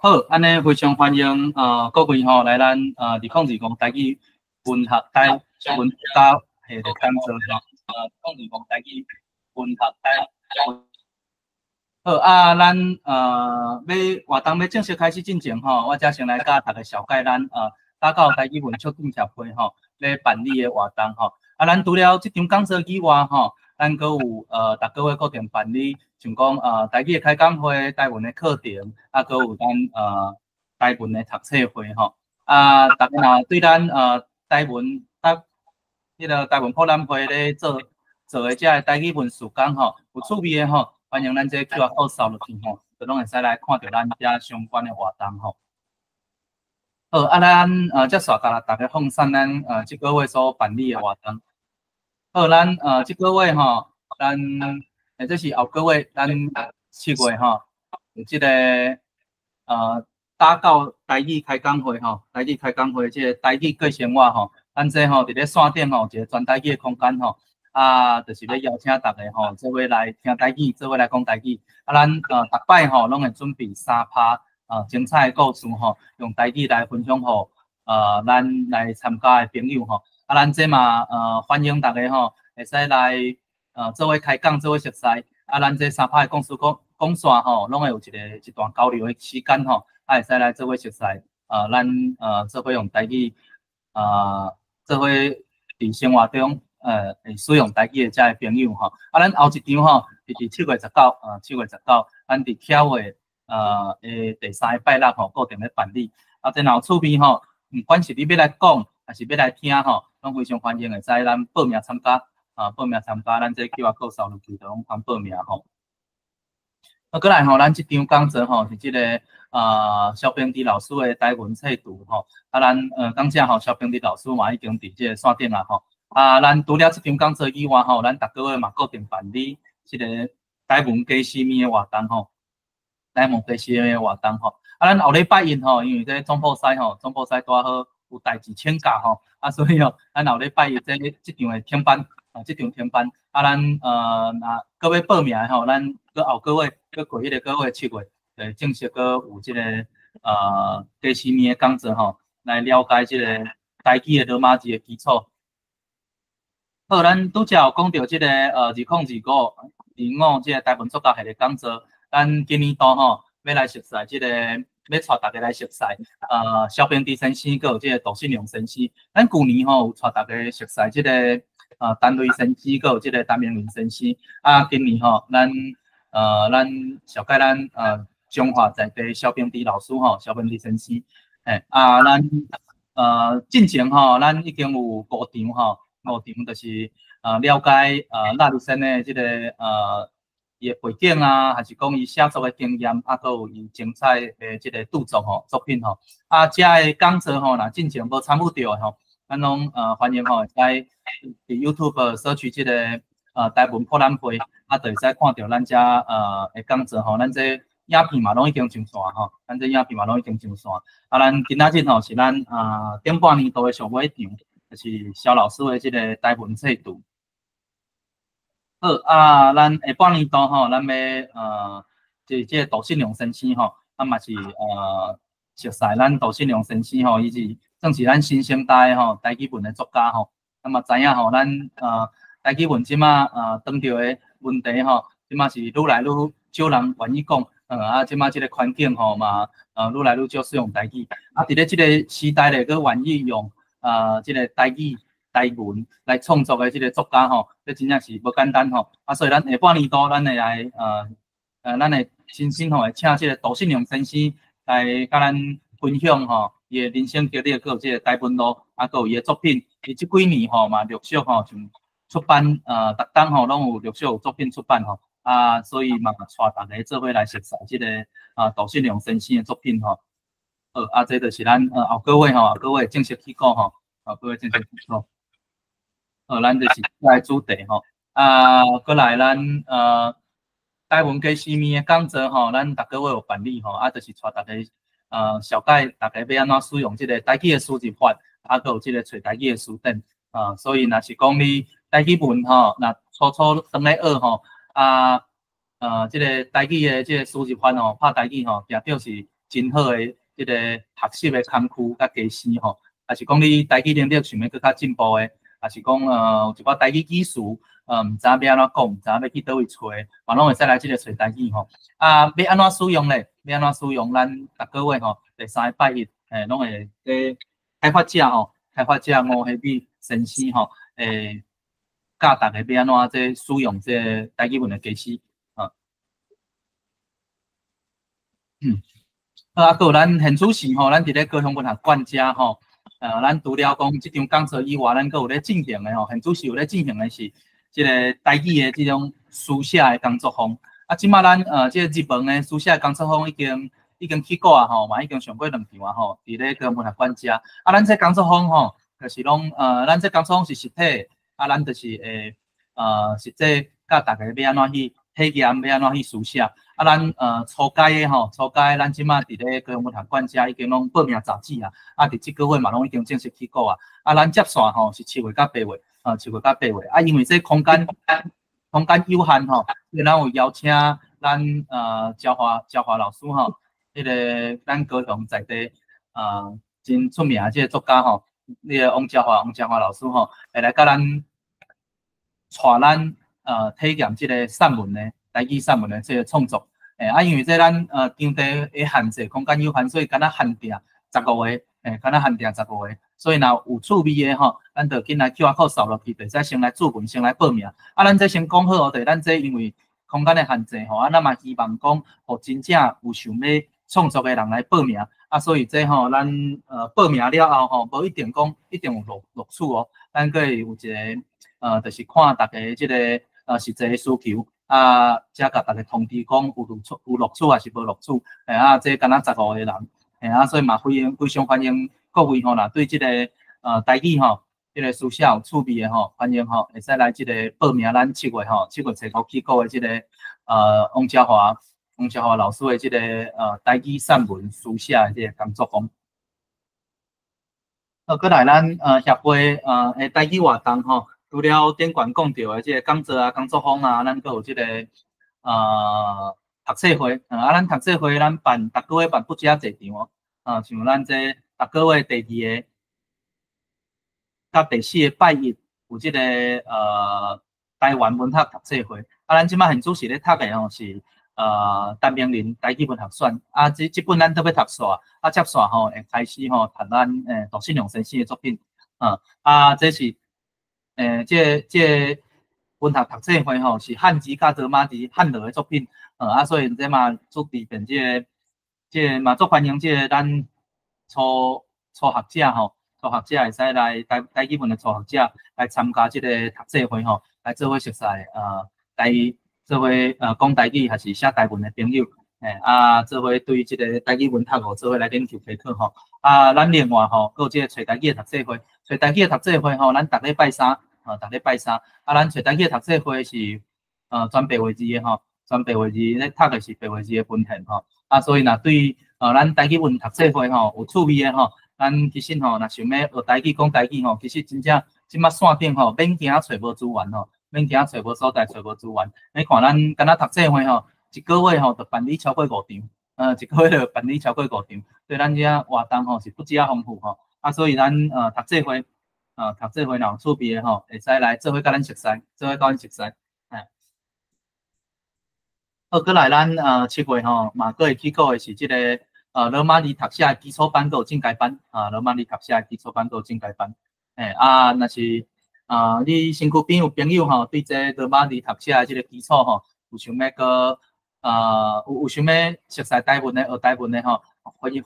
好，安尼非常欢迎各位吼来咱2025台语文学台文教系的讲座2025台语文学台。好啊，咱活动要正式开始进前吼，我则先来甲大家绍介咱打到台语文促进协会吼咧办理的活动吼。啊，咱除了这场讲座以外吼，咱阁有逐个月固定办理，像讲台语的开讲会、台文的课程，啊，阁有咱台文的读册会吼。啊，大家若对咱台文迄个台文博览会咧做的这台语文史讲吼有趣味的吼。欢迎咱这 QR code 扫落去吼，就拢会使来看到咱遮相关的活动吼。好，啊，咱接续甲大家放送咱这个月所办理的活动。好，咱这个月吼，咱这是后个月，咱7月吼有这个打到台语开讲会吼，台语开讲会这个台语过生活吼，咱这吼伫咧线顶吼一个全台语的空间吼。啊，就是要邀请大家吼，做伙来听台语，做伙来讲台语。啊，咱逐摆吼，拢会准备3趴精彩的故事吼，用台语来分享互咱来参加的朋友吼。啊，咱这嘛欢迎大家吼，会使来做伙开讲，做伙熟悉。啊，咱这3趴的讲线吼，拢会有一段交流的时间吼，啊，会使来做伙熟悉。咱做伙用台语做伙伫生活中。会使用台语的遮个朋友吼，啊，咱后一场吼，是伫7月19，7月19，咱伫巧的第3个拜六吼，固定咧办理。啊，真有趣味吼，不管是你要来讲，还是要来听吼，拢非常欢迎会使咱报名参加，报名参加，咱这QR code扫落去就拢通报名吼。啊，过来吼，咱这场讲座吼是这个肖平迪老师的台文册读吼，啊，咱感谢吼肖平迪老师嘛已经伫这个线顶啊吼。啊，咱除了这场讲座以外吼，咱逐个月嘛固定办理这个台文加西面的活动吼，台文加西面的活动吼。啊，咱后礼拜一吼，因为这总铺师吼，总铺师拄好有代志请假吼，啊，所以吼，咱后礼拜一这场的停班，这场停班。啊，咱若各位报名吼，咱搁后个月，搁过迄个个月7月，就正式搁有这个加西面的讲座吼，来了解这个台语的罗马字的基础。好，咱拄则有讲到这个2025这个台文作家系列讲座，咱今年度吼要来熟悉这个，要带大家来熟悉肖平迪先生，佮有这个杜信良先生。咱旧年吼有带大家熟悉这个陈瑞先生，佮有这个陈明林先生。啊，今年吼咱小介咱中华在地肖平迪老师吼，肖平迪先生。咱进前吼，咱已经有5场吼。5场就是了解纳律生的这个伊的背景啊，还是讲伊写作的经验，啊，佮有伊精彩的这个著作吼作品吼。啊，遮个讲座吼，若进前无参与到的吼，咱拢欢迎吼，在 YouTube 搜取这个台文博览会，啊，就会使看到咱遮的讲座吼，咱这影片嘛拢已经上线吼，咱这影片嘛拢已经上线。啊，咱今仔日吼是咱顶半年度的上尾场。就是肖老师的这个台文册读。好啊，咱下半年度吼，咱要这个杜信良先生吼，啊嘛是熟悉咱杜信良先生吼，伊是算是咱新生代吼台语文的作家吼。那么知影吼，咱台语文即马当着的问题吼，即马是愈来愈少人愿意讲，啊，即马即个环境吼嘛，愈来愈少使用台语。啊，伫咧即个时代咧，佮愿意用。这个台语、台文来创作的这个作家吼，这真正是无简单吼。啊，所以咱下半年度咱会来咱会亲身吼会请这个杜信良先生来甲咱分享吼，伊的人生经历，佮有这个台文路，啊，佮有伊的作品。伊即几年吼嘛陆续吼就出版逐档吼拢有陆续有作品出版吼。啊，所以嘛带大家做伙来熟悉这个杜信良先生的作品吼。啊，这就是咱后个月吼，后个月正式起稿吼，后个月正式起稿。咱就是来主题吼。啊，过来咱台文加西面的讲座吼，咱逐个月有办理吼，啊，就是带大家了解大家要安怎使用这个台语的书籍法，啊，佮有这个找台语的书等。所以若是讲你台语文吼，若初当咧学吼，这个台语的这个书籍法吼，拍台语吼，定着是。真好诶，即个学习诶工具甲家私吼，还是讲你台语能力想要更较进步诶，还是讲有一寡台语技术，毋知影要安怎讲，毋知影要去倒位找，嘛拢会使来即个找台语吼。啊，要安怎使用咧？要安怎使用？咱逐个月吼，第3个拜一，拢会伫开发者吼，开发者吴迄笔先生吼，教大家要安怎使用这台语文的家私啊。啊，还有咱现主席吼，咱伫咧高雄文学馆遮吼，咱除了讲即场讲座以外，咱阁有咧进行的吼，现主席有咧进行的是即个台语的即种书写的工作坊。啊，即马咱即个日文的书写工作坊已经去过啊吼，嘛已经上过2场啊吼，伫咧高雄文学馆遮。啊，咱这工作坊吼，就是拢咱这工作坊是实体，啊，咱就是实际教大家要安怎去体验，要安怎去书写。啊，咱初阶的吼，初阶咱即马伫咧高雄文学馆遮已经拢报名杂志啊，啊，伫即个月嘛拢已经正式起稿啊。啊，咱接线吼是7月到8月，7月到8月。啊，因为这空间有限吼，所以咱有邀请咱焦华老师吼，迄个咱高雄在地真出名即个作家吼，那个王焦华老师吼，会来甲咱带咱体验即个散文的台语散文的即个创作。因为这咱场地的限制，空间有限，所以敢若限定15个，敢若限定15个，所以若有趣味的吼，咱就紧来 QR code 扫落去，就使先来注文，先来报名。啊，咱这先讲好哦，对，咱这因为空间的限制吼，啊，咱嘛希望讲，互真正有想要创作的人来报名。啊，所以这吼，咱报名了后吼，无一定讲一定有录取哦，咱可以有一个就是看大家即个实际的需求。啊，才甲大家通知讲有录取还是无录取，这敢若15个人，所以嘛非常欢迎各位吼啦，对即个台语吼，即个书写有趣味的吼，欢迎吼会使来即个报名咱7月初5起稿的即个王焦华老师的即个台语散文书写的即个工作坊。过来咱协会的台语活动吼。除了顶悬讲到的即个讲座啊、工作坊啊，咱阁有即个读册会，咱读册会咱办逐个月办不止啊侪场哦，像咱这逐个月第2个到第4个拜一有即个台湾文学读册会，啊，咱即马现主是咧读的吼是陈明林台语文学选，啊，即本咱都要读煞，啊，接煞吼会开始吼读咱杜信良先生的作品，这是。这文学读册会吼是汉字甲罗马字汉落的作品，所以这嘛做伫变这嘛做欢迎这咱初学者吼，初学者会使来台语文的初学者来参加这个读册会吼，来做伙熟悉做伙讲台语还是写台文的朋友，做伙对这个台语文学吼做伙来研究开课吼，咱另外吼，还有这个找台语的读册会，找台语的读册会吼，咱逐礼拜3。逐礼拜3，咱找台语读册会是全白话字的吼，全白话字咧读的是白话字的文献吼，所以若对咱台语文读册会吼有趣味的吼，咱其实吼若想要学台语讲台语吼，其实真正即马线顶吼免惊找无资源吼，免惊找无所在找无资源，你看咱敢若读册会吼，一个月吼就办理超过5场，一个月就办理超过5场，对咱遮活动吼是不止啊丰富吼，所以咱读册会。读册会若有趣味的吼，会使来做伙甲咱熟悉，做伙甲咱熟悉。好，过来咱7月吼，嘛阁会起稿的是即个罗马字读写基础班阁进阶班，罗马字读写基础班阁进阶班。若是你身躯边有朋友吼，对这罗马字读写即个基础吼，有想要个有想要熟悉台文的学台文的吼，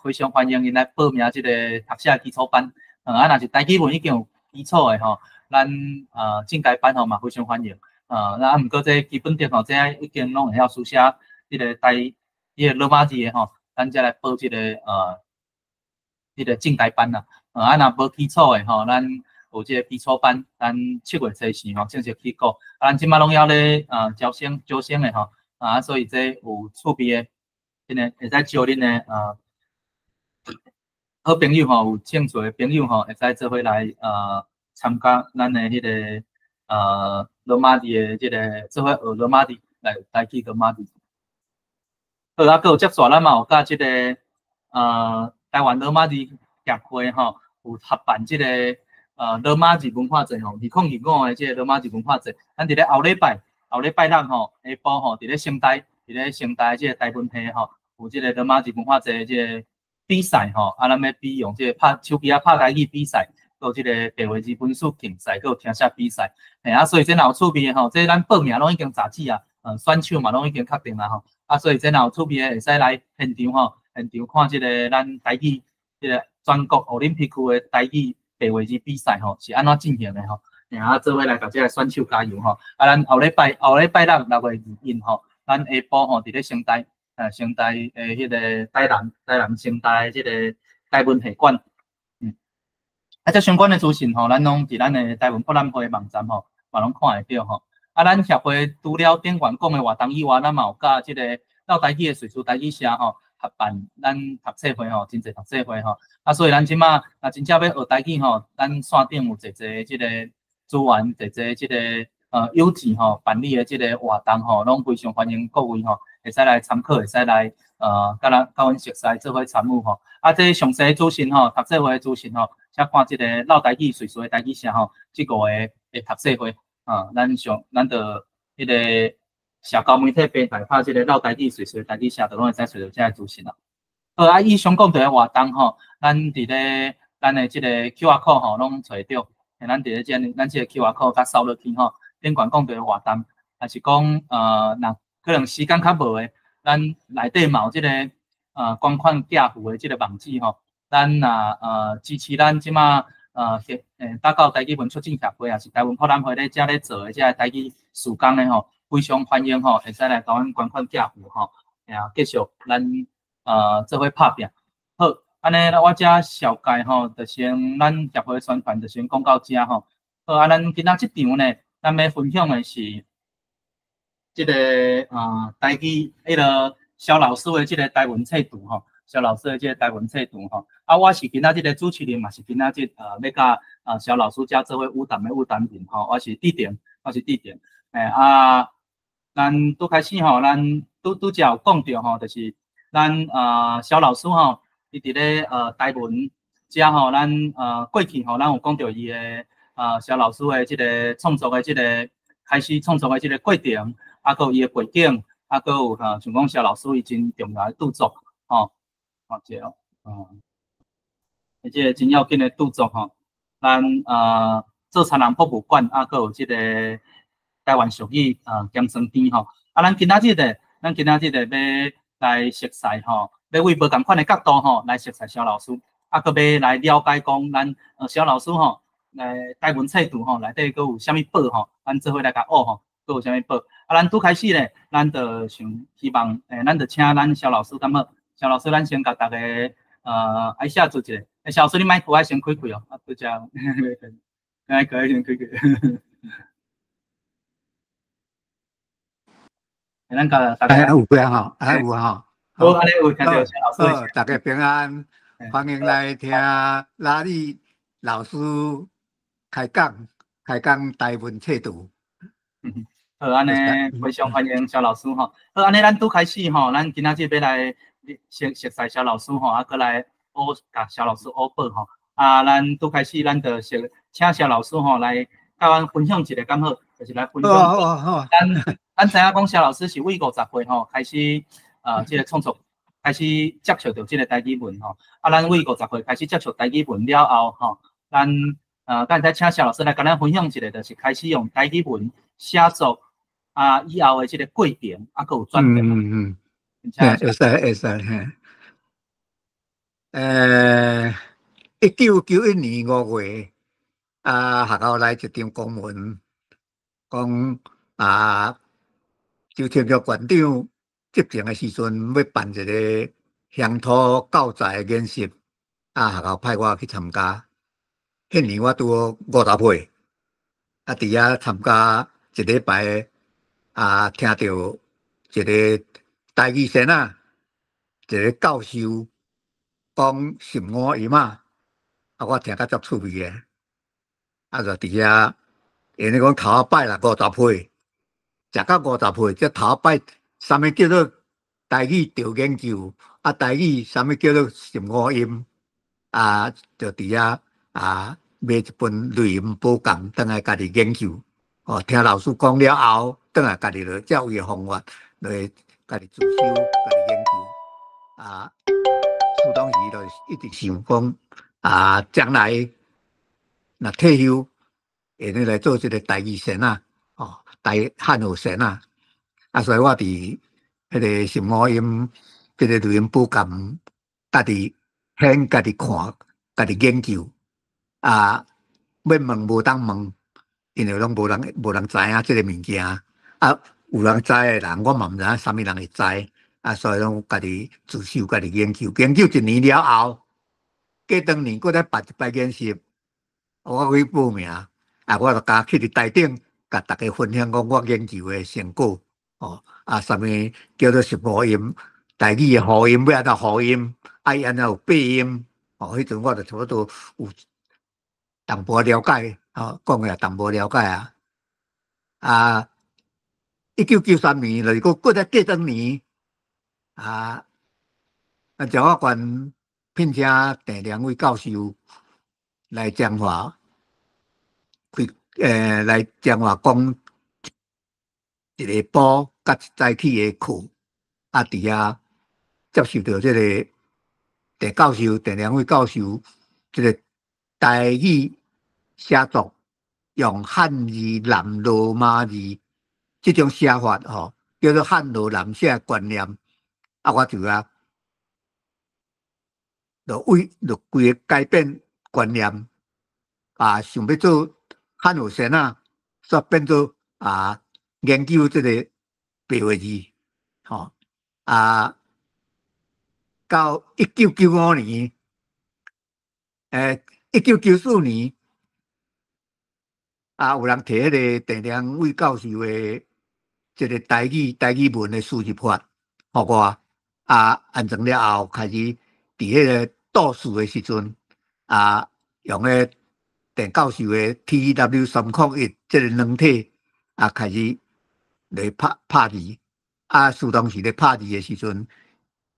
非常欢迎因来报名即个读写基础班。若是台语文已经有基础的吼，咱进阶班吼嘛非常欢迎。毋过这基本点吼，这已经拢会晓书写这个罗马字的吼，咱再来报这个进阶班啦。若无基础的吼，咱有这个基础班，咱7月初4吼正式起稿。咱即马拢要咧招生的吼，所以这有趣味的，真诶会使招恁的好朋友吼，有兴趣的朋友吼，会使做伙来参加咱的迄个罗马字的即个做伙学罗马字来代替罗马字。好，还有接续咱嘛有甲即个台湾罗马字协会吼有合办这个罗马字文化节吼，2025的这个罗马字文化节，咱伫咧后礼拜六吼下晡吼，伫咧城台这个台文系吼有这个罗马字文化节这个比赛吼，咱要比用这个拍手机拍台语比赛。有这个白话字分数竞赛，还有听写比赛，所以这有趣味的吼，这咱报名拢已经杂志啊，选手嘛拢已经确定啦吼，所以这有趣味的会使来现场吼，现场看这个咱台语这个全国奥林匹克的台语白话字比赛吼，是安怎进行的吼，做伙来甲这个选手加油吼，咱后礼拜六6月2日吼，咱下晡吼伫咧城台迄个台南城台这个台文会馆。这相关的资讯吼，咱拢伫咱的台湾博览会网站吼，嘛拢看会到吼。咱协会除了顶员讲的活动以外，咱嘛有甲即个绕台语的瑞士台语社吼合办咱读册会吼，真侪读册会吼。所以咱即马真正要学台语吼，咱线顶有侪即个资源，侪即个优质吼办理的即个活动吼，拢非常欢迎各位吼，会使来参考，会使来甲阮熟悉做伙参与吼。这详细资讯吼，读册会资讯吼。请看这个绕台语瑞士的台语社吼，这个的读册会咱就迄个社交媒体平台拍这个绕台语瑞士的台语社，都拢会使找到这个资讯啦。以上讲的活动吼，咱伫咧咱的这个 QR code 吼，拢找到。咱伫咧咱这个 QR code 甲扫落去吼，顶管讲的活动，还是讲若可能时间较无的，咱内底嘛有这个捐款寄付的这个网址吼。咱支持咱即马打到台语文促进协会也是台湾博览会咧做的这个台语事工咧吼，非常欢迎吼，会使来甲阮捐款寄付吼，继续咱做伙拍拼。好，安尼我遮小概吼，就先咱协会宣传就先讲到遮吼。好，咱今仔这场呢，咱要分享的是这个台语迄个肖老师的这个台文册图吼。肖老师的这个台文册图吼，我是今仔日的主持人，嘛是今仔日要甲肖老师遮做伙舞谈的舞谈人吼，我是地点，咱拄开始吼，咱拄则有讲到吼，就是咱肖老师吼，伊伫咧台文遮吼，咱过去吼，咱有讲到伊的肖老师的这个创作的这个开始创作的这个过程，佮伊的背景，佮有像讲肖老师伊真重要的著作吼。这个真要紧的著作吼，咱做田人博物馆，佮有这个台湾俗语江生店吼，咱今仔日的要来熟悉吼，要为无同款的角度吼来熟悉肖老师，佮要来了解讲咱肖老师吼，台文册图吼内底佮有啥物宝吼，咱做伙来甲学吼，佮有啥物宝。咱拄开始咧，咱就想希望咱就请咱肖老师敢好。肖老师，咱先甲大家挨下做一下。肖老师，你麦克爱先开开哦，拄只，可以先开开。咱甲大家有听吼，有吼。好，安尼有听到肖老师。大家平安，欢迎来听拉力老师开讲台文册图。好，安尼非常欢迎肖老师吼。好，安尼咱拄开始吼，咱今仔日要来。熟悉肖老师吼，佮来甲肖老师学报吼。咱拄开始，咱就请肖老师吼来甲阮分享一个敢好，就是来分享。咱知影讲肖老师是为50岁吼开始这个创作，开始接触到这个台语文吼。咱为50岁开始接触台语文了后吼，咱刚才请肖老师来甲咱分享一个，就是开始用台语文写作以后的这个过程，佮有转变。会使嘿。1991年5月，学校来一张公文，讲就听着馆长执政的时阵，要办一个乡土教材的演习，学校派我去参加。迄年我拄好50岁，伫遐参加一礼拜，听到一个台语先一个教授讲心肝炎我听甲足趣味的，就伫遐，因为讲头一摆啦50岁，食到50岁，这头一摆，啥物叫做台语着研究，台语啥物叫做什五音就伫遐买一本类音宝鉴，倒来家己研究。听老师讲了后，倒来家己就照伊个方法来家己自修，家己研究。初当时就一直想讲将来若退休，会来做这个台语生台汉语生所以我伫迄个什么音，这个录音补鉴，家己听，家己看，家己研究要问无当问，因为拢无人知影这个物件有人知的人，我嘛毋知影啥物人会知所以拢家己自修，家己研究1年了后，过当年，搁再办一摆研习，我去报名我就加去伫台顶，甲大家分享讲我研究的成果啥物叫做什么音，台语的辅音要安怎辅音，伊安怎有闭音迄阵我就差不多有淡薄了解讲个淡薄了解1993年就是搁再过当年彰化县聘请第2位教授来彰化来彰化讲一个补甲一早起的课伫遐接受到这个第2位教授这个台语写作用汉字南罗马字这种写法叫做汉罗南写观念我就就规个改变观念想要做汉语生煞变做研究这个白话字到1995年1994年有人提迄个第2位教授的这个台语文的输入法互我安装了后，开始伫迄个倒数的时阵用个郑教授的 TW301这个软体开始来拍字苏当时咧拍字的时阵，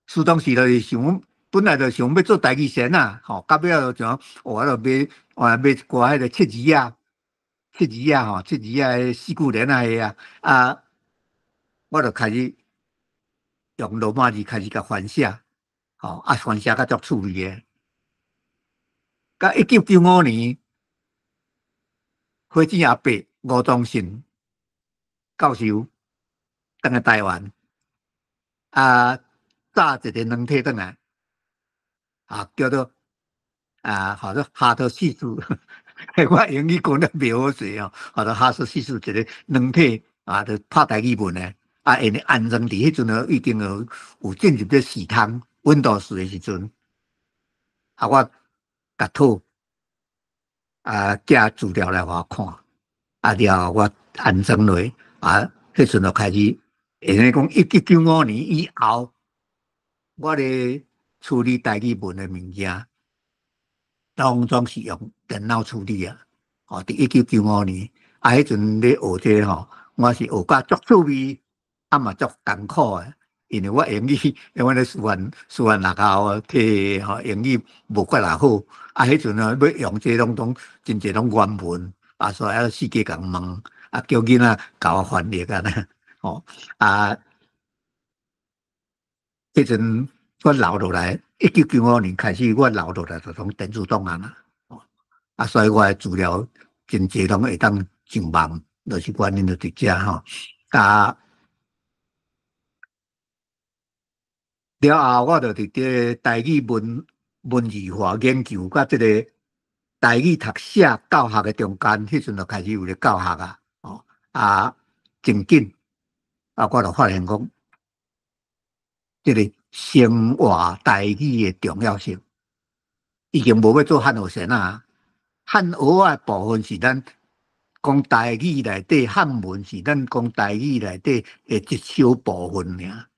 苏当时就是想本来就想要做台语生到尾就讲我就买一寡迄个册字册字的四句联我就开始用罗马字开始甲翻写翻写甲足趣味的。到1995年，火箭阿伯吴宗信教授登来台湾炸一个软体转来叫做好像哈特系数，我英语讲得袂好势好像哈特系数一个软体就拍台语文的因为安装伫迄阵已经有进入咧试汤 Windows 的时阵我甲讨寄资料来互我看了我安装落迄阵就开始因为讲1995年以后我咧处理台语文的物件拢总是用电脑处理伫1995年迄阵咧学这我是学甲足趣味嘛足艰苦的，因为我英语因为咧师范学校摕英语无几若好迄阵要用这拢真侪拢原文所以四界共问叫囡仔甲我翻译迄阵我留落来1995年开始我留落来就从电子档案所以我的资料真侪拢会当上网，就是原因就伫遮了后，我就伫这台语文字化研究，甲这个台语读写教学的中间，迄阵就开始有咧教学真紧我就发现讲，这个生活台语的重要性，已经无要做汉学生汉学的部分是咱讲台语内底汉文是咱讲台语内底的一小部分尔。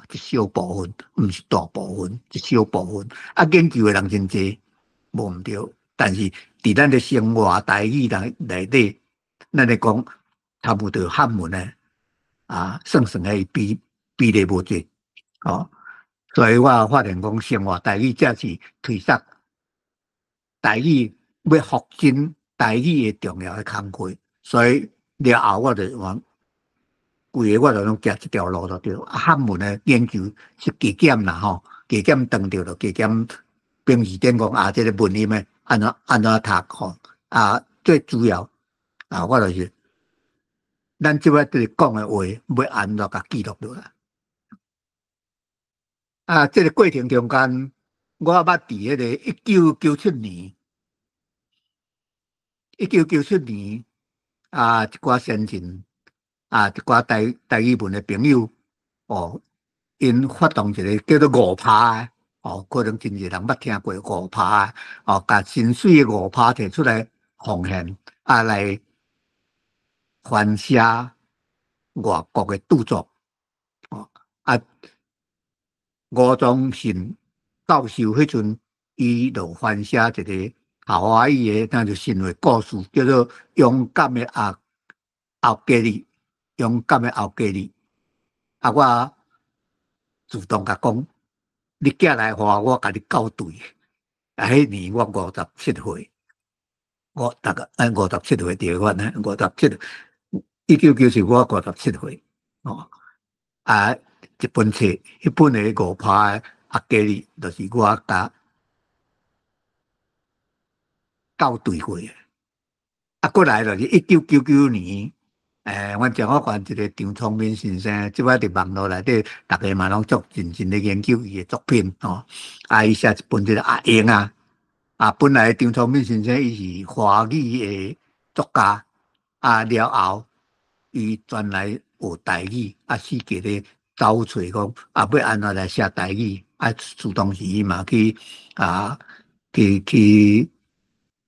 一小部分，毋是大部分，一小部分。研究的人真济，无毋对。但是伫咱的生活台语内底，咱咧讲差不多汉文的算的比例无济所以我发现讲生活台语才是推动台语要复振台语的重要的工课。所以了后我就往规个我就拢行这条路就对。汉文的研究是加减啦吼，加减当着就加减平时点讲这个文音的安怎读吼最主要我就是咱即摆对讲的话要安怎甲记录落来。这个过程中间，我捌伫迄个1997年一寡先进一寡台语文的朋友因发动一个叫做五拍可能真侪人捌听过五拍甲新水的五拍摕出来奉献来翻写外国的著作吴宗信教授迄阵，伊就翻写一个夏华语的，那就神话故事，叫做《勇敢的后家里》。勇敢的后家里，我主动甲讲，你寄来话，我甲你校对。迄年我57岁，我大概57岁对我呢，57，1994我57岁一本册，迄本的五拍的家里，就是我甲校对过的。过来就是1999年，阮彰化县一个张聪明先生，即摆伫网络内底，大家嘛拢足认真咧研究伊的作品伊写一本即个阿英本来张聪明先生伊是华语的作家了后伊转来学台语世界咧找找讲要安怎来写台语自当时伊嘛去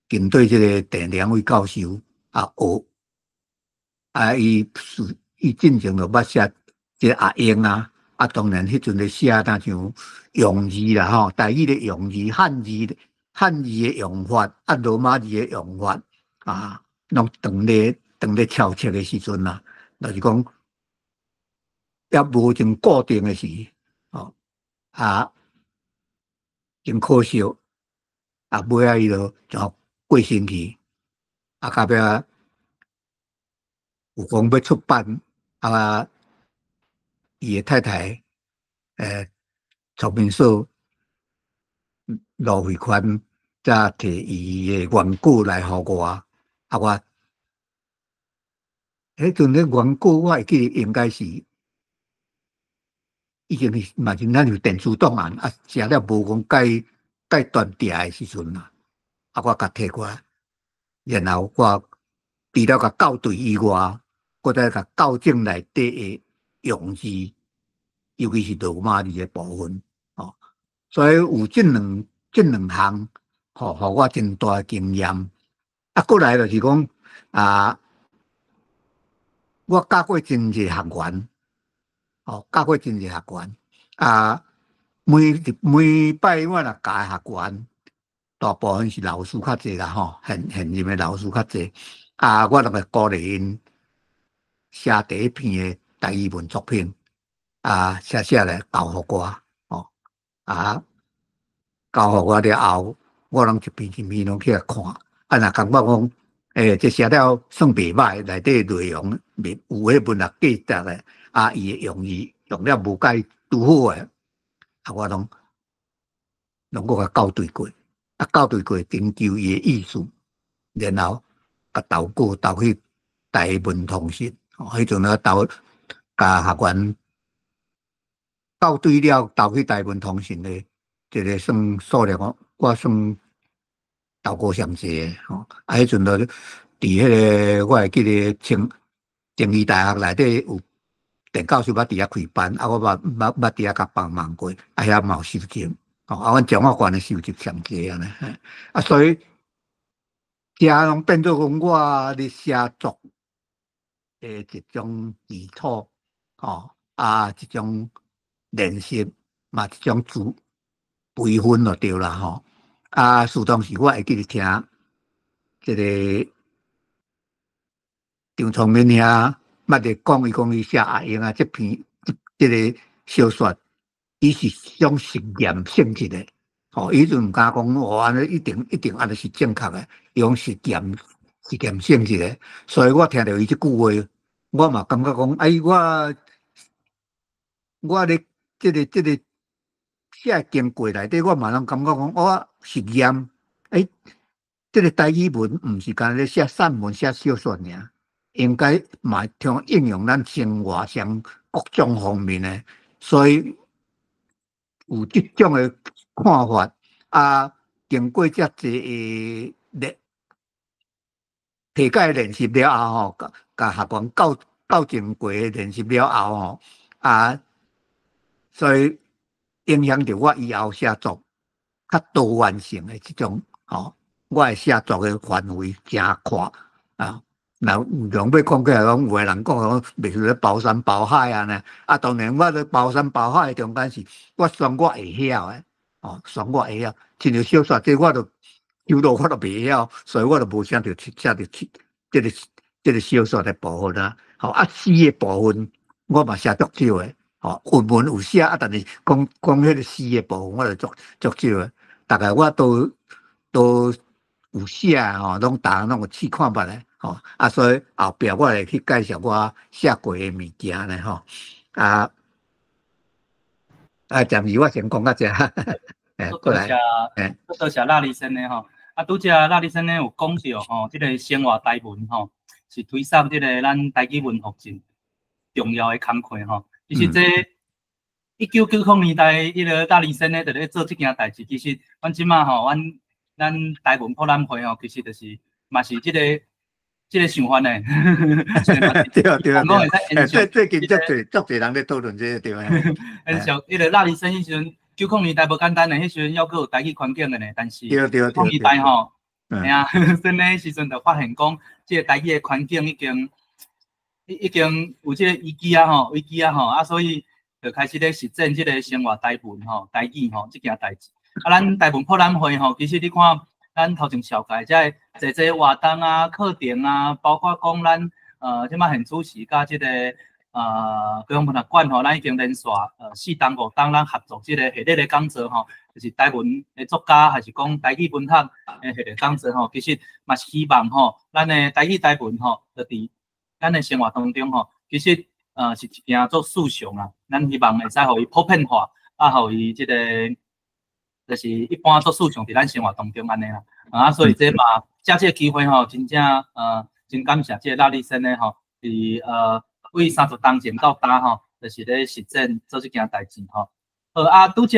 跟对这个陈良伟教授学伊进前就捌写这个阿英当然迄阵咧写那像用字啦吼，台语的用字、汉字的用法罗马字的用法拢长咧抄册的时阵就是讲也无真固定的是真可惜尾伊就过身去到尾有讲要出版伊的太太曹明寿卢慧宽才摕伊的原稿来互我我迄阵的原稿我会记得应该是已经嘛是咱有电子档案写了无讲介断定的时阵我甲摕过来，然后我除了甲校对以外，我再甲校正内底的用字，尤其是罗马字的部分所以有这两项互我真大的经验过来就是讲我教过真济学员教过真济学员每摆我若教学员大部分是老师较济啦现任的老师较济我就会鼓励因写第一篇的台语文作品写来交互我交互我了后，我拢一篇一篇拢去看若感觉讲这写了算袂歹，内底内容有迄文学价值的伊的用字用了无介拄好的我拢我甲校对过校对过研究伊的意思，然后甲投稿投去台文通讯迄阵甲学员校对了投去台文通讯的这个算数量我算投过上济迄阵就伫迄个我会记得政治大学内底有陈教授捌伫遐开班我捌伫遐甲帮忙过遐嘛有收集阮彰化县的收集上济所以遮拢变做讲我咧写作的一种基础一种练习嘛，一种培训就对啦适当时我会记得听这个张聪明遐捌咧讲伊写阿英这篇这个小说，伊是种实验性质的，伊就毋敢讲安尼一定安尼是正确的，伊讲实验性质的，所以我听到伊即句话，我嘛感觉讲，我咧即个写经过内底，我嘛能感觉讲，我实验，即个台语文毋是干咧写散文、写小说尔，应该嘛通应用咱生活上各种方面的，所以有即种的看法啊。经过遮济体解练习了后甲学员校正过练习了后所以影响着我以后写作较多元性的即种我的写作的范围真宽啊。若用要讲起来讲，有个人讲袂是咧包山包海啊呢。当然我咧包山包海中间是，我算我会晓的，算我会晓。亲像小说这我都有路我都袂晓，所以我都无写着这个小说的部分啊。诗的部分我嘛写足少的，文有写但是讲迄个诗的部分我就足少的。大概我都有写拢大家拢有试看捌的。所以后壁我会去介绍我写过的物件呢，暂时我先讲到这。过来，多谢拉里森的拄则拉里森呢有讲到这个生活台文是推送这个咱台语文学真重要的工课其实这1990年代，迄个拉里森呢，就咧做这件代志。其实阮即马咱台文博览会其实就是嘛是这个想法呢。对，最近足侪人咧讨论这个对啊。很少，迄个拉里森迄时阵90年代无简单的，迄时阵还有台语环境的呢，但是90年代哎呀，真的时阵就发现讲，这个台语的环境已经有这个危机啊，所以就开始咧实践这个生活台文台语这件代志。咱台文博览会其实你看，咱头前紹介即係活動啊、課程啊，包括講咱即馬現主持甲即個高雄文學館咱已經連續4檔5檔咱合作即個系列的講座就是台文的作家還是講台語文學的系列講座其實嘛是希望咱的台語台文就佇咱的生活當中其實是一件做事項啊，咱希望會使互伊普遍化互伊即個。就是一般做事項伫咱生活當中安尼啦，所以這嘛借這個機會真正真感謝這個拉里森呢佇為30當前到今就是咧實踐做這件代志拄則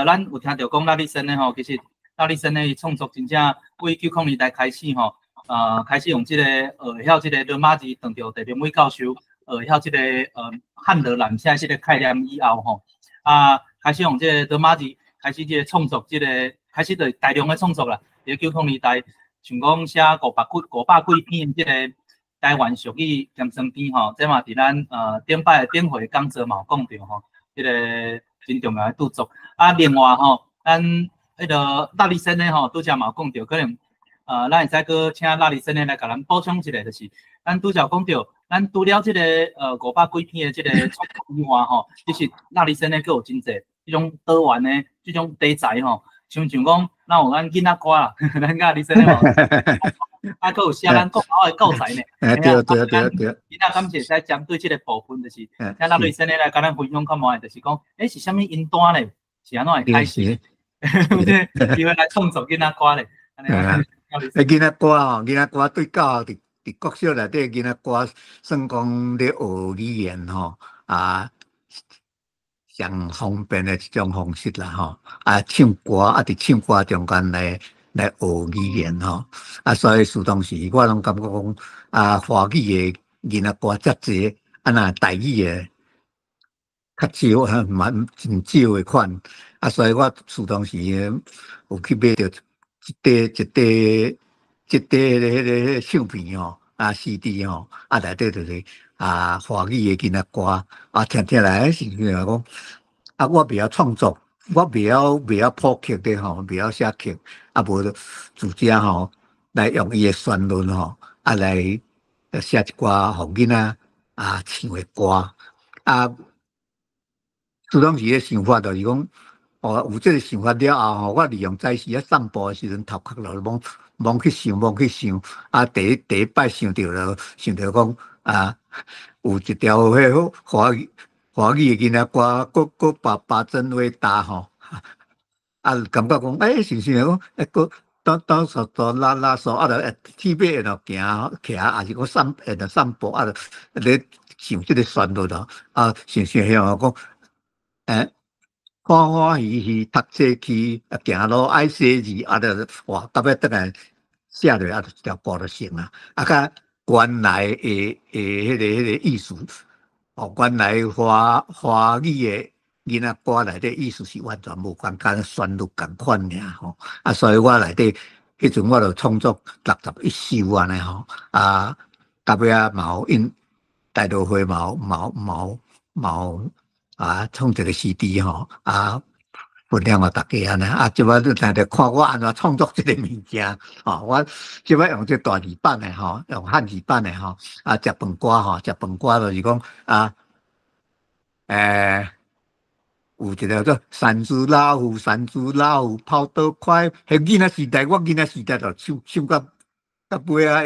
咱有聽到講拉里森呢其實拉里森呢伊創作真正為90年代開始開始用這個會曉這個羅馬字當着地名偉教授會曉這個漢德蘭寫這個概念以後開始用這個羅馬字。開始即個創作，開始就大量嘅創作啦。90年代，像講寫500幾篇即個台灣俗語鹹酸篇這嘛佇咱頂擺頂會講座嘛有講到即個真重要嘅著作。另外咱迄個拉里森呢拄則嘛有講到，可能咱會使閣請拉里森呢來甲咱補充一下，就是咱拄則講到，咱除了即個500幾篇嘅即個創作以外其實拉里森呢閣有真濟。這種多元的這種題材像講，咱有咱囡仔歌啦，咱甲李先生還有寫咱國語的教材呢。對。囡仔敢是會使針對這個部分，就是請咱李先生來甲咱分享看賣，就是講，是啥物音段咧？是安怎會開始？機會來創作囡仔歌咧。囡仔歌對教學佇國小內底囡仔歌，算講咧學語言上方便的一種方式啦，唱歌佇唱歌中間來學語言所以屬當時我攏感覺講華語的囡仔歌遮濟，那台語的較少蠻真少的款，所以我屬當時有去買到一塊迄個唱片CD內底就是華語的囡仔歌聽來是講我袂曉創作，我袂曉譜曲的袂曉寫曲，無自家來用伊的旋律來寫一寡互囡仔唱的歌主当时的想法就是讲，哦，有这个想法了后吼，我利用早时散步的时阵，头壳落忙去想，啊，第一摆想到讲啊，有一条迄华语的囡仔歌，佫把真话答吼。啊，感觉讲，是讲，当嗦拉嗦，啊，就铁马就行徛，也是讲散步，啊，咧想即个旋律咯，啊，想讲，欢欢喜喜读册去，行路爱写字，啊，就哇，到尾等下写落，啊，就一条歌就成啊，啊，甲原来迄个意思，哦，原来华语的。囡仔歌内底意思是完全无共款，旋律共款尔吼。啊，所以我内底迄阵我就创作61首安尼吼。啊，到尾啊嘛有大都会嘛有创一个 CD 吼。啊，分享互大家安尼。啊，即摆你来看我安怎创作即个物件吼。我即摆用这大字版的吼，用汉字版的吼。啊，食饭歌吼，食饭歌就是讲啊，有一个叫山猪老虎，山猪老虎跑得快。迄囡仔时代，我囡仔时代就唱到尾啊，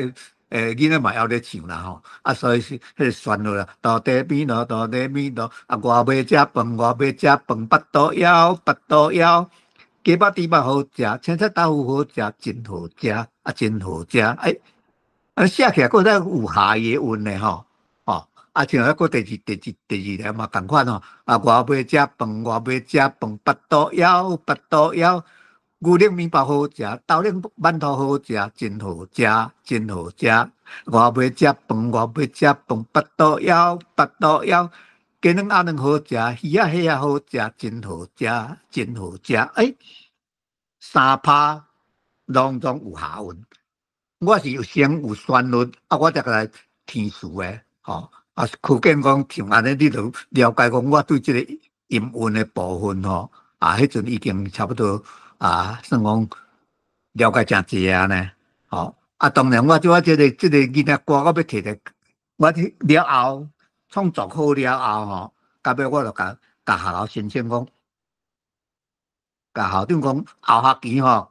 囡仔嘛还咧唱啦吼。啊，所以是迄个旋律啦，到底边咯，到底边咯。啊，我要食饭，我要食饭，巴肚枵，巴肚枵。鸡巴猪肉好食，青菜豆腐好食，真好食，啊，真好食。写起来佫再有下伊韵的吼。啊，像迄个第二条嘛，共款吼。啊，我要食饭，我要食饭，巴肚枵，巴肚枵。牛肉面包好食，豆奶馒头好食，真好食，真好食。我要食饭，我要食饭，巴肚枵，巴肚枵。鸡卵鸭卵好食，鱼仔虾仔好食，真好食，真好食。三拍拢总有下韵。我是有声有旋律，啊，我才来填词的，吼。啊，可见讲像安尼，你就了解讲我对这个音韵的部分吼，啊，迄阵已经差不多啊，算讲了解真济啊呢，吼。啊，当然我即个囡仔歌，我要摕来，我了后创作好了后吼，到尾我就甲学校申请讲，甲校长讲后学期吼，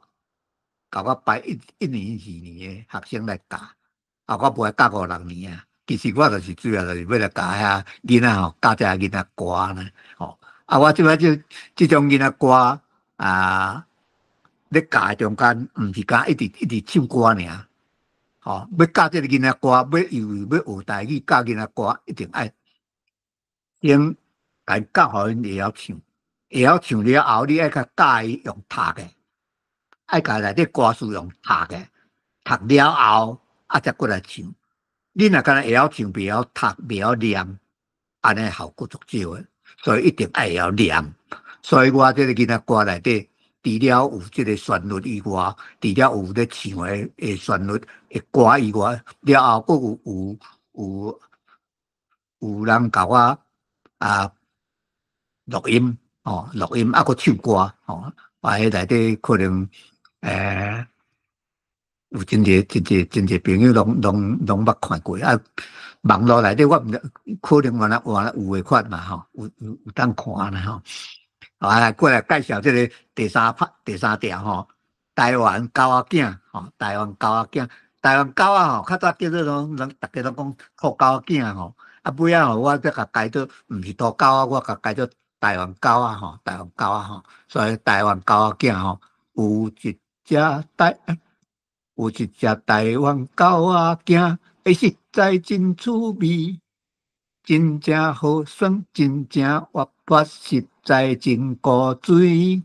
甲我排一年2年的学生来教，啊，我无教5、6年啊。其实我就是主要就是要来教遐囡仔吼，教遮囡仔歌呢，吼。啊，我即摆即种囡仔歌啊，咧教中间，毋是讲一直唱歌尔，吼。要教即个囡仔歌，要学台语，教囡仔歌，一定爱先甲伊教互因会晓唱，会晓唱了后，你爱甲教伊用读的，爱甲内底歌词用读的，读了后，啊，才过来唱。你若干会晓唱，袂晓读，袂晓念，安尼效果足少诶。所以一定爱会晓念。所以我这个囡仔歌内底，除了有这个旋律以外，除了有咧唱诶旋律诶歌以外，了后佫有人甲我啊录音哦，录音啊，佫唱歌哦，啊，迄内底可能有真侪朋友拢捌看过啊。网络内底我毋可能原来有诶款嘛吼，有当看啦吼。啊，过来介绍这个第三条吼，台湾狗仔囝吼，台湾狗仔囝，台湾狗仔吼，较早叫做人大家拢讲土狗仔囝吼。啊，尾仔吼，我则甲改做毋是土狗仔，我甲改做台湾狗仔吼，台湾狗仔吼。所以台湾狗仔囝吼，有一只台湾狗仔囝，实在真趣味，真正好耍，真正活泼，实在真古锥。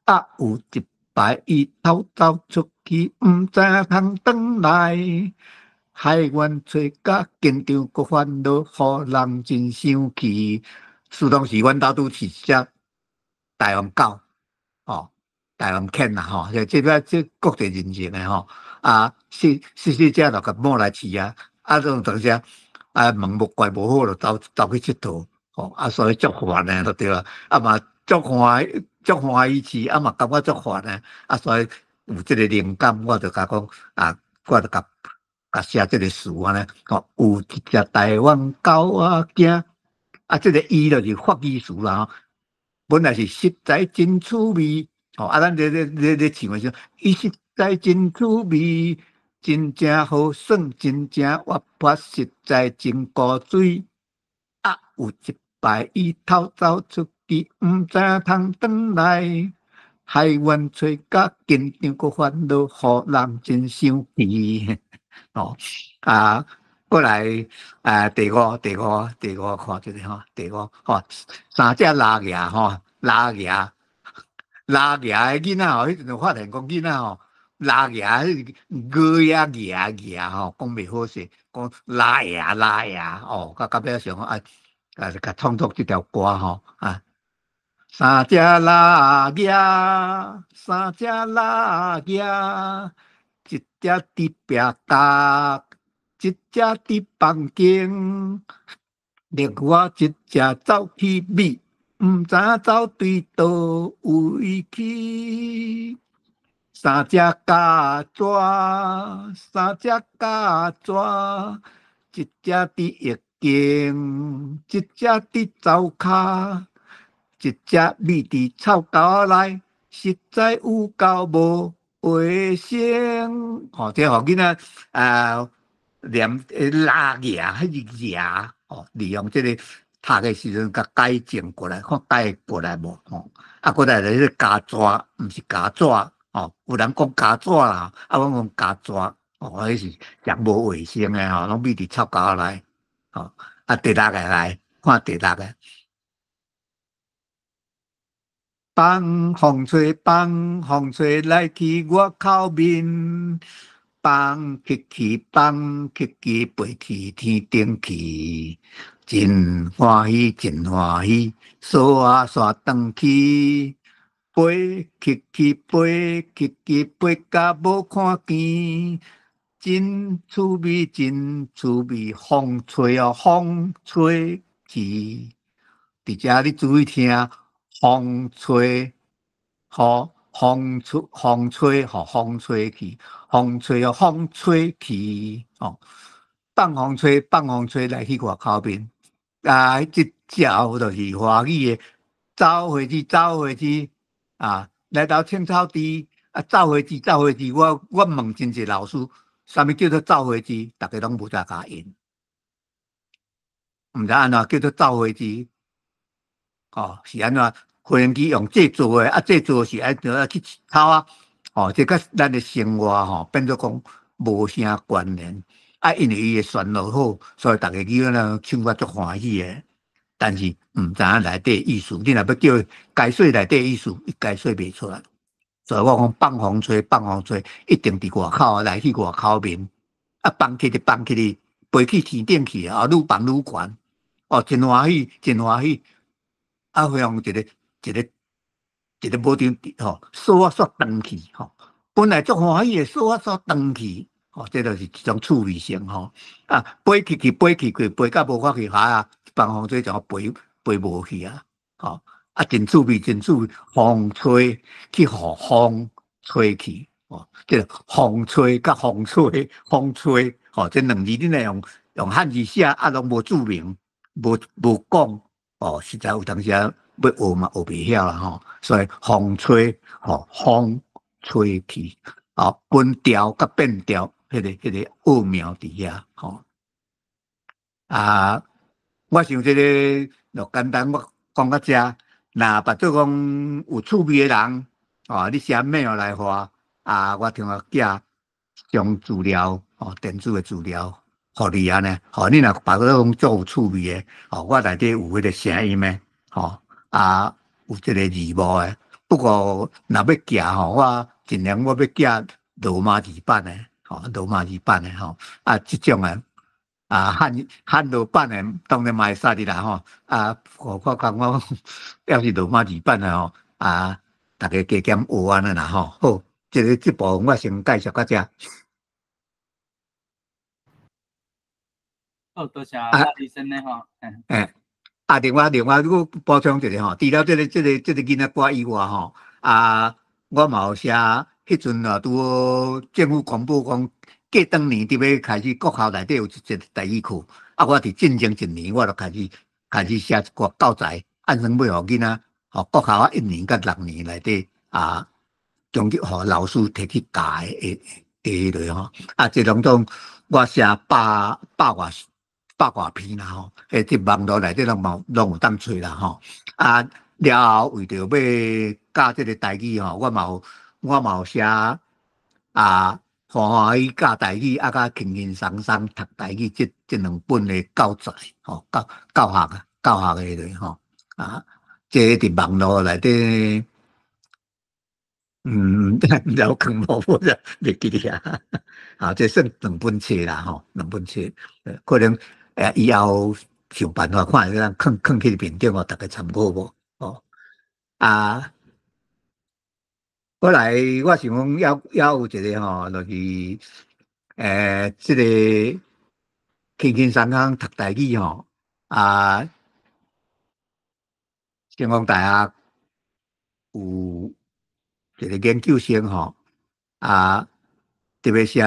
啊，有一摆伊偷走出去，毋知通转来，害阮找甲紧张搁烦恼，互人真生气。事当时，阮兜拄是只台湾狗，吼，台湾犬啦，吼，即摆国际认证的吼。啊，细只就甲摸来饲啊，啊，种当时啊，门无关无好，就走去佚佗，吼，啊，所以足烦的就对啊，啊嘛足欢喜饲，啊嘛感觉足烦的，啊，所以有这个灵感，我就甲讲啊，我就甲写这个词安尼，吼，有一只台湾狗仔囝，啊，这个伊就是法语词啦，本来是实在真趣味，咱咧唱的时候，伊实在真趣味，真正好耍，真正活泼，实在真古水。有一摆伊偷走出去，毋知影通转来，害阮找甲紧张搁烦恼，互人真生气。过来第五看这个第五三只拉牙拉牙的囡仔迄阵就发现讲囡仔拉牙歌呀讲袂好势，讲拉牙到尾上甲创作这条歌三只拉牙，一只伫壁角，一只伫房间，另外一只走去觅，毋知走对倒位去。三只加蛇，一只伫浴间，一只伫灶骹。一只蜜伫草沟内，实在有够无卫生。这互囡仔念拉牙，迄个牙利用这个读的时阵，甲改正过来，看改过来无过来就是加纸，毋是加纸有人讲加纸啦，阮讲加纸迄是上无卫生的拢蜜伫草沟内第六个来看第六个。放风吹来去我口面，放去飞去天顶去，真欢喜，刷转去，飞甲无看见，真趣味，风吹去，伫遮你注意听。风吹去，风吹去放风吹来去外口边。即鸟就是华语的走回去来到青草地走回去。我问真济老师，啥物叫做走回去？大家拢无再甲应，毋知安怎叫做走回去。是安怎？无人机用这做的，这做是要去草这甲咱的生活变做讲无啥关联。因为伊的旋律好，所以大家囡仔唱法足欢喜的。但是毋知影内底意思，你若要叫解说内底意思，伊解说袂出来。所以我讲放风吹，一定伫外口来去外口面放起哩，飞去天顶去愈放愈悬真欢喜。会用一个无张扫转去本来足欢喜的扫转去这就是一种趣味性飞去飞甲无法去放风吹就飞无去真趣味，风吹去互风吹去这风吹甲风吹这两字你若用汉字写拢无注明，无讲实在有当时要学嘛学袂晓啦所以风吹风吹去分调甲变调，迄个奥妙伫遐我想这个就简单，我讲到这。若把做讲有趣味的人你写 mail 来话我听我囝将资料电子的资料，互你安尼你若把做讲做有趣味的我内底有迄个声音的有这个字幕的。不过若要寄我尽量我要寄罗马字版的这种的汉罗版的当然嘛会使哩啦我讲我要是罗马字版的大家加减学安尼啦好，这部分我先介绍到这。好，多谢马医生的另外我补充一个除了这个囡仔歌以外我嘛有写迄阵拄政府公布讲。过当年伫要开始国校内底有一节台语课，我伫进前一年我就开始写一寡教材，按算要互囡仔国校啊1年甲6年内底啊，中级互老师摕去教诶落吼，啊，即拢总我写百外篇啦吼，伫网络内底拢有当找啦吼，啊，了后为着要教即个台语吼，我嘛有写啊。欢喜教台语，啊，甲轻轻松松读台语，即2本的教材，吼，教学的咧，吼，啊，即伫网络内底，了坑无我就袂记哩啊，啊，这算2本册啦，吼，2本册，可能以后想办法看会当囥去面顶哦，大家参考无，哦，啊。后来我想讲，也有一个吼，就是即个轻轻松松读台语吼，啊，成功大学有一个研究生吼，啊，特别写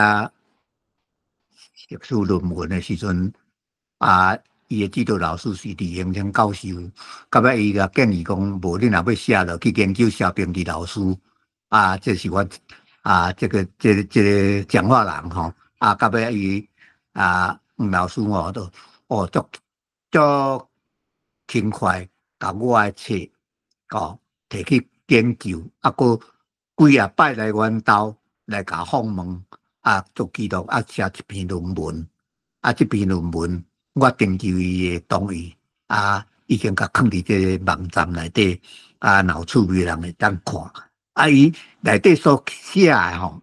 学术论文的时阵，啊，伊的指导老师是李永清教授，到尾伊甲建议讲，无你若要写落去研究小平地老师，啊，这是我啊，这个讲话人吼，啊，到尾伊黄老师吼都足轻快，甲我的册摕去研究，啊，佮几啊摆来阮兜来甲访问，啊，做记录，啊，写一篇论文，啊，这篇论文我征求伊的同意，啊，已经甲放伫这个网站内底，啊，有趣味人会当看，啊，伊内底所写的吼，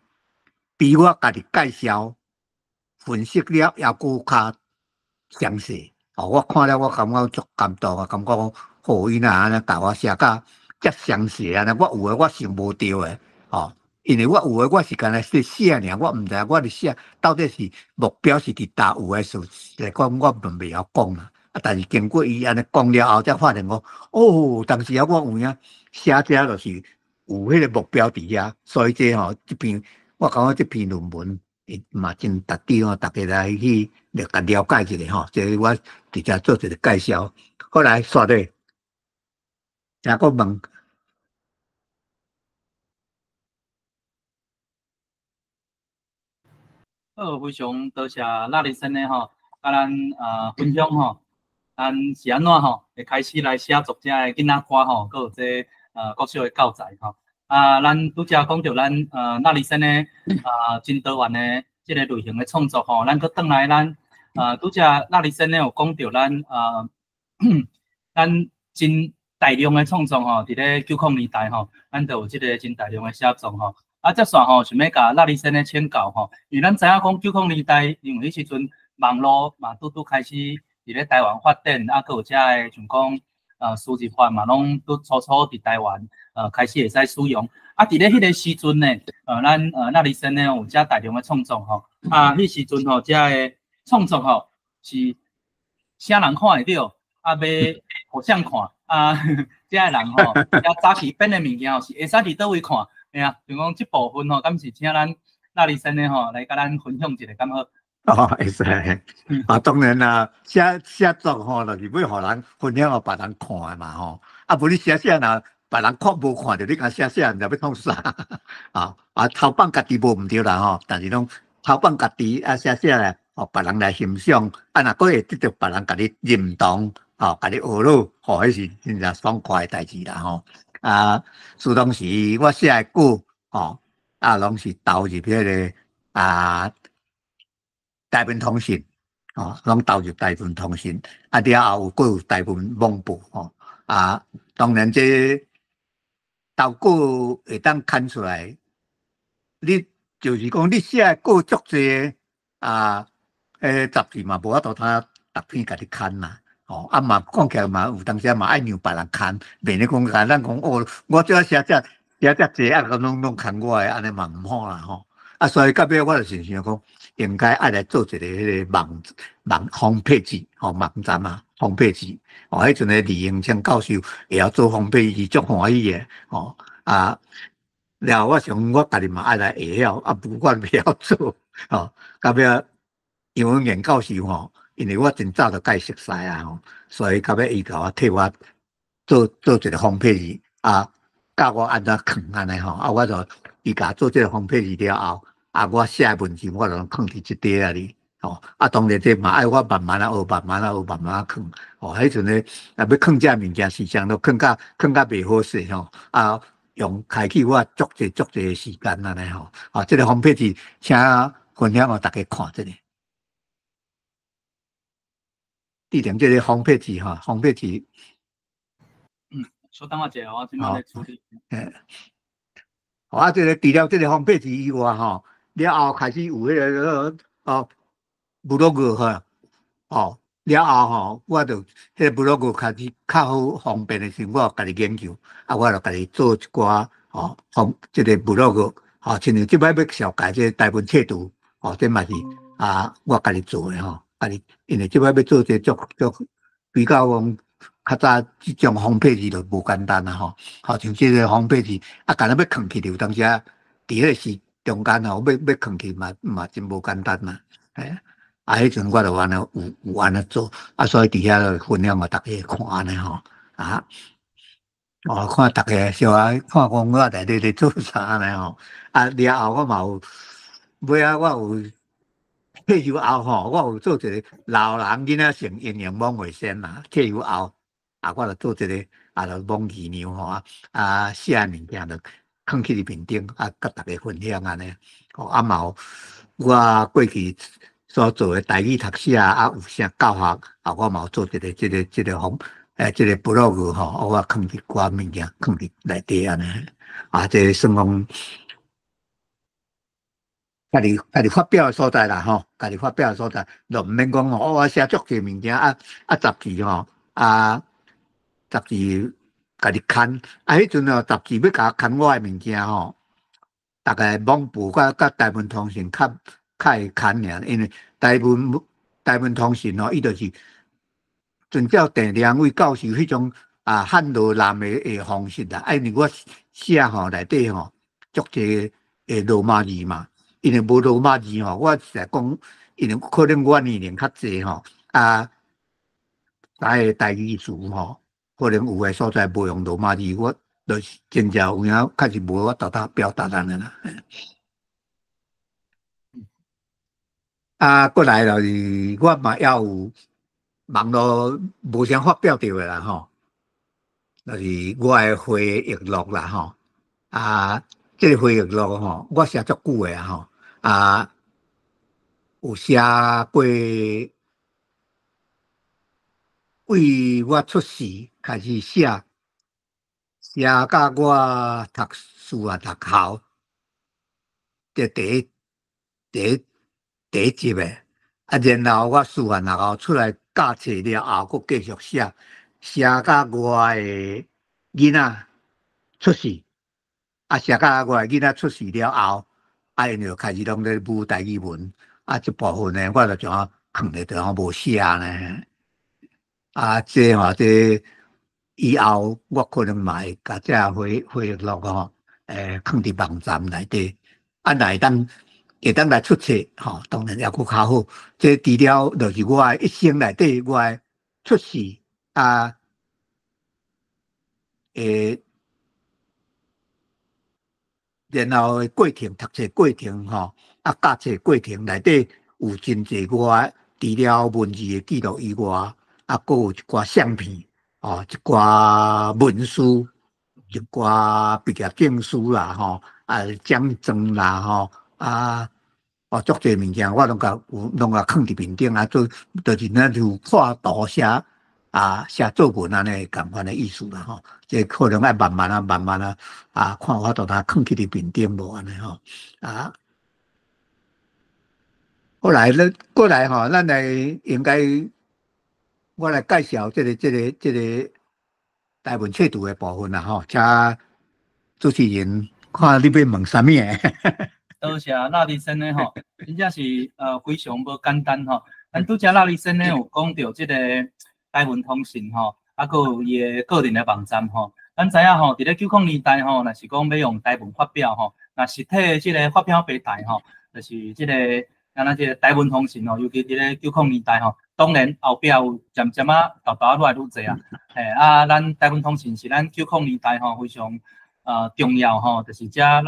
比我家己介绍分析了还佫较详细。哦，我看了，我感觉足感动啊！感觉讲，好，伊若安尼甲我写甲遮详细安尼，我有诶我想无着诶，哦，因为我有诶我是干那写尔，我毋知我咧写到底是目标是伫倒有诶事来讲，我袂晓讲啦。啊，但是经过伊安尼讲了后，才发现讲，哦，当时啊，我有影写遮就是有迄个目标伫遐，所以这吼这篇我感觉这篇论文。嘛真值得哦，大家来去了解一下吼。即我直接做一个介绍。后来刷咧，再个问，好，非常多谢那里生的吼，甲咱分享吼，咱是安怎吼，会开始来写作者的囡仔歌吼，佮有这国小的教材吼。咱拄则讲到咱那里生的真多元的即个类型的创作吼，咱佮转来咱拄则那里生呢有讲到咱咱真大量的创作吼，伫咧90年代吼，咱就有即个真大量的写作吼。接线吼，想要甲那里生的请教吼，因为咱知影讲90年代，因为迄时阵网络嘛拄开始伫咧台湾发展，佮有遮个像讲数字化嘛，拢拄初伫台湾开始会使使用。伫咧迄个时阵呢，咱那里生呢有遮大量的创作吼，迄时阵吼，遮个创作吼是啥人看会到，要互相看遮个人吼，早期编的物件吼是会使伫倒位看。像讲这部分吼，敢是请咱那里生的吼来甲咱分享一下，敢好？哦，会使，当然啦，写作吼，就是要互人分享互别人看的嘛吼。无你写若别人看无看着，你甲写，人家要创啥？偷放家己无毋对啦吼，但是拢偷放家己写咧，别人来欣赏，若佫会得到别人甲你认同，甲你学落，迄是真正爽快的代志啦吼。自当时我写的句，拢是投入迄个台湾通信，拢投入台湾通信，了后佫有台湾网报，当然这投稿会当刊出来，你就是讲你写的句足济杂志嘛无法度他逐篇甲你刊啦。嘛讲起来嘛，有当时嘛爱让别人看，免咧讲咱讲我只要写遮济咁拢看我的，安尼嘛毋好啦吼。所以到尾我就是想讲，应该爱来做一个迄个网红配置，网站红配置。迄阵的李永清教授也要做红配置，足欢喜的。了我想我家己嘛爱来会晓，不过袂晓做。到尾杨文元教授吼。因为我真早就甲伊熟悉啊吼，所以到尾伊甲我替我做一个homeppage啊，教我安怎藏安尼吼，啊，我就伊甲做这个homepage了后，啊，我写文字我就藏伫即底啊哩，哦，啊，当然这嘛爱我慢慢啊学，慢慢啊学，慢慢啊藏，哦，迄阵咧啊要藏这物件时常都藏甲袂好势吼，啊，用开启我足济时间安尼吼，啊，这个homepage请分享互大家看这个。地点这个homepage哈，homepage。稍等我一下，我即摆咧处理。啊，这个除了这个homepage以外吼，了后开始有迄个哦，blog 哈，哦，了后吼，我就迄个 blog 开始较好方便的时候，我家己研究，啊，我就家己做一寡哦，这个 blog 哦，像即摆要小改这台湾册图，哦，这嘛是啊，我家己做的吼，家己因为即摆要做这足比较讲较早即种homepage就无简单啦吼，好像即个homepage啊，干那要藏起就当时啊，伫迄个时中间吼，要藏起嘛真无简单啦，哎，啊，迄阵我就安尼有安尼做，啊，所以伫遐分享互大家看安尼吼，啊，哦，看大家小可看讲我内底咧做啥安尼吼，啊，了后我嘛有尾啊，我有。退休后吼，我有做一个老人囡仔成营养网卫生啦。退休后啊，我就做一个啊，就网鱼娘吼啊，写物件就放去里面顶啊，甲大家分享安尼。哦，啊嘛有我过去所做的台语读写啊，有啥教学啊，我嘛有做一个这个方这个 blog 吼，我放一寡物件放伫内底安尼。啊，这算讲。家己发表的所在啦吼，家己发表的所在，就毋免讲吼，我写足济物件杂志吼杂志家己刊，迄阵哦杂志要甲刊我的物件吼，大概网报甲台湾通讯较会刊尔，因为台湾通讯吼，伊就是遵照第2位教授迄种汉罗南的方式啦，因为我写吼内底吼足济罗马字嘛。因为无罗马字吼，我实在讲，因为可能我年龄较济吼，台语词吼，可能有诶所在无用罗马字，我就是真正有影确实无法度表达安尼啦。过来就是我嘛要有网络无啥发表着诶啦吼，就是我诶回忆录啦吼，这个回忆录吼，我写足久诶吼，有写过，为我出世开始写到我读书读校，这第一集诶，然后我书然后出来教册了后，佫继续写到我诶囡仔出世，写到我诶囡仔出世了后，因就开始拢咧舞台语文，这部分呢，我就怎啊放咧地方无写呢？这吼这以后我可能嘛会甲这回忆录吼，放伫网站内底，会当来出册吼，当然也佫较好。这除了就是我一生内底我出世然后过程读册过程吼，教册过程内底有真济我除了文字的记录以外，佫有一寡相片，一寡文书，一寡毕业证书啦，奖状啦，足济物件我拢甲放伫面顶就是那就看图写写作文安尼共款的意思啦吼，这可能要慢慢看我到放去伫面顶无安尼吼后来咧过来吼，咱来应该我来介绍这个台湾册图的部分啦吼，请主持人看你要问啥物诶？多谢拉力生呢吼，真正是非常无简单吼。咱拄则拉力生呢有讲到即个台湾通讯吼，佫有伊个个人的网站吼。咱知影吼，伫咧90年代吼，若是讲要用台文发表吼，那实体即个发表平台吼，就是即个敢若即个台湾通讯吼，尤其伫咧90年代吼，当然后壁有渐渐啊，豆豆愈来愈侪啊。咱台湾通信是咱90年代吼非常重要吼，就是咱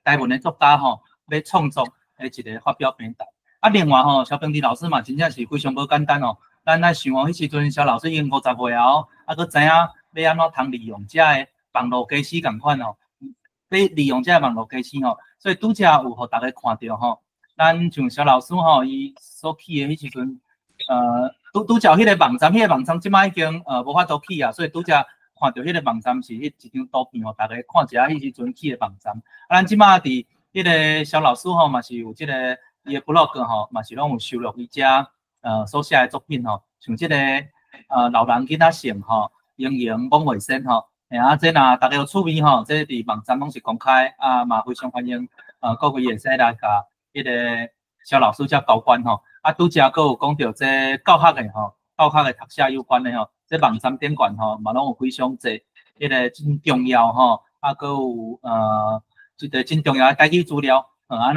台湾的作家吼要创作的一个发表平台。另外吼，小平弟老师嘛，真正是非常无简单哦。咱来想哦，迄时阵小老师已经50岁啊哦，佮知影要安怎通利用这个网络假使共款哦，要利用这个网络假使吼，所以拄则有互大家看到吼，咱像小老师吼，伊所起的迄时阵，拄则迄个网站，迄个网站即摆已经无法度起啊，所以拄则看到迄个网站是迄一张图片吼，大家看一下迄时阵起的网站。咱即摆伫迄个小老师吼嘛是有即个伊的 blog 吼，嘛是拢有收录伊遮所写的作品吼，像即个老人囡仔性吼，英英讲卫生吼。这若大家有趣味吼，这伫网站拢是公开嘛非常欢迎各位会使来甲迄个小老师遮交关吼。拄则佫有讲到这教学的吼，教学的读写有关的吼，这网站顶悬吼嘛拢有非常侪迄个真重要吼，佫有一个真重要的台语资料。若要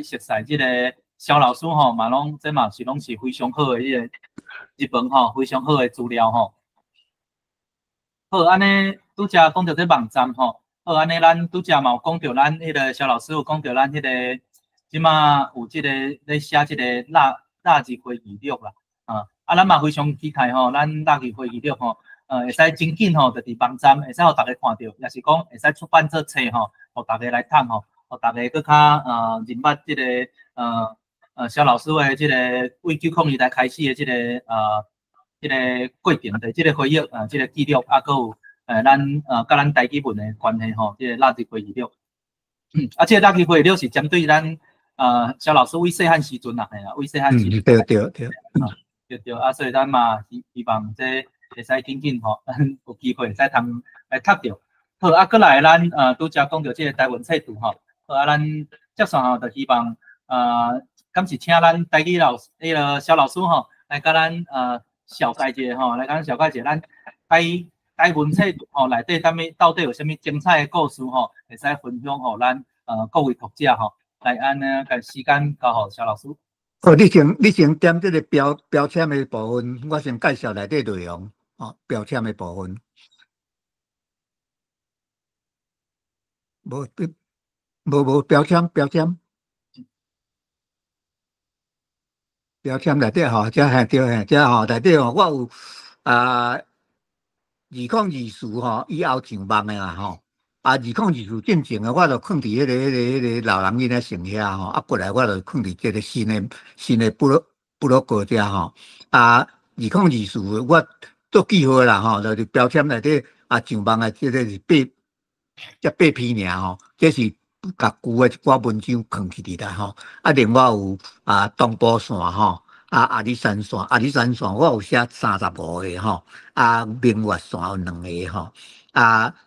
熟悉即个小老师吼，嘛拢这嘛是拢是非常好的迄个一本吼，非常好的资料吼。好，安尼拄则讲到这网站吼，好，安尼咱拄则嘛有讲到咱迄个小老师有讲到咱迄个即马有即个咧写即个腊日会议录啦，咱嘛非常期待吼，咱腊日会议录吼，会使真紧吼，就伫网站会使互大家看到，也是讲会使出版做册吼，互大家来读吼，互大家佫较认捌即个小老师的即个为90年代开始的即个即个过程的即个回忆即个记录，佫有咱甲咱台语文的关系吼，即个腊日会议录。即个腊日会议录是针对咱小老师为细汉时阵啦，为细汉时阵。对，对，所以咱嘛希望这会使紧紧吼，有机会会使通来读着。好，佫来咱拄则讲到即个台湾册图吼，好咱接下吼就希望敢是请咱台语老师迄个小老师吼来甲咱小解者吼，来甲咱小解者咱台湾册吼内底到底有啥物精彩的故事吼，会使分享互咱各位读者吼，来安尼甲时间交互小老师。你先点这个标签的部分，我先介绍内底内容标签的部分。无标签内底吼，这对，这吼内底吼，我有2024吼以后上网的啦吼，2024进前的我就放伫迄个老人囡仔城遐吼，过来我就放伫这个新的部落格遮吼，2024我做记号啦吼，就是标签内底上网的这个是8篇尔吼，这是甲旧的一寡文章放去伫啦吼，另外有东部线吼。阿里山线我有写35个吼，明月线有2个吼，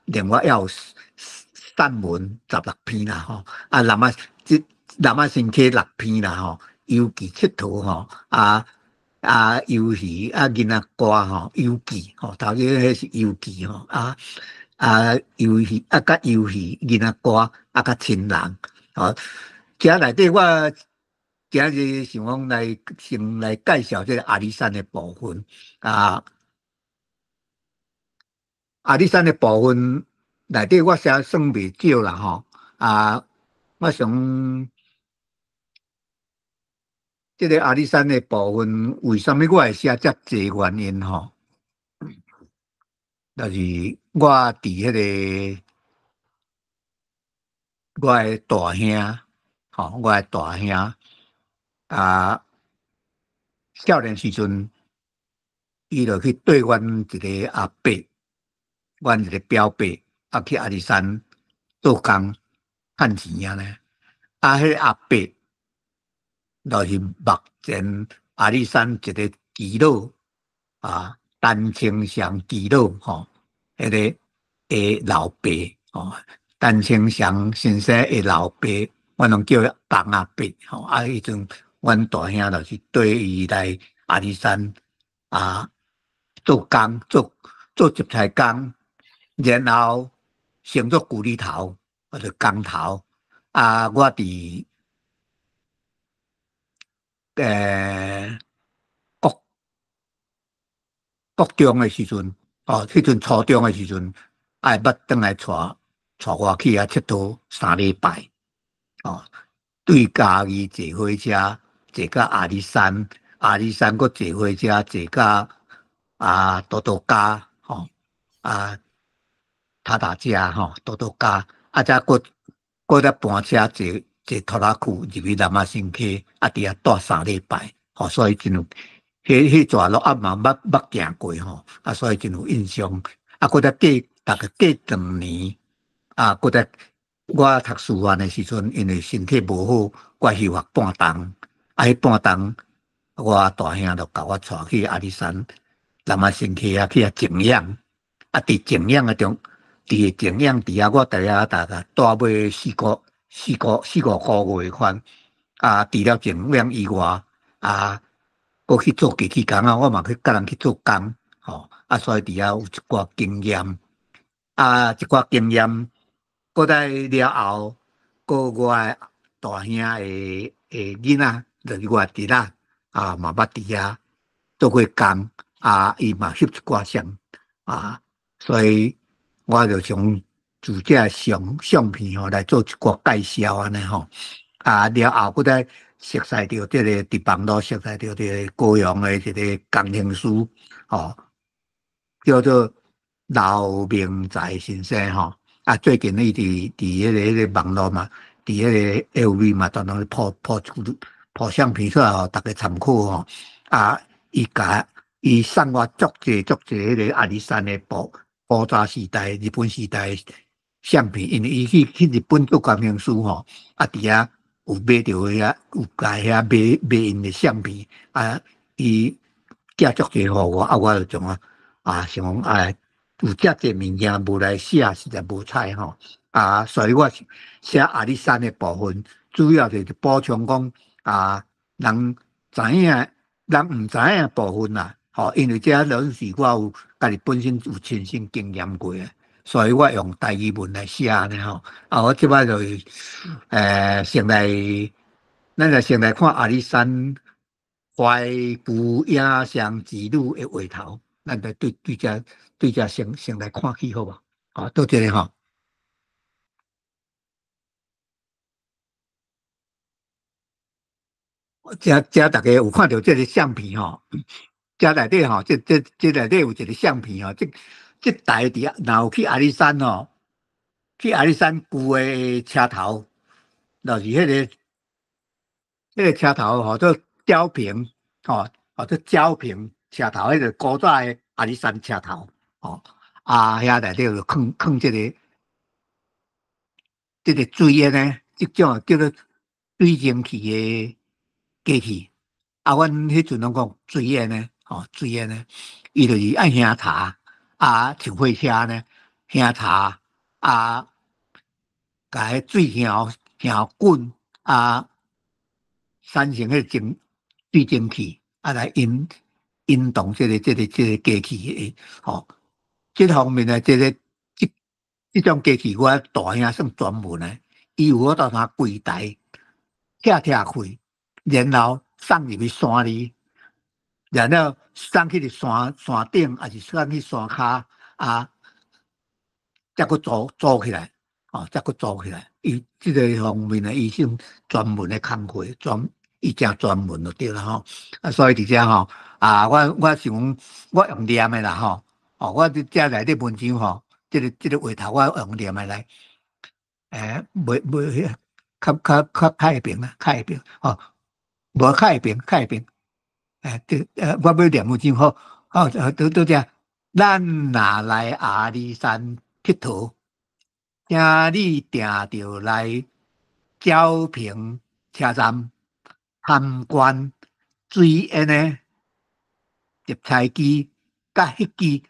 另外还有散文16篇啦吼，南亚新溪6篇啦吼，游记佚佗吼，游戏囡仔歌吼，游记吼，头先迄是游记吼，游戏甲游戏囡仔歌甲亲人吼，遮内底我。今日想讲先来介绍这个阿里山的部分阿里山的部分内底我写算袂少啦吼我想这个阿里山的部分为什么我会写遮济原因吼？就是我伫迄个我的大兄吼，我的大兄。少年时阵，伊就去对阮一个阿伯，阮一个表伯，去阿里山做工趁钱啊咧。迄个阿伯就是目前阿里山一个耆老陈清祥耆老吼，迄个老爸陈清祥先生的老爸，我拢叫董阿伯吼。迄阵。阮大兄就是对伊来阿里山做工做接菜工，然后升做古里头或者工头我伫国中的时阵，迄阵初中的时阵，爱捌转来带我去遐佚佗3礼拜，对家己坐火车，坐到阿里山，阿里山搁坐火车坐到多多家，塔塔加多多家，再搁再搬车坐拖拉库入去南亚新溪，伫遐住3礼拜，所以真有迄段路嘛捌行过所以真有印象。搁再大概隔2年，搁再我读师范的时阵，因为身体无好，我休学半冬，迄半冬我大兄就甲我带去阿里山南亚新溪去静养，伫静养的中。静养伫遐，我大概住尾4、5个月款。除了静养以外，搁去做机器工我嘛去甲人去做工，所以伫遐有一寡经验。一寡经验，搁再了后，搁我的大兄的囡仔，就是我侄仔，嘛捌伫遐做过工，伊嘛翕一寡相，所以。我就从自家相片来做一个介绍安尼了后搁再熟悉到这个伫网络熟悉到这个高雄的一个工程师叫做刘明才先生最近伊伫迄个网络嘛，伫迄个 LV 嘛，当当抛相片出来大家参考伊送我足济迄个阿里山的古早时代、日本时代相片，因为伊去日本做工程师伫遐有买到遐，有甲遐买因的相片，伊寄足济互我，我就从想讲有遮济物件无来写，实在无彩所以我写阿里山的部分，主要就是补充讲人知影、人毋知影的部分啦。因为这拢是我有家己本身有亲身经验过的，所以我用台语文来写呢我即摆就是先来，咱就先来看阿里山怀古影像之旅的画头，咱就对这先来看起好无？到这里这大家有看到这个相片遮内底这内底有一个相片这台伫若有去阿里山去阿里山旧的车头，就是迄个车头做胶平做胶平车头，迄个古早的阿里山车头遐内底就放这个水烟呢，这种叫做水蒸气的机器阮迄阵拢讲水烟呢水烟呢，伊就是爱香茶像火车呢香茶甲迄水香滚产生迄水蒸气来引动这个机器这方面呢这种机器我大兄算专门的，伊有到他柜台拆开，然后送入去山里，然后送去山顶，还是送去山骹再搁组起来再搁组起来。伊这个方面呢，伊算专门的工课，伊真专门就对了所以伫遮我想我用念的啦我遮内底文章这个画头我用念的来，袂较太平啦，太平无太平，我要念文章都这，咱若来阿里山佚佗，请你定着来沼平车站参观水烟的集采机，甲迄支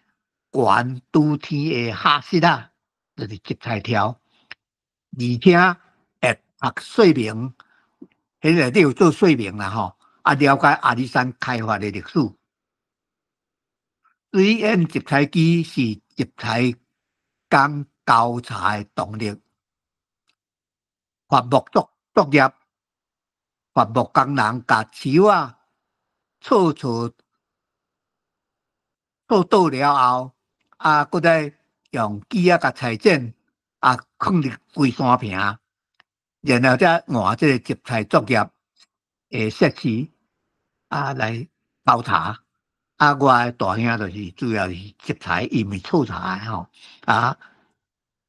悬拄天的哈室就是集采条，而且会读说明，迄内底有做说明啦了解阿里山开发的历史。水烟集采机是集采工交叉的动力，伐木作业，伐木工人甲树草做倒了后，搁再用机甲裁剪，放入规山瓶，然后再换这个植材作业诶设施来包茶。我诶大兄就是主要是植材，因为臭茶吼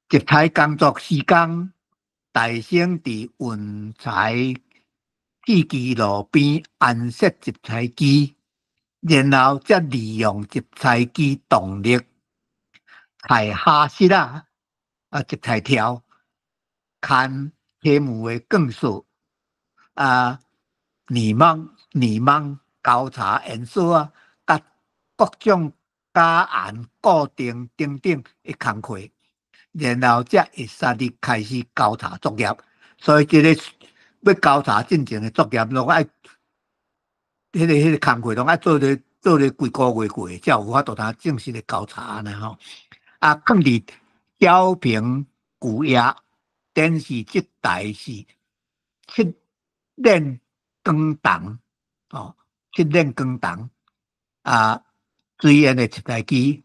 植材工作时间，大省伫运材铁机路边安设植材机，然后再利用植材机动力开下室植材条，看铁幕诶更数泥网交叉颜色甲各种加颜固定等等诶工课。然后才会使你开始交叉作业，所以这个要交叉进前的作业，拢爱迄个工课拢爱做咧几个月过，才有法度通正式的交叉安尼吼。放伫小屏旧液电视这台是7连光筒7连光筒水烟的一台机，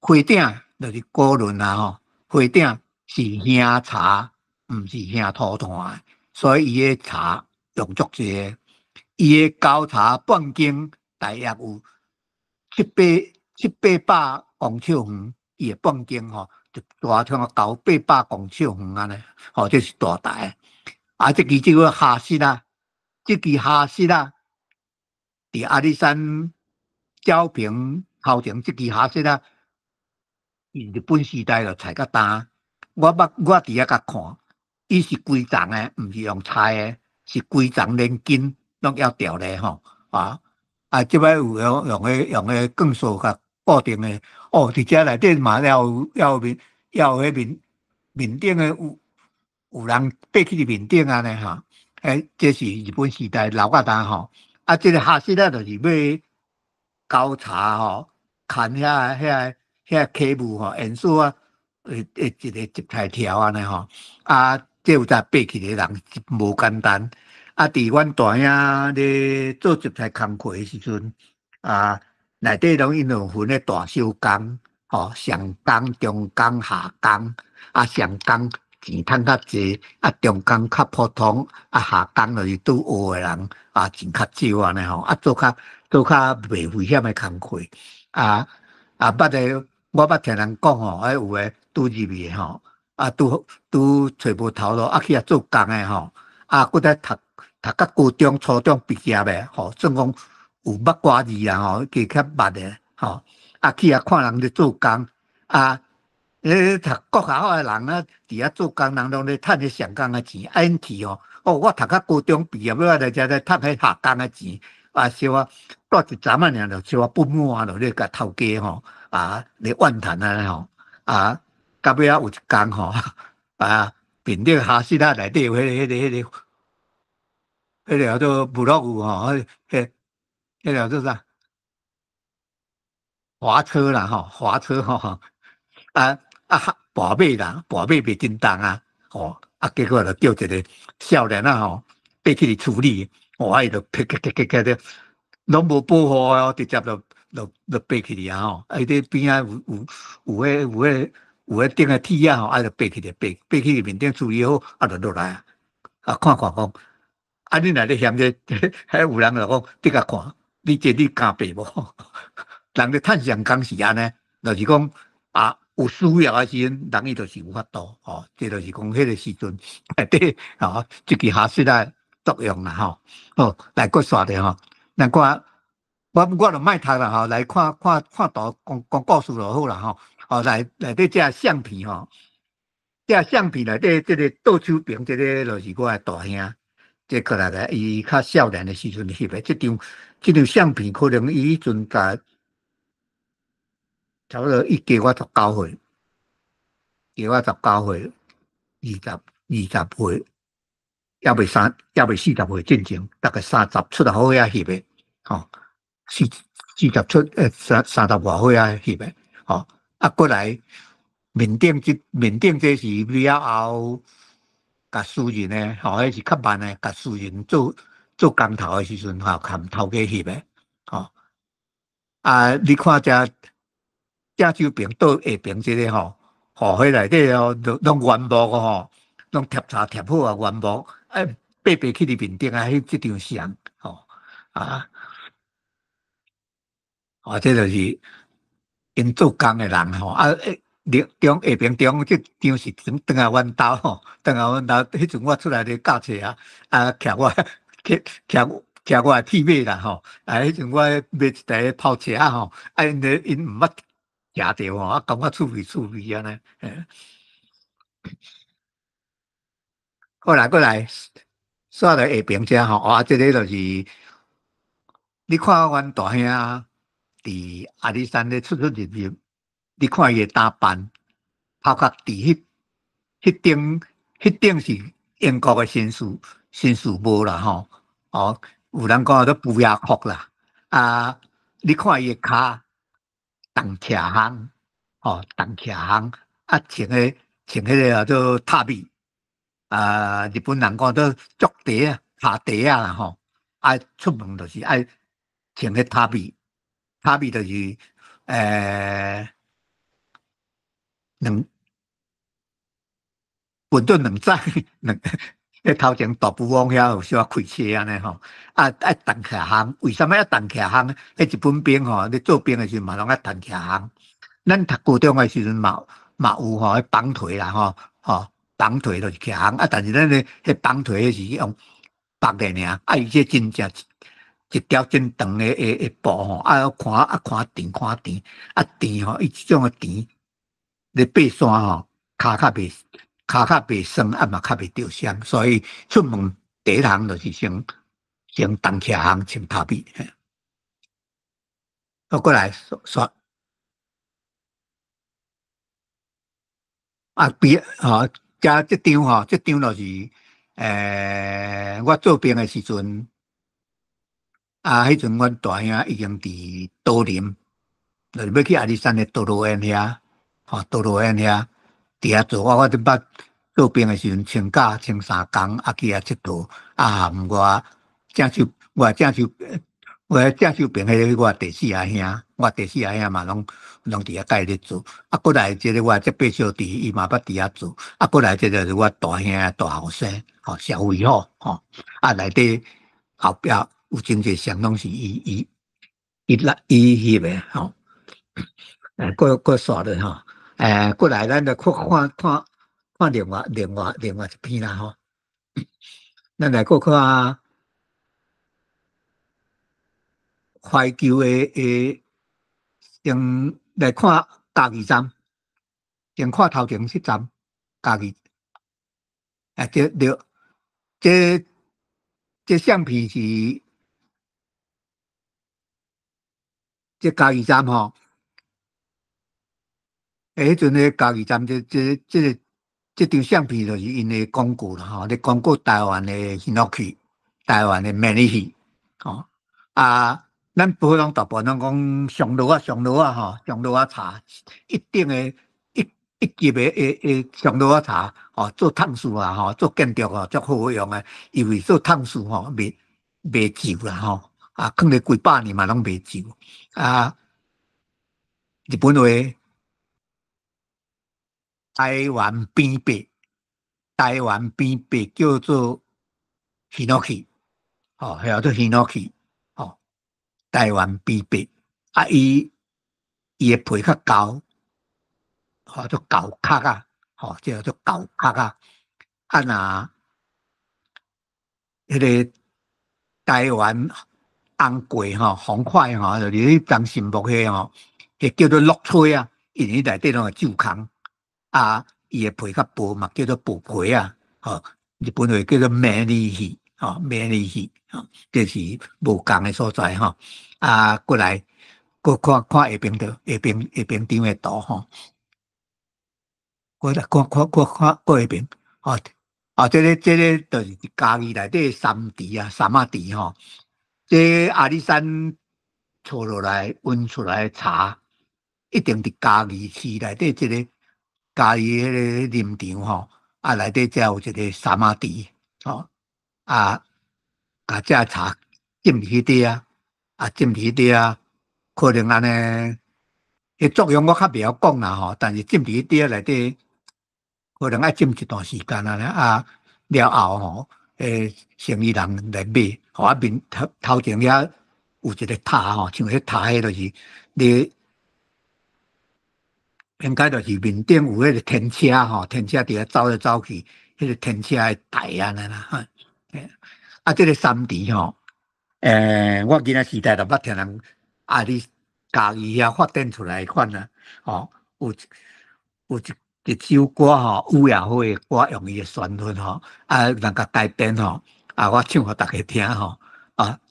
花顶就是高轮吼。花顶是香茶，毋是香土炭，所以伊个茶用足济。伊个高茶半径大约有700公尺远，伊个半径就大像900公尺远安尼，这是大台。这支这个下室这支下室伫阿里山小平头前这支下室日本时代就裁甲干，我伫遐甲看，伊是规层诶，毋是用裁诶，是规层连筋拢要调咧吼即摆有用诶钢索甲固定诶，伫遮内底嘛要有面顶诶有人爬去面顶安尼吼，这是日本时代老甲单吼，这个下室就是要交叉看遐cable颜色一个植材条安尼这有才爬起的人无简单。伫阮大兄咧做植材工课的时阵内底拢因有分咧大小工上工、中工、下工上工钱趁较济中工较普通下工就是拄学的人钱较少安尼做较袂危险的工课我捌听人讲有诶拄入去拄找无头路去遐做工诶搁再读到高中、初中毕业诶算讲有捌寡字加较捌诶去遐看人咧做工读国校诶人伫遐做工，人拢咧趁迄上工诶钱，因去我读到高中毕业，要来遮咧趁迄下工诶钱，小住一站尔就小不满就咧甲头家咧怨叹到尾有一工面顶下室内底有迄个叫做布洛有迄叫做啥滑车啦滑车跋马啦，跋马袂真重结果就叫一个少年爬去处理，伊就啪的，拢无保护直接就爬去伊伫边有顶个铁就爬去面顶处理好就落来看讲你若咧嫌这有人就讲你甲看，你敢爬无？人咧趁上工是安尼，就是讲有需要的时阵，人伊就是有法度这就是讲迄个时阵内底这支下室作用啦来搁刷者咱看我就卖读啦来看图讲故事就好啦内底这相片这相片内底这个倒手边这个就是我的大兄，这过来伊较少年的时阵翕的这张相片，可能伊迄阵差不多伊加我19岁，20岁，也未40岁进前，大概30出头遐翕的40出30外岁翕的过来面顶这是了后，甲私人的迄是较慢的，甲私人做工头的时阵含头家翕的你看正手边倒下边即个吼，吼迄内底哦，拢原木吼，拢贴柴贴好啊，原木爬爬去里面顶啊，迄即张相吼啊，这就是因做工的人吼中下边中即张是转来阮兜吼，转来阮兜，迄阵我出来咧教册徛我徛我铁马啦吼，迄阵我买一台跑车吼，因毋捌骑着吼，感觉趣味安尼。过来，煞来下边遮吼，这个就是你看阮大兄伫阿里山咧出入，你看伊打扮，头壳伫迄顶是英国的新事无啦吼，有人讲做布亚裤啦，你看伊的骹动骑行，动骑行，穿迄个叫做踏米，日本人讲做足底下底啦吼，出门就是爱穿迄踏米就是两分顿两载，迄头前大埔往遐有小开车安尼吼，动骑行，为什么要动骑行？迄日本兵吼，咧做兵的时候嘛，拢爱动骑行。咱读高中的时阵嘛有吼，迄绑腿啦绑腿就是骑行但是咱咧迄绑腿是用绑的尔，伊这真正一条真长的布吼，看甜，甜吼，伊即种的甜咧爬山吼，骹较袂酸，嘛较袂着伤，所以出门第一项就是先动骑行，穿踏米。过来说。加即张即张就是我做兵的时阵，迄阵阮大兄已经伫都林，就是要去阿里山的多罗园遐，多罗园遐伫遐做。我伫捌做兵的时阵，请假请3工，去遐佚佗，毋我正手兵迄个我第四阿兄，嘛拢伫遐甲伊咧做。过来即个我这八小弟，伊嘛捌伫遐做。过来即个是我大兄大后生，社会好，内底后壁有真侪项拢是伊翕的吼。过煞了吼，过来咱就看另外一篇啦吼。咱来看怀旧的先来看家己站，先看头前迄站家己，这相片是这家己站吼。迄阵咧家己站这张相片就是因的广告啦吼，咧广告台湾的娱乐戏，台湾的美丽戏，咱普通大部分拢讲上路吼，上路茶一定的一级的上路茶做烫树吼，做建筑足好用的，因为做烫树吼袂旧啦吼，放咧几百年嘛拢袂旧日本话。台湾边白叫做ヒノキ，叫做ヒノキ，台湾边白，伊的皮较厚，做厚壳叫做厚壳若迄个台湾红桂红块就是迄当心木迄迄叫做落吹因为内底拢会蛀空。伊的皮较薄嘛，叫做薄皮日本话叫做美丽戏，美丽戏，这是无共的所在过来，看下边张的图过来看下边这个就是家己内底三仔池这阿里山错落来运出来的茶，一定伫家己市内底这个。家己迄个林场内底才有一个三仔池把这茶浸伫迄底浸伫迄底可能安尼迄作用我较袂晓讲啦吼，但是浸伫伫内底，可能爱浸一段时间啊，了后吼，生意人来买，互我面头前遐有一个塔吼，像迄塔迄就是你应该就是面顶有迄个天车吼，天车伫遐走来走去，迄个天车的台安尼啦，啊，这个3D 吼。我囡仔时代就捌听人你家己遐发展出来款啊，有一首歌吼，有也好诶歌，用伊诶旋律吼，人甲改编吼，我唱互大家听吼，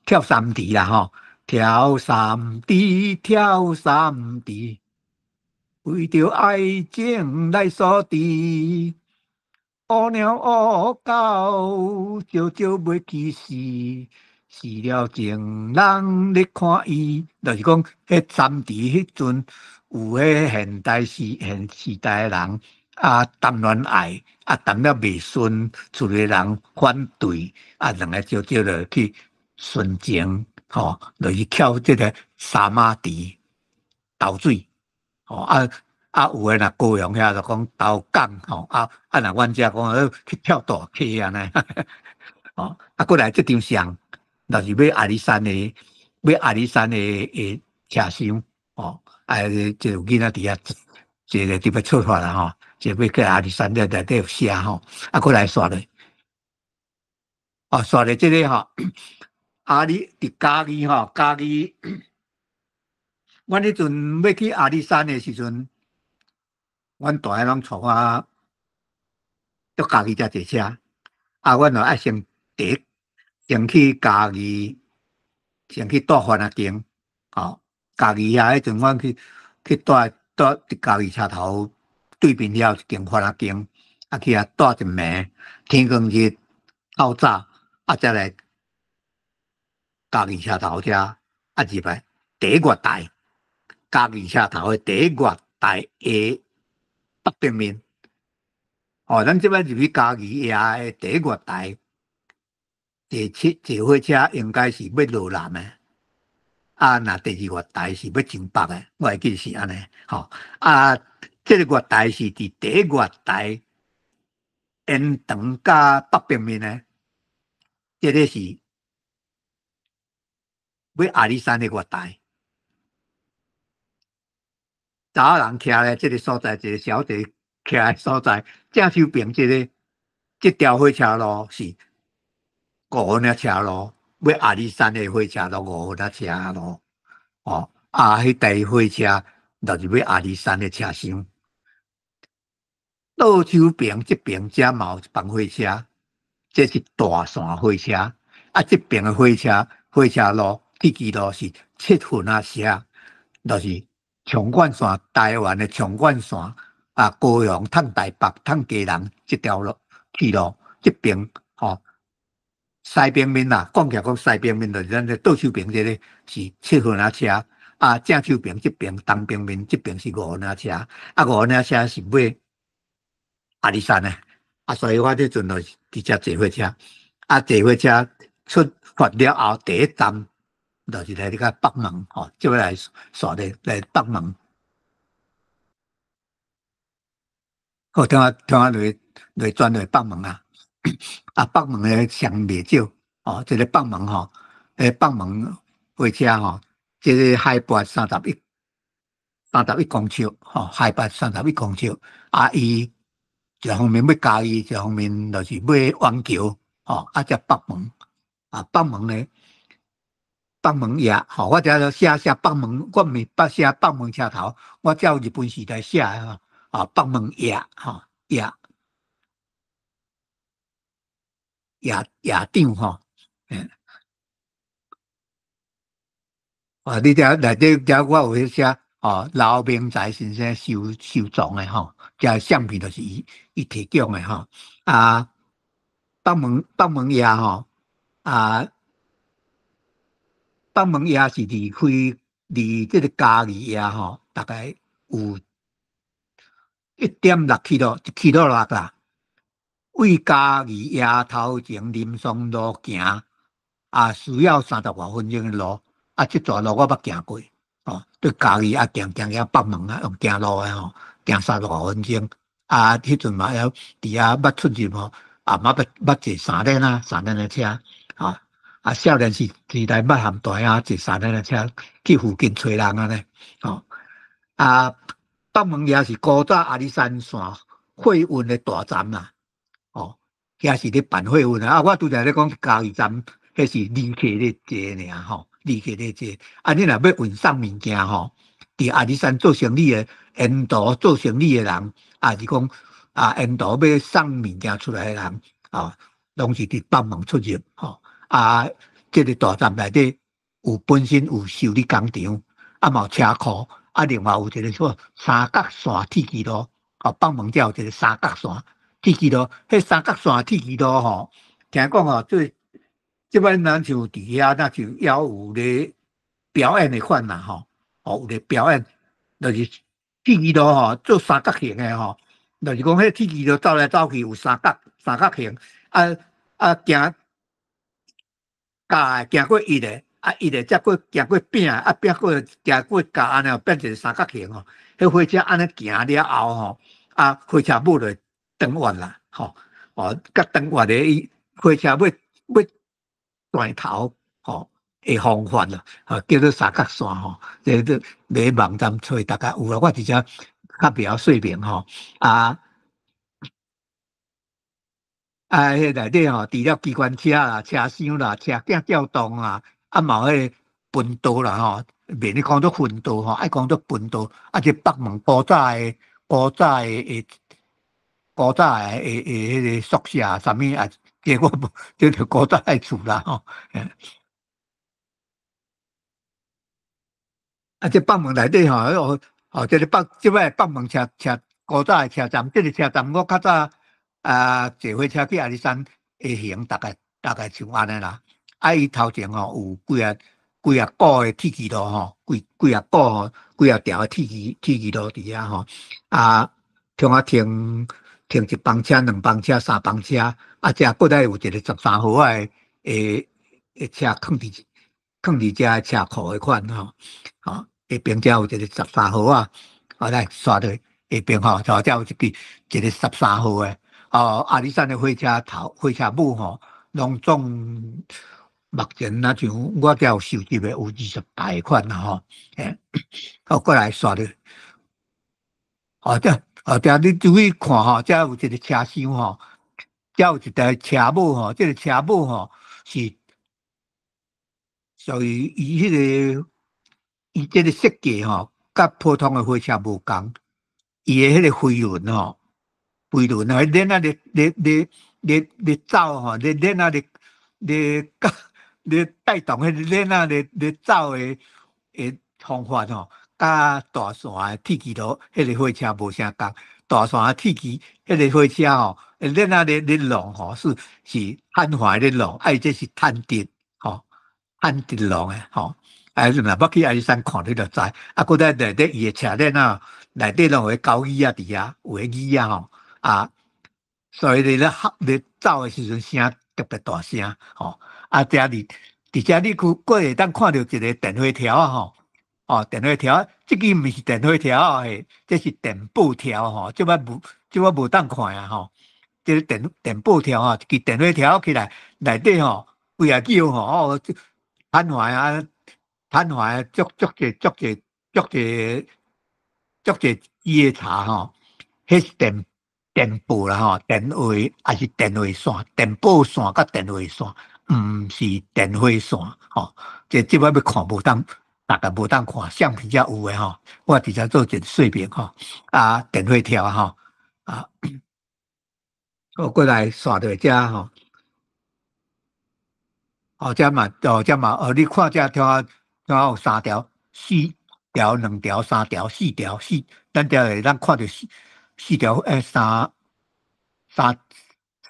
跳3D 啦吼，跳3D，跳3D，为着爱情来锁治。乌猫乌狗，朝朝要去死，死了情人咧看伊，就是讲，迄3D 迄阵有迄现时代的人谈恋爱，谈了袂顺，厝里人反对，两个朝朝就去殉情，就是跳这个三马池斗水，有诶，若高雄遐就讲斗港吼，若阮遮讲去跳大溪安尼，过来即张相，就是要阿里山诶车厢，就有囡仔伫遐，一个特别出发啦吼，就要去阿里山内底有写吼，过来刷咧，刷咧即个吼，伫嘉义吼，嘉义，阮迄阵要去阿里山诶时阵。阮大汉拢带我到家己才坐车，阮就爱先去家己，先去住番仔间，家己遐迄阵，阮去住家己车头对面了一间番仔间，去遐住一暝，天光日透早，才来家己车头遮入来第一月台，家己车头的第一月台的北平面。咱即摆入去嘉义遐的第一月台，坐火车应该是要落南的，若第二月台是要进北的，我会记是安尼。这个月台是伫第一月台延长甲北平面的，这个是要阿里山的月台。查某人徛咧，这个所在一个小弟徛的所在，正手边这条火车路是5分车路，要阿里山的火车路5分车路，迄台火车就是要阿里山的车厢。倒手边这边遮嘛有一班火车，这是大线火车，这边的火车路铁轨路是7分车，就是长管线台湾的长管线高雄通台北通基隆这条路铁路这边西边面啦，讲起来讲西边面就是咱的倒手边这个是7分车，正手边这边东边面这边是5分车，5分车是买阿里山的，所以我这阵就是直接坐火车，坐火车出发了后第一站就是来这个北门，就来刷来北门。好，听我落转落北门啊！北门的上袂少，这个北门北门火车这个海拔31公尺，海拔31公尺，伊一方面要嘉义，一方面就是要湾桥，这北门，北门呢，北门也，我遮写北门，我毋是写北门车头，我照日本时代写的北门野，野场你遮内底遮我有迄写老明财先生收藏的遮相片就是伊提供的北门野北门野是离这个嘉义野大概有1.6 km 啦。为嘉义野头前林松路行，需要30多分钟的路，这段路我捌行过，对家己行遐北门用行路行35分钟。迄阵嘛要伫遐捌出入捌坐3轮的车，少年时代捌含大兄坐3轮的车去附近找人呢，北门也是古早阿里山线货运的大站嘛，遐是咧办货运我拄则咧讲交易站，迄是旅客咧坐尔旅客咧坐。你若要运送物件伫阿里山做生意的，沿途做生意的人，是讲沿途要送物件出来的人，拢是伫北门出入这个大站内底本身有修理工厂，嘛有车库，另外有一个说三角线铁轨路，北门才有一个三角线铁轨路，迄三角线铁轨路听讲即摆咱就伫遐，那就要有咧表演的款啦有咧表演，就是铁轨路做三角形的就是讲迄铁轨路走来走去有三角形，行行过一个，一个再过行过饼，饼过行过角安尼变成三角形迄火车安尼行了后火车母就长弯啦甲长弯的火车要转头的方法啦叫做三角线这个咧网站找大家有我直接较比较说明迄内底除了机关车啦、车厢啦、车架调动嘛有迄分道啦免你讲做分道爱讲做分道这北门古早的迄个宿舍啥物结果这就古早的厝啦这北门内底这个即摆北门车古早的车站，这个车站我较早坐火车去阿里山会行，大概像安尼啦。伊头前有几啊股的铁轨路几啊条的铁轨路伫遐停一班车、2班车、3班车，遮过来有一个13号的车放伫遮的车库的款下边遮有一个13号来刷落下边遮有一个13号的阿里山的火车母拢总目前那像我遮有收集的有20台的款啦过来刷落你注意看遮有一个车厢遮有一台车母这个车母是属于伊这个设计甲普通的火车无共，伊的迄个飞轮轮咧走咧带动迄个咧走的方法甲大线的铁轨路迄个火车无啥共，大线的铁轨迄个火车咧弄是汉华咧弄，这是碳鉄碳鉄弄的若要去阿里山看你就知，搁在内底伊的车链内底拢有高椅伫遐，有个椅所以咧走的时阵声特别大声遮伫遮你过会当看到一个电火条电火条，这个毋是电火条这是电报条即摆无当看这个电报条一个电火条起来内底几啊叫碳华足济伊的茶迄是电报啦电话还是电话线、电报线甲电话线，毋是电话线即摆要看无当，大概无当看相片才有的我直接做一个说明电话条我过来刷到遮遮嘛你看遮条有3条、4条、2条、3条、4条，咱看到4条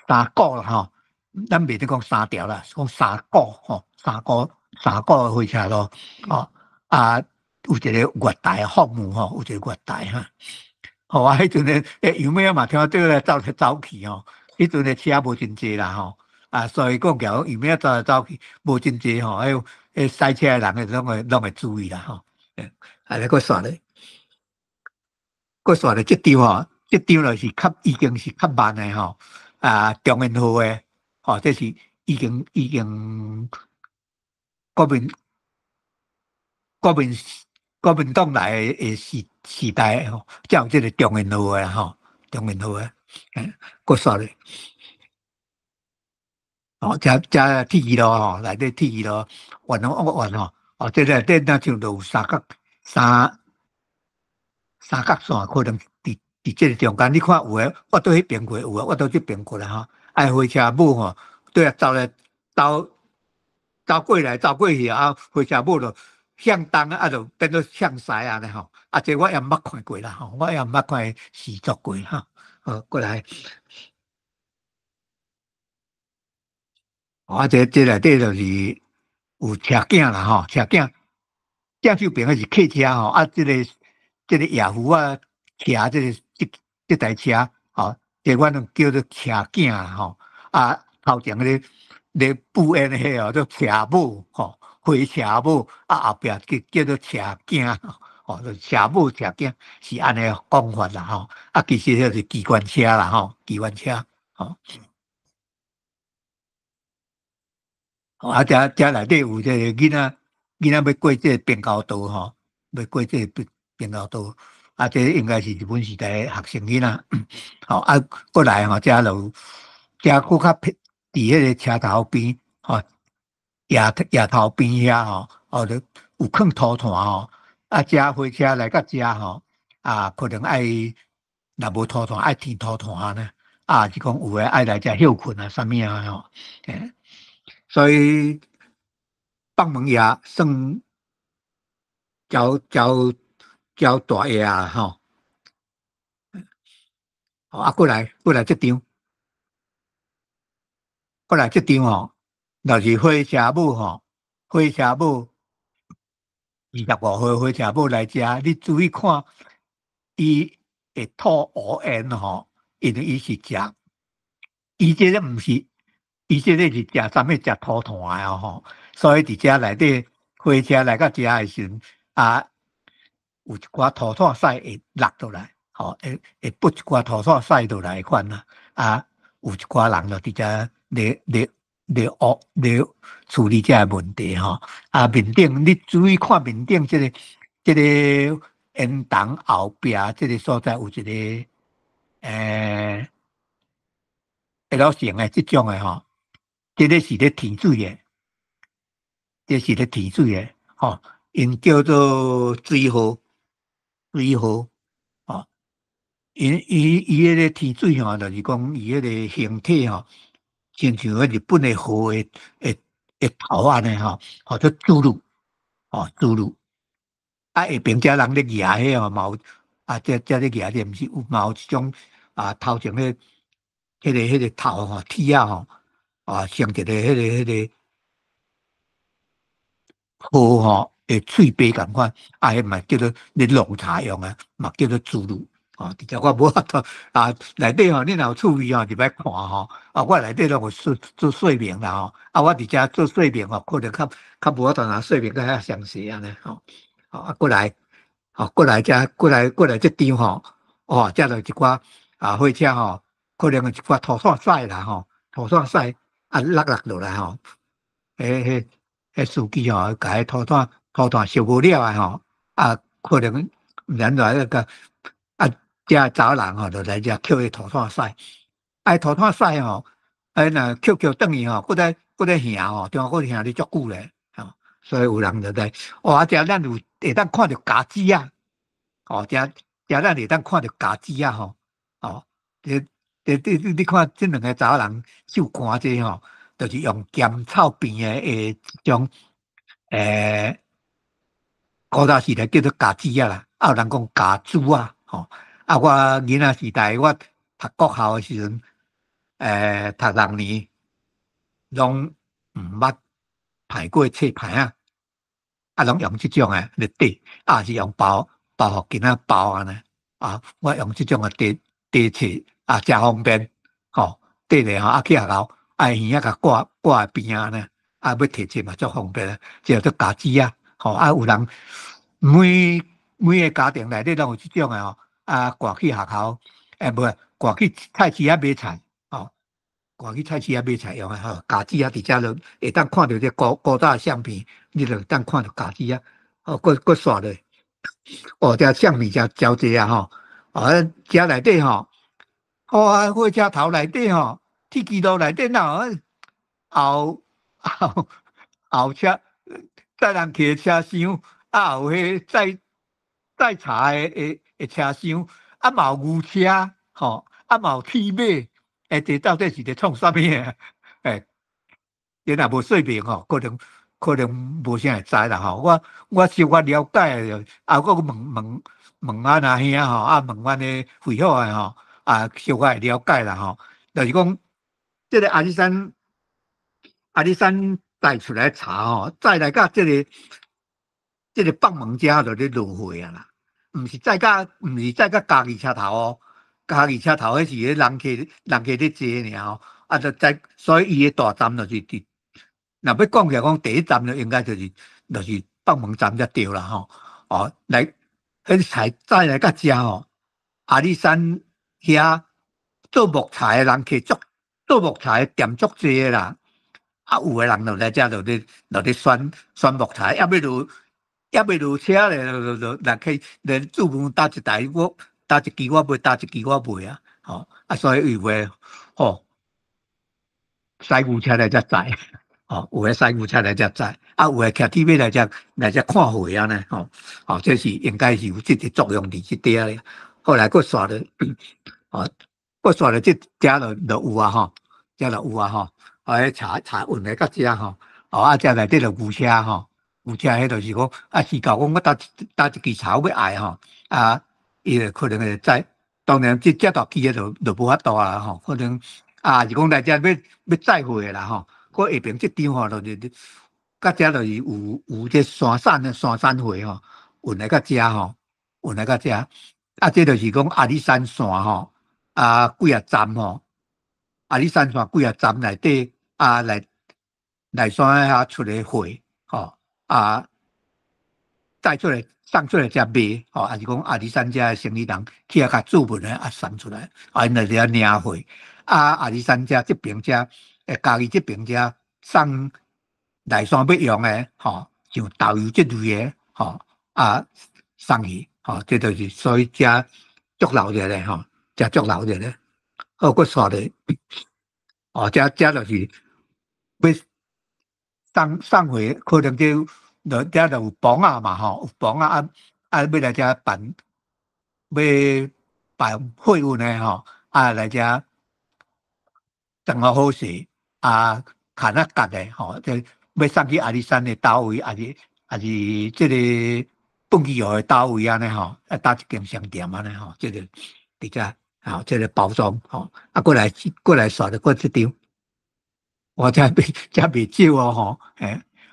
三股啦咱袂得讲3条啦，讲3股3股的火车路有一个月台服务有一个月台迄阵的有咩嘛听到来走来走去迄阵的车无真济啦所以讲有咩走来走去无真济迄赛车的人拢会注意啦来个刷咧，个刷咧，这张吼，这张就是已经是较慢的吼，中原号的，吼，这是已经国民国民国民党来的时代吼，才有这个中原号的吼，中原号的，个刷咧。哦，加铁路吼，内底铁路运吼，哦，这内底那像都有三三角线，可能伫这个中间，你看有诶，我到迄边过，有诶，我到这边过来吼，爱火车母吼，对啊，走过来，走过去啊，火车母就向东啊，就变做向西啊咧吼，这我也毋捌看过啦吼，我也毋捌看实作过哈，过来。这内底就是有车镜啦吼，车镜正手边个是客车吼，这个夜夫啊，骑这台车吼，这阮叫做车镜啦吼，头前咧布沿迄哦，叫车母吼，火车母后壁叫做车镜吼，就车母车镜是安尼讲法啦吼，其实迄是机关车啦吼，机关车吼。遮内底有这个囡仔要过这个边沟道吼，要过这个边沟道，这应该是日本时代学生囡仔，吼过来吼，遮佫较僻，伫迄个车头边吼，夜头边遐吼，就有放土炭吼，遮火车来到遮吼，可能若无土炭爱添土炭呢，是讲有诶爱来遮休困啥物吼，所以放门也算交大爷啊吼，过来这张，过来这张吼，就是火车母吼，火车母25号火车母来遮，你注意看，伊会吐乌烟吼，因为伊是食，伊这个毋是。伊即个是食啥物食土炭的吼，所以伫遮内底火车来到遮的时阵，有一寡土炭屎会落倒来，吼，会拨一寡土炭屎倒来款啦，有一寡人就伫遮咧处理遮个问题吼，面顶你注意看面顶这个烟筒后壁这个所在有一个L 型的这种的吼。这个是咧提水的，这是咧提水的，吼，因叫做水号，吼，伊迄个提水吼，就是讲伊迄个形体吼，亲像迄日本的河的头安尼吼，或者注入，注入，下边遮人咧举迄个嘛有，遮咧举咧，毋是有嘛有一种头前咧，迄个头吼，铁吼。像一个迄个河吼，喙白共款，迄嘛叫做咧弄茶用啊，嘛叫做注入。直接我无法度内底吼，你若有趣味吼，就歹看吼。我内底拢有做说明啦吼。我伫遮做说明吼，可能较无法度拿说明较详细安尼吼。过来，过来遮，过来这张吼，遮就一寡火车吼，可能有一寡土炭屎啦吼，土炭屎。落落来吼，迄司机吼，甲迄土炭烧无了啊吼，可能然后那个遮走人吼，就来遮捡迄土炭屎，土炭屎吼，若捡转去吼，搁再行吼，中国行哩足久咧，吼，所以有人就来，遮咱有会当看到家枝啊，遮咱会当看到家枝啊吼，你看这两个查某人手干这吼，就是用甘草边的一种古早时代叫做家枝啊啦，有人讲家珠啊，吼，我囡仔时代我读国校的时阵，读6年，拢毋捌排过册牌拢用这种诶咧底，是用包互囡仔包安尼，我用这种诶底册。真方便，缀咧去学校，耳仔甲挂边呢，要摕册嘛足方便，只要做家枝有人每个家庭内底拢有即种诶吼，挂去学校，无挂去菜市仔买菜，吼，挂去菜市仔买菜用诶吼，家己伫遮就会当看到这古早相片，你就当看到家己哦，佫刷落，哦，这相片真济吼，遮内底吼，火车头内底吼，铁轨路内底哪有后后车载人客车厢，有迄载茶的车厢，嘛有牛车，嘛有铁马，这到底是咧创啥物啊？你若无说明可能无啥会知啦我小可了解的，我问啊那兄问阮的会好的小可会了解啦就是讲，这个阿里山带出来茶再来到这个放门家就咧落血啊啦，毋是再到家己车头家己车头迄是咧人客咧坐尔就所以伊的大站就是若要讲起来讲第一站就应该就是放门站才对啦来，迄菜再来到遮阿里山遐做木材的人客做木材的店足济的啦。有个人就来遮就咧选木材，还未落车咧，就来去连注文搭一台，搭一支我卖，搭一支我卖所以有诶驶牛车来遮载，有诶驶牛车来遮载，有诶骑铁马来遮看货呢，这是应该是有即个作用伫即块咧。后来佫刷了，佫刷了即遮就有遮就有迄茶运来到遮遮内底就牛车牛车迄就是讲是到讲我搭一支茶要爱伊就可能会载。当然遮大机诶就无法度啦可能是讲来遮要载货诶啦佫下边即张就是到遮就是有这山山货运来到遮运来到遮这就是讲阿里山线几啊站阿里山线几啊站内底来山遐出来货带出来送出来遮卖还是讲阿里山遮生意人去甲注文的送出来因来遮领货阿里山遮这边遮家己这边遮送内山要用的像豆油这类的送去这就是所以遮足老热的遮足老热的佫刷咧遮就是要送回可能就遮就有房嘛有房要来遮办货运的来遮正好势看夹的这要送去阿里山的倒位，还是这个蹦机油的倒位安尼搭一间商店安尼这个伫遮这个包装过来刷的过这张。我遮袂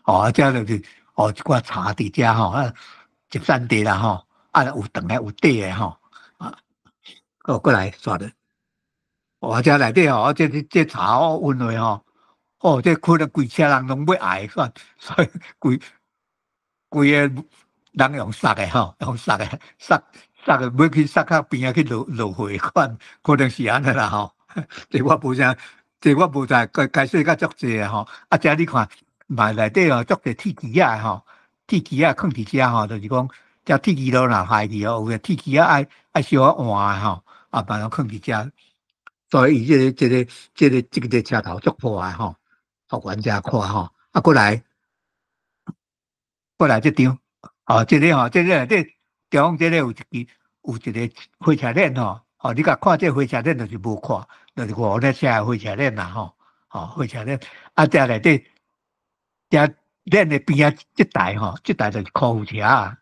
少遮就是一寡茶伫遮集散地啦有长的有短的过来刷的。遮内底这茶运落这可能规车人拢要爱所以规个人用塞的用塞的要去塞较边去落货款，可能是安尼啦这我无啥。这我无知，解说较足济遮你看，嘛内底足济铁机铁机放伫遮就是讲，遮铁机路若坏去有诶铁机爱小换慢慢放伫遮，所以伊这个车头足破互玩家看过来这张这个这个内底中这个有一个火车链你甲看这火车链就是无看。就是我咧写火车链啦火车链遮内底遮链的边即台就是客户车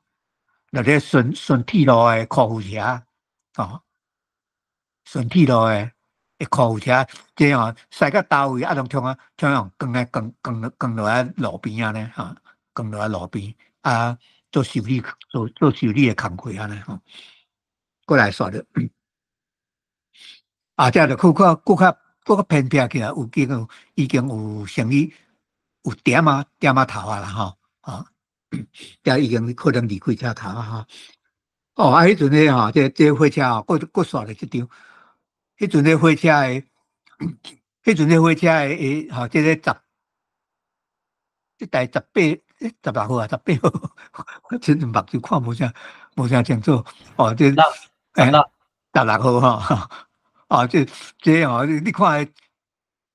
就咧顺铁路的客户车顺铁路的客户车这驶到倒位拢通用降落来路边安尼降落来路边做修理的工课安尼过来刷的。遮就佫较偏僻起来，已经有生意有点头啦也已经可能离开车头啊哈。哦，啊，迄阵咧吼，这火车吼，佫煞咧即张，迄阵咧火车诶，迄阵咧火车诶，吼，这个即台18号啊18号，我真目睭看无啥清楚。哦，这1616号吼，哦，这吼，你看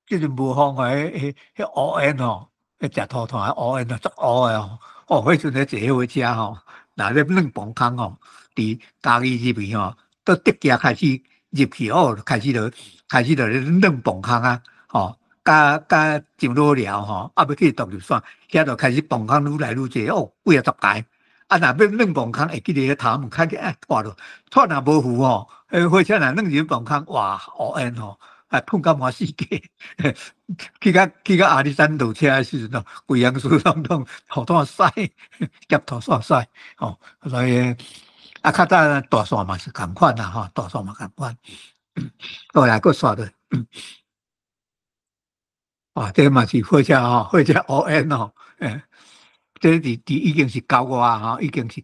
即阵无风迄乌烟吼，迄食土炭乌烟啊，足乌诶吼。哦，迄阵咧坐迄火车吼，若咧软磅空吼，伫嘉义入去吼，到德基开始入去哦，开始咧软磅空啊，吼。甲上老寮吼，啊要去独立线，遐就开始磅空愈来愈济哦，几啊十台。啊，若要软磅空，会记得头门开起拖落，拖若无扶吼，火车若软入磅空，哇，乌烟吼，啊喷到满世界。去到阿里山落车的时阵哦，规样树拢土炭屎，夹土煞屎，吼，所以啊，较早大线嘛是共款啦，吼，大线嘛共款。后来佫刷的。哦，这嘛是火车吼，火车乌烟吼，这已经是郊外吼，已经是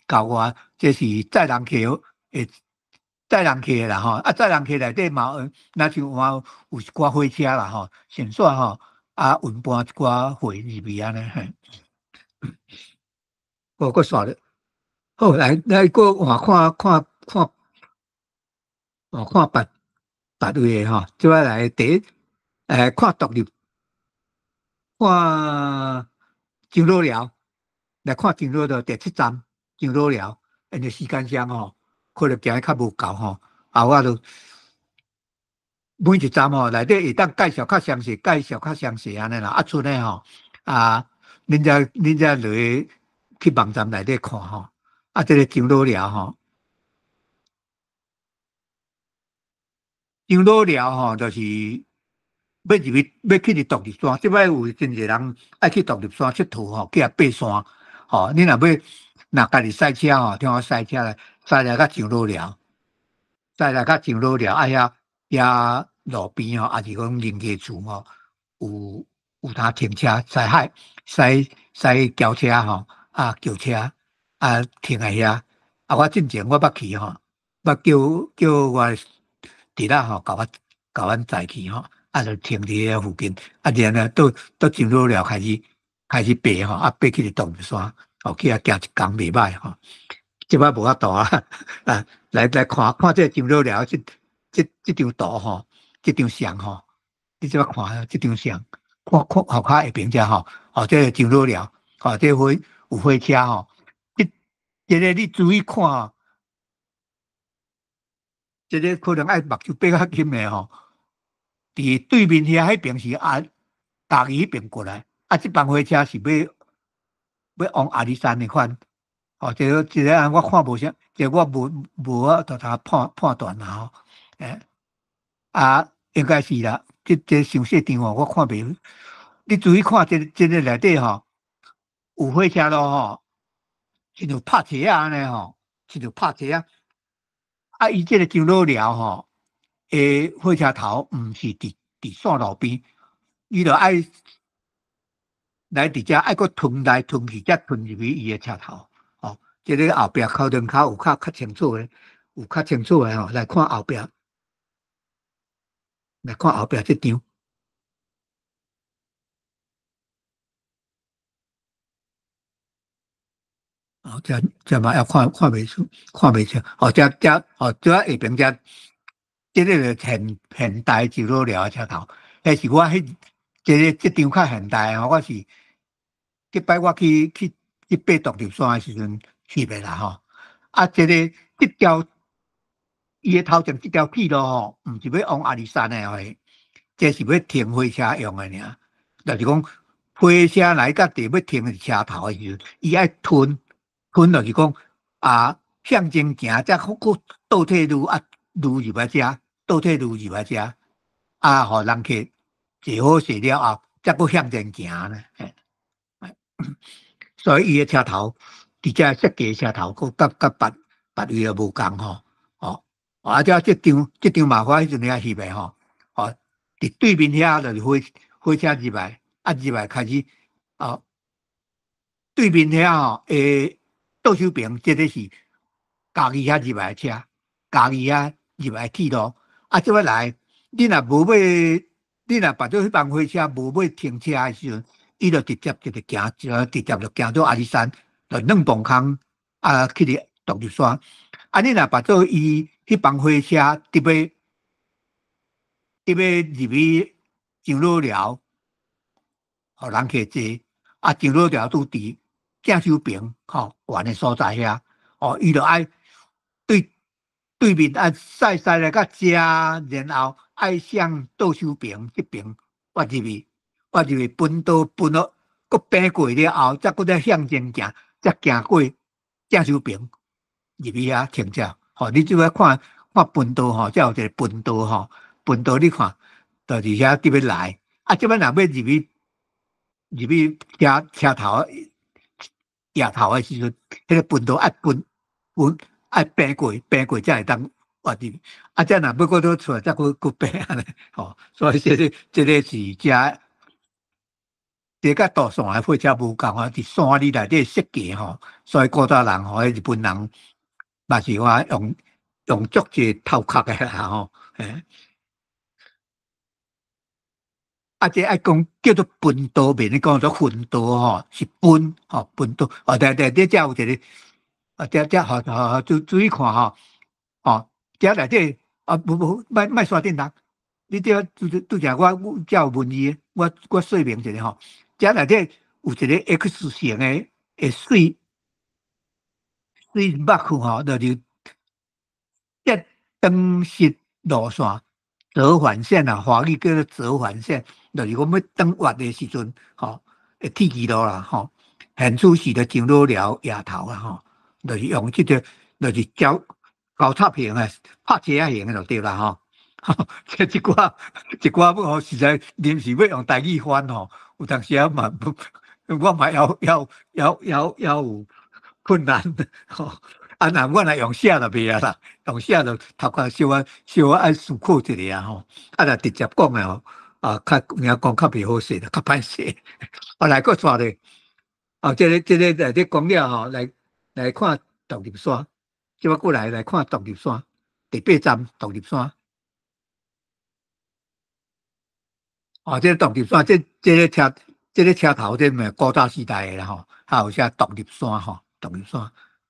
郊外，这是载人客诶，载人客啦吼，啊载人客内底嘛，若像有一寡火车啦吼，线线吼，啊运搬一寡货入去安尼嘿，个煞咧，好来个换看哦看别位诶吼，即摆来第一看独立。看上老寮，来看上老寮第7站上老寮，因为时间上吼，可能行较无够吼，啊，我就每一站吼内底会当介绍较详细安尼啦，啊，剩诶吼啊，恁遮落去网站内底看吼，啊，这个上老寮吼，上老寮吼就是。要去独立山，即摆有真侪人爱去独立山佚佗吼，去爬山吼。你若家己赛车吼，听我赛车来，赛来较上老寮，赛来较上老寮，啊遐路边吼，也是讲人家厝吼，有通停车，驶轿车吼，啊轿车啊停在遐。啊，我进前我捌去吼，捌叫我弟仔吼，甲阮载去吼。啊，就停伫遐附近，啊，然后到上老寮开始爬吼，啊，爬去独立山，哦，去遐行一工袂歹吼。即摆无法度啊，啊，来看这上老寮这张图吼，这张相吼，你即摆看这张相，看后骹下边遮吼，哦，这上老寮，哦，这有火车吼，这个你注意看吼，这个可能爱目睭闭较紧的吼。伫对面遐迄边是嘉义迄边过来，啊，这班火车是要往阿里山的款，哦，这个我看无啥，这我无法度判断啦吼，啊，应该是啦，这详细场我看袂，你注意看这个内底吼，有火车路吼，亲像拍车啊安尼吼，亲像拍车啊，啊，伊这个上老寮吼。火车头毋是伫线路边，伊就爱来伫遮爱搁吞来吞去，才吞入去伊诶车头。哦，即个后壁可能有较清楚诶，有较清楚诶吼，来看后壁，来看后壁即张。哦，这嘛要看袂出，看袂清。哦，这下边这个就现代就老了车头，迄是我这张较现代吼，我是即摆我去爬独立山的时阵翕的啦吼。啊，这条伊的头前这条铁路吼，毋是要往阿里山的哦，这是要停火车用的尔。就是讲火车来到地要停伫车头的时阵，伊爱就是讲啊向前行，再倒退路啊路入来遮，倒退路入来遮，啊，互人客坐好势了后，再搁向前行呢。所以伊的车头，伫遮设计车头，甲别位也无共吼。哦，啊，这张麻烦迄阵遐翕的吼。哦，伫对面遐就是火车入来，啊入来开始哦。对面遐吼，倒手边即个是家己遐入来的车，家己遐入来铁路，啊，即要来，你若无买，你若把做迄班火车无买停车的时阵，伊就直接就行，直接就行到阿里山，就两磅空啊去哩独立山。啊，你若把做伊迄班火车入去上老寮，互人客坐。啊，上老寮拄伫正手边吼，悬的所在遐，哦，伊就爱对面啊，驶来到遮，然后爱向倒手边这边挖入去，分道分咯，佮平过了后，再佮再向前行，再行过正手边入去遐停车。吼，你就要看分道吼，才有一个分道吼，分道你看，就是遐伫要来，啊，即摆若要入去车头夜头的时阵，迄个分道爱爱平过才会当活入。啊，再若要搁倒出来，再搁平安尼。吼，所以这个是这甲大线的火车无共啊，伫山里内底设计吼，所以古早人吼，日本人嘛是话用足济头壳的啦吼，啊，这爱讲叫做分道面，你讲做分道吼，是分道。哦，对，这有一个，啊，这好注意看吼，哦，这内底啊，无莫刷电脑，你这拄则我才有问伊，我说明一下吼，这内底有一个 X 型的水幕吼，就是电灯式路线。折返线啊，华语叫做折返线，就是我们要登月的时阵，吼，铁轨路啦，吼，现出时的上老寮夜头啊，吼，就是用这个，就是高插型的、拍车型的就对啦，吼。这一寡不好，实在临时要用台语翻吼，有当时啊嘛，我嘛要有困难吼。啊，那我来用写就袂啊啦，用写就头壳小爱思考一下吼。啊，若直接讲诶吼，啊，名讲较袂好势啦，较歹势。啊，来个抓咧，哦，这个内底讲了吼，来看独立山，即我过来看独立山，第8站独立山。哦，这独立山，这个车头，这咪古早时代诶啦吼，还有写独立山吼，独立山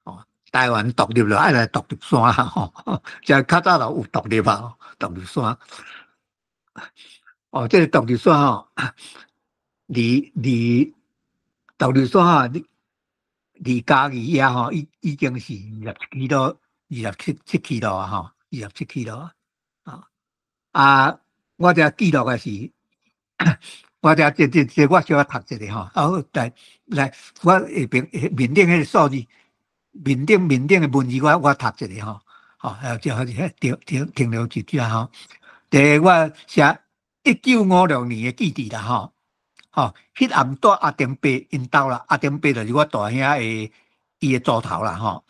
哦。台湾独立了，爱来独立山吼，就较早就有独立啊，独立山。哦，这个独立山吼，离独立山啊，离家己遐吼，已经是27 km啊吼，27 km啊。啊，我这记录的是。我这我小可读一下吼，啊，来，我下边面顶迄个数字，面顶的文字我读一下吼，吼，就好像停留一下吼。第一我写1956年的记忆啦吼，吼，迄暗带阿丁伯因兜啦，阿丁伯就是我大兄的伊的组头啦吼。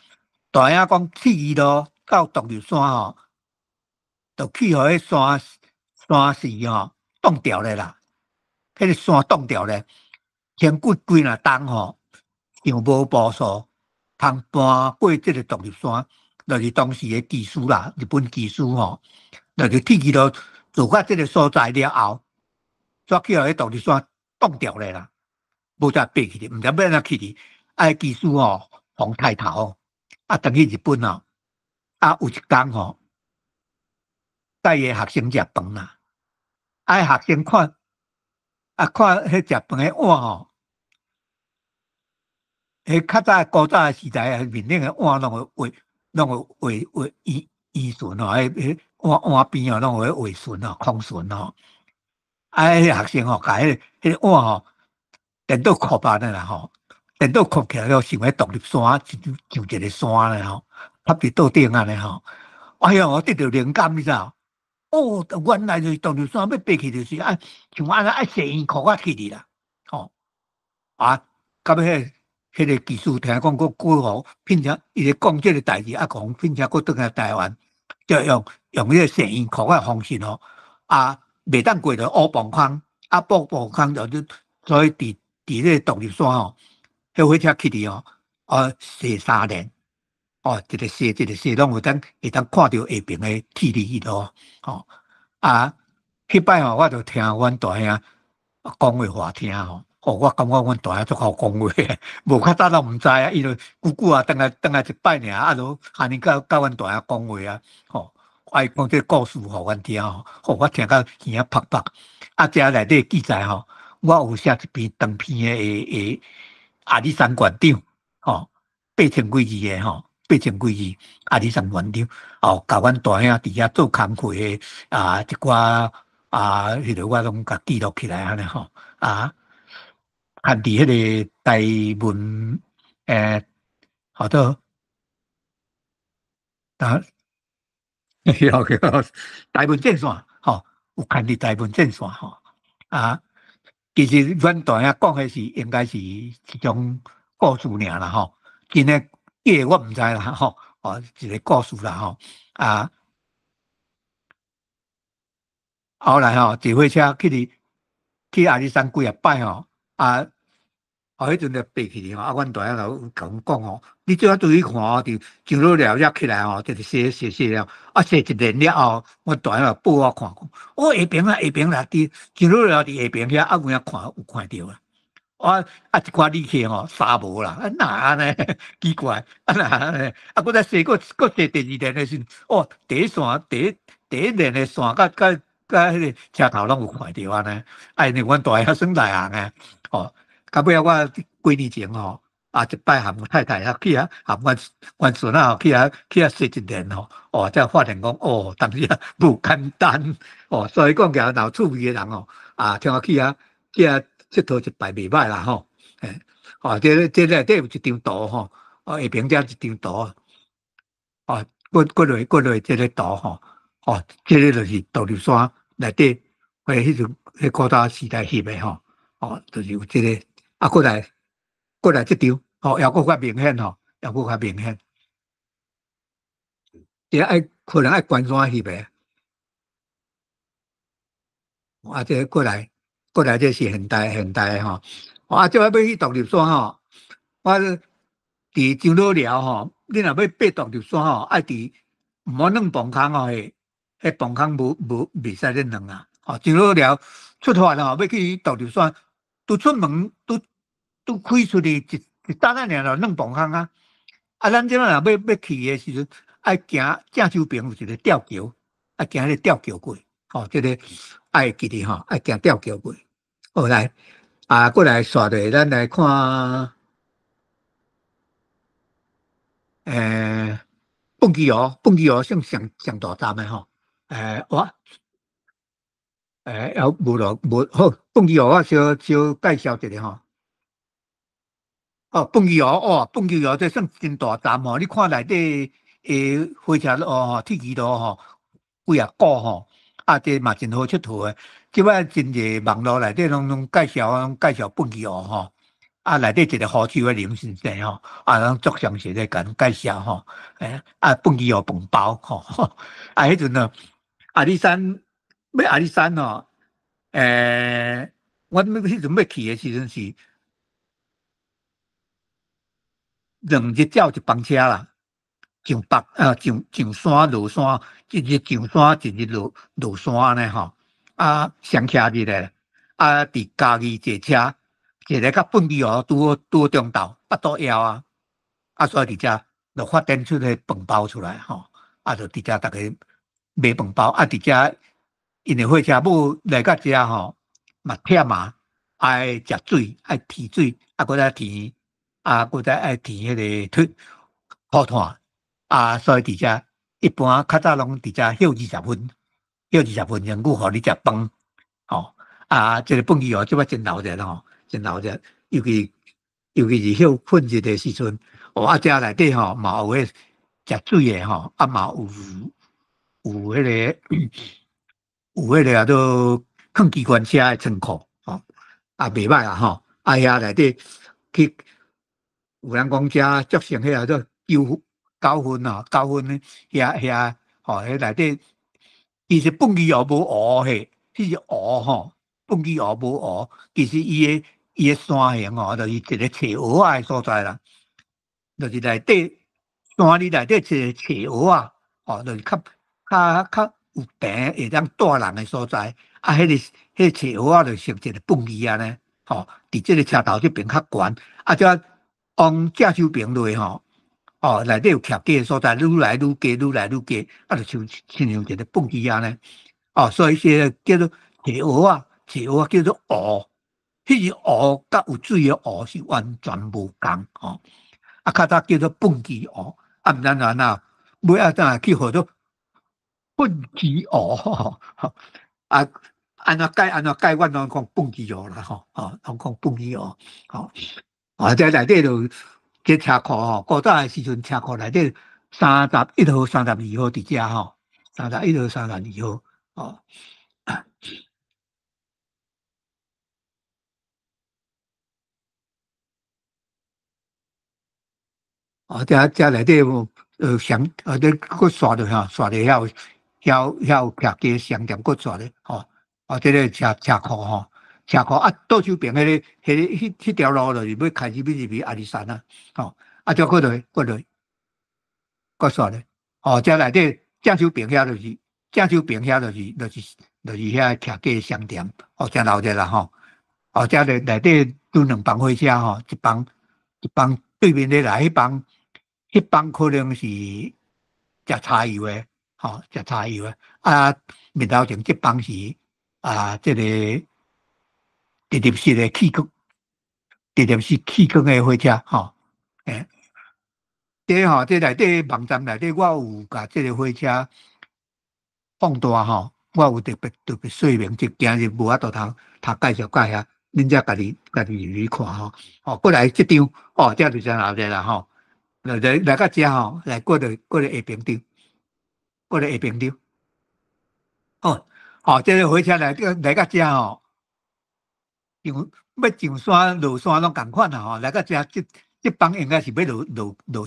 大兄讲去路到独立山吼，就去互迄山势吼冻掉咧啦。迄个山冻掉咧，天几若冬吼，又无步数，通搬过即个独立山，就是当时的技术啦，日本技术吼，就是铁轨路做到即个所在了后，煞去互迄独立山冻掉咧啦，无再爬去哩，毋知要安怎去哩，啊，技术吼，防太头，啊，等去日本哦，啊，有一工吼，带伊学生食饭啦，啊，学生看迄食饭的碗吼，迄较早古早时代面顶的碗拢会圆顺吼，迄碗边哦拢会画顺吼，空顺吼。啊，迄学生吼，甲迄个碗吼，电倒扣板的啦吼，电倒扣起来了，想要独立山，像一个山咧吼，插伫桌顶安尼吼。哎呀，我得到灵感，你知道？哦，原来就是独立山要爬去就是像安尼爱摄影裤啊去哩啦，吼啊，到尾迄个技术听讲过互聘请，伊咧讲即个代志，啊，讲聘请过倒来台湾，就用迄个摄影裤的方式吼，啊，袂当过着乌磅空，啊，磅空就所以伫迄个独立山吼，迄火车去哩哦，坐3年，一个坐一个坐，拢会当看到下边的铁路咯，迄摆我就听阮大兄讲话话听我感觉阮大兄足好讲话，无较早都毋知啊，伊就久久啊，等下一摆尔，就安尼甲阮大兄讲话啊，伊讲这故事互阮听我听到耳啊啪啪，遮内底记载我有写一篇长篇的阿里山馆长8000几字的8000几字阿里山馆长甲阮大兄伫遐做工课的一寡迄个我拢甲记录起来安尼看伫迄个台文好多台文正线有看伫台文正线其实阮大兄讲的是应该是一种故事尔啦真的假我毋知啦一个故事啦后来坐火车去阿里山几啊摆迄阵就爬去阮大兄就甲阮讲你最好注意看就上了了起来就是写了写一年了后，阮大兄就报我看下边啦上了伫下边遐有影有看到一寡旅客沙无啦，哪安尼奇怪哪安尼搁再坐搁坐第2年的时第一线第一年的线甲迄个车头拢有看到安尼，因为阮大兄算内行的到尾我几年前一摆含我太太去含阮孙去坐1年才发现讲当时不简单所以讲起来有趣味的人听我去佚佗一摆袂歹啦这内底有一张图下边遮一张图过落这个图这个就是独立山内底迄阵迄古早时代翕的就是有这个过来这张还佫较明显还佫较明显，这可能爱关山翕的这过来这是现代的这要去独立山我伫上老寮你若要爬独立山爱伫毋好软磅空迄磅空袂使咧软上老寮出发要去独立山，拄出门拄开出去一搭仔尔就软磅空咱即摆若要去的时阵，爱行正手边有一个吊桥，爱行迄个吊桥过这个爱记得爱行吊桥过来过来刷落咱来看蹦基湖上大站的我无好蹦基湖我小介绍一下蹦基湖这算真大站你看内底火车路铁轨路几啊个这嘛真好佚佗的。即摆真侪网络内底拢介绍蹦基湖内底一个好手的林先生拢足详细咧甲介绍蹦基湖饭包迄阵阿里山我迄阵要去的时阵是2日照一班车啦，上山落山，一日上山，一日落山安尼双车日咧，伫嘉义坐车，坐咧到蹦基湖拄中昼8度枵所以伫遮就发展出个饭包出来就伫遮大家买饭包伫遮因为火车母来到遮嘛忝爱食水，爱提水，搁再提搁再爱提迄个土炭所以伫遮一般较早拢伫遮休20分，钟久互你食饭这个蹦基湖即摆真闹热真闹热，尤其是休困日的时阵遮内底嘛有迄食水的嘛有迄个有迄个都放机关车的仓库袂歹啦遐内底去有人讲遮足成迄个做9分9分遐迄内底其实蹦基湖无湖迄是湖蹦基湖无湖，其实伊的伊个山形哦，就是一个斜凹仔的所在啦，就是内底山里内底一个斜凹啊，哦，就是较有平会当带人的所在。啊，迄个斜凹仔就成一个蹦机啊呢，吼，伫即个车头这边较悬，啊，遮往正手边落吼。哦，内底有徛架所在，愈来愈低，愈来愈低，啊，就像一个蹦机啊呢。哦，所以说叫做斜蚵啊，斜蚵叫做蚵，迄个蚵甲有水的蚵是完全无共哦。啊，较早叫做蹦机蚵，啊，毋知哪尾啊怎去号做蹦机蚵吼。啊，安怎改，阮拢讲蹦机蚵啦吼，哦，拢讲蹦机蚵，吼。啊，这内底就这车库吼，古早的时阵车库内底31号、32号伫遮吼，31号、32号哦。哦，遮内底有你佫刷着吼，刷着遐有徛家商店佫刷着吼。哦，这个车库吼，车库啊，倒手边迄条路就是要开始入去阿里山啊，吼，啊，再佫刷着。哦，遮内底正手边遐就是遐徛家商店，哦，真老者啦吼。哦，遮内底有2帮火车吼，一帮对面咧来，迄帮可能是食柴油的，吼，食柴油的。啊，面头前这帮是这个直立式的气缸的火车，吼，诶，这内底网站内底，我有甲这个火车放大吼，我有特别说明，就今日无法度读介绍遐，恁才家己入去看吼。哦，过来这张，哦，这就真后者啦吼。来到遮吼，来过了下平场，过了下平场。哦，哦，这个火车来到遮吼，要上山落山拢共款啦吼。来到遮这帮应该是要落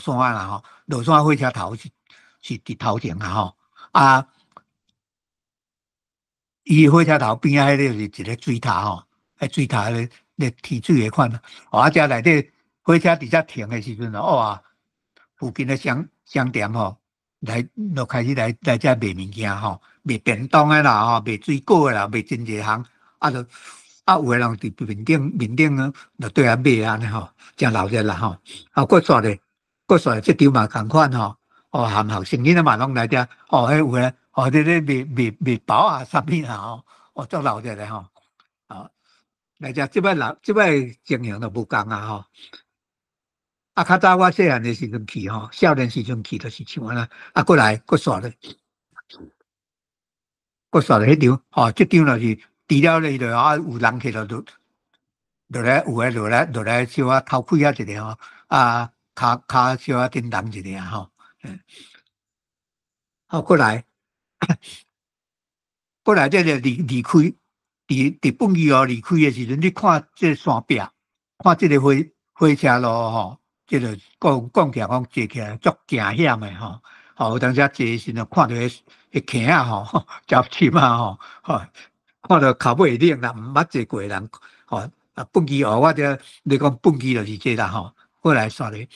山啦吼，落山火车头是伫头前啦吼。啊，伊火车头边仔迄个是一个水塔吼，迄水塔咧提水的款。哦，啊，遮内底火车伫遮停的时阵哦，附近的商店吼，就开始来遮卖物件吼，卖便当的啦吼，卖水果的啦，卖真济项。有的人伫面顶呢，就对遐买安尼吼，真闹热啦吼。啊，佫煞即张嘛共款吼。哦，含学生囡仔嘛拢来遮。哦，迄有诶，哦，咧卖包啊，啥物啊吼，哦，足闹热的吼。哦，来遮即摆情形就无共啊吼。啊，较早我细汉的时阵去吼，少年时阵去就是像安那。啊，过来煞咧，迄张，吼，即张就是除了咧就有人去落来，有诶落来小可偷窥一下吼，啊，骹小可叮当一下吼。好，过来这个离开，伫本期离开的时阵，你看这山壁，看这个火车路吼，这个讲起来讲坐起来足惊险的吼。吼，有当时坐时阵看到迄坑啊吼，脚深啊吼，看到脚尾冷啦，毋捌坐过人吼。啊，本期我这你讲本期就是这啦吼。过来煞咧，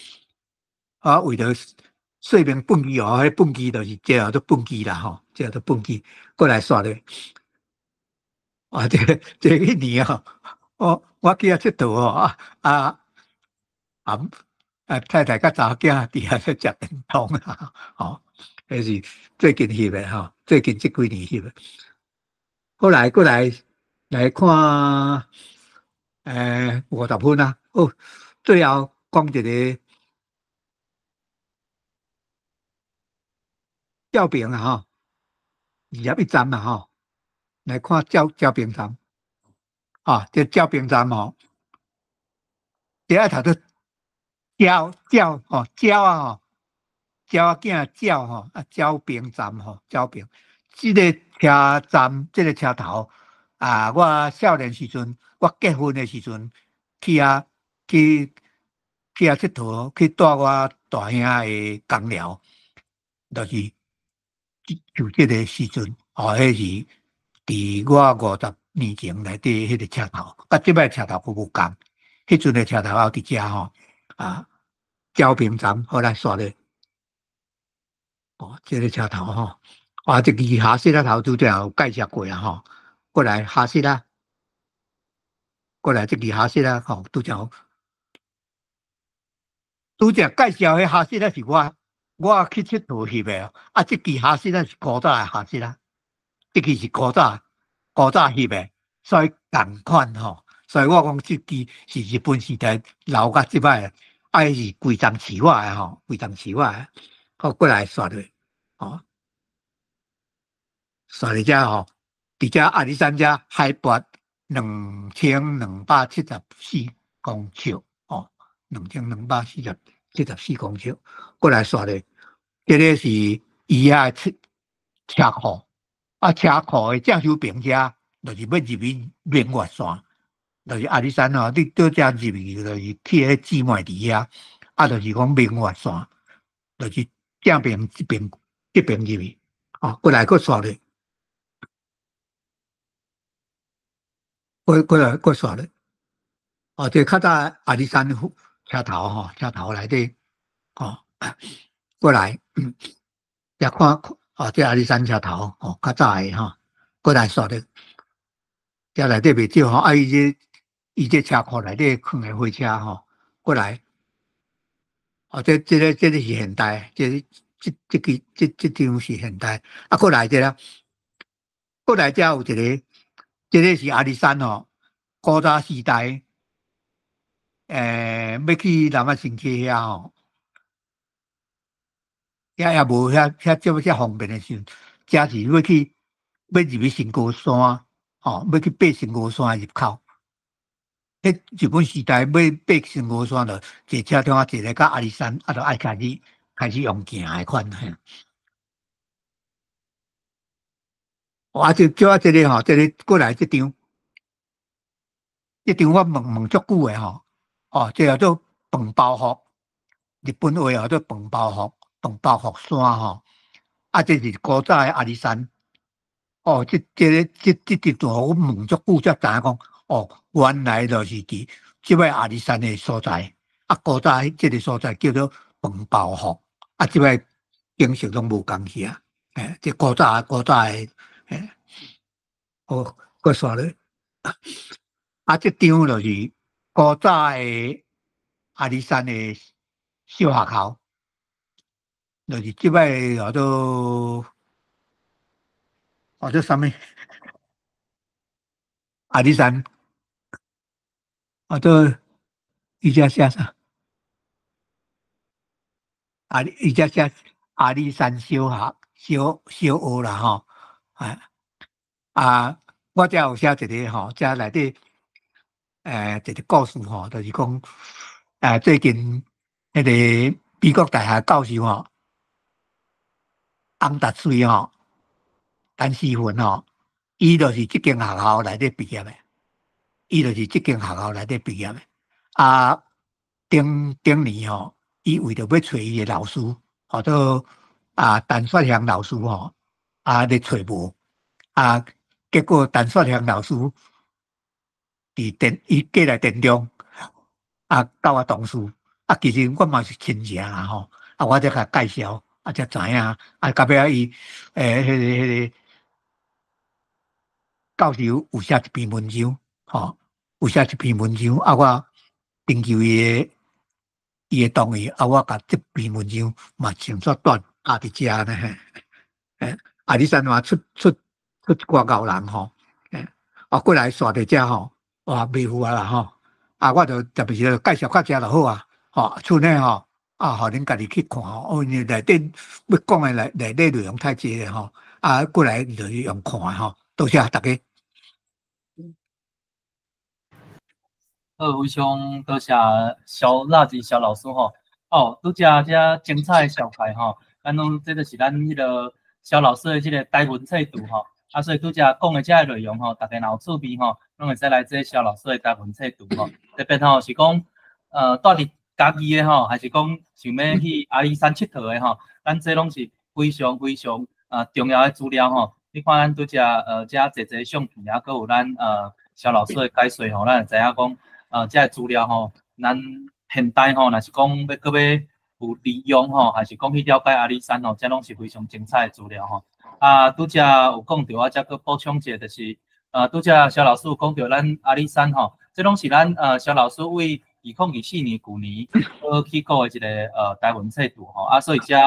为着说明本期迄本期就是这叫做本期啦吼，这叫做本期。过来煞咧。啊，这一年哦，我去遐佚佗哦，太太甲查某囝伫遐咧食便当啊，吼，迄是最近翕的吼，最近这几年翕的。过来看，50分啊，哦，最后讲一个照片啊吼，21站啊吼，来看照片站，啊，这照片站吼。第二头都鸟啊吼，鸟啊囝鸟吼，啊鸟平站吼，鸟平。这个车站，这个车头啊，我少年时阵，我结婚的时阵去去佚佗，去带我大兄的工寮，就是就这个时阵，迄是伫我年前内底迄个车头，甲即摆车头佫无共。迄阵的车头后伫遮吼交平站后来刷咧，即个车头吼，这个哈西拉头拄则有介绍过啊吼，过来哈西拉，过来这个哈西拉吼拄则介绍迄哈西拉是我去佚佗翕的哦，这支哈西拉是古早的哈西拉，这支是古早翕的，所以同款吼，所以我讲这支是日本时代留到即摆，是规张市话的吼，规张市话的，好过来刷落，刷咧遮吼，伫遮阿里山遮海拔2274公尺，2274公尺，过来刷咧，这个是伊遐车库，车库的正手边遮，就是要入去明月山，就是阿里山吼，你到遮入去就是去迄姊妹池遐，就是讲明月山，就是正边这边入去，过来佫刷咧。过刷咧，这较早阿里山车头吼，车头内底过来，也看这阿里山车头较早的过来刷咧，遮内底袂少吼，伊这车库内底放的火车过来，这个是现代，这张是现代，过来这啦，过来遮有一个。这个是阿里山古早时代，要去南亚新溪遐也无遮方便的时，遮是要入去新高山，要去爬新高山入口。迄日本时代要爬新高山了，坐车中坐咧到阿里山，就爱开始用行的款。就这个这个过来这张。我问足久的这叫做饭包袱，日本话叫做饭包袱山这是古早的阿里山。这段我问足久才知影讲，原来就是伫即摆阿里山的所在。古早这个所在叫做饭包袱，即摆景色拢无共去啊。这古早的，过刷咧。这张就是古早的阿里山的小学校，就是即摆叫做啥物？阿里山，伊遮写啥？伊遮写阿里山小学啦吼，我遮有写一个遮内底一个故事就是讲最近迄个美国大学教授翁达水陈时芬伊就是即间学校内底毕业的，顶年伊为着要找伊的老师，做陈雪香老师咧找无结果陈雪香老师伊过来电中甲我同事其实我嘛是亲戚啦我才甲介绍才知影到尾伊迄个教授有写一篇文章有写一篇文章我征求伊的同意我甲这篇文章嘛清楚段伫遮呢。阿里山嘛出一寡高人过来刷伫遮袂赴啦我就特别是介绍较遮就好厝内互恁家己去看因为内底要讲的内底内容太济了过来就是用看多谢大家。非常多谢肖辣子肖老师拄遮精彩的小牌咱拢这就是咱迄个肖老师的这个台文册图所以拄则讲的这个内容大家若有趣味拢会使来这肖老师的台文册图特别是讲住伫家己的还是讲想要去阿里山佚佗的咱这拢是非常重要的资料你看咱拄只遮侪相片啊，佮有咱肖老师的解说吼，咱会知影讲遮资料吼，咱现代吼，若是讲要搁要有利用吼，还是讲去了解阿里山吼，这拢是非常精彩的资料吼。拄只有讲到，我则搁补充一下，就是拄只肖老师有讲到咱阿里山吼，这拢是咱肖老师为2024年旧年去过的一个台文册图吼，所以遮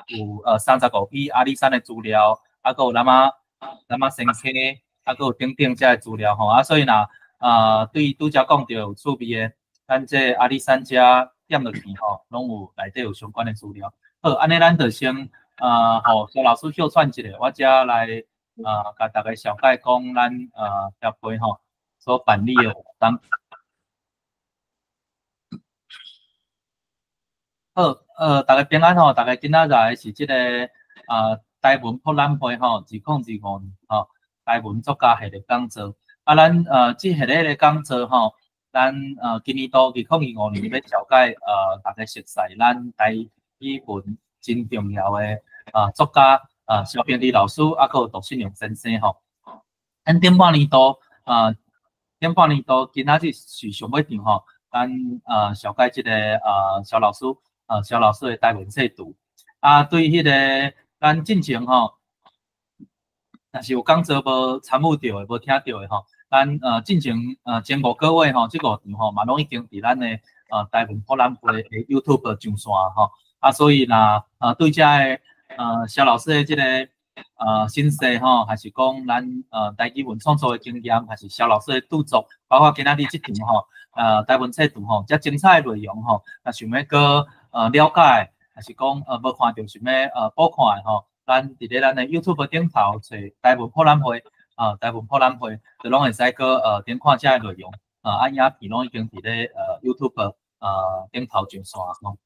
有35批阿里山的资料，搁有咱生科，搁有等等遮的资料吼，所以若对拄只讲到有趣味的，咱这阿里山遮点落去吼，拢有内底有相关的资料。好，安尼咱就先互肖老师秀串一下，我遮来甲大家小解讲咱协会吼所办理的活动。好，大家平安吼，大家今仔日是即个台文博览会吼，2025年吼，台文作家系列讲座。咱即系列的讲座吼，咱今年度2025年要召解大家熟悉咱台语文真重要的作家萧平利老师，佮有杜信良先生吼。咱顶半年度今仔日是上尾场吼，咱召解即个萧老师。肖老师的台文册图对迄个咱进前吼，若是有讲座无参与到的、无听到的吼，咱进前前5个月吼，即5场吼嘛拢已经伫咱的台文博览会的 YouTube 上线吼，所以若对遮的肖老师的即个心事吼，还是讲咱台语文创作的经验，还是肖老师的著作，包括今仔日即场吼台文册图吼，遮精彩的内容吼，若想要搁了解，还是讲无看到想要补看的吼，咱伫咧咱的 YouTube 顶头找台文博览会台文博览会，就拢会使搁点看遮的内容影片拢已经伫咧YouTube 顶头上线吼。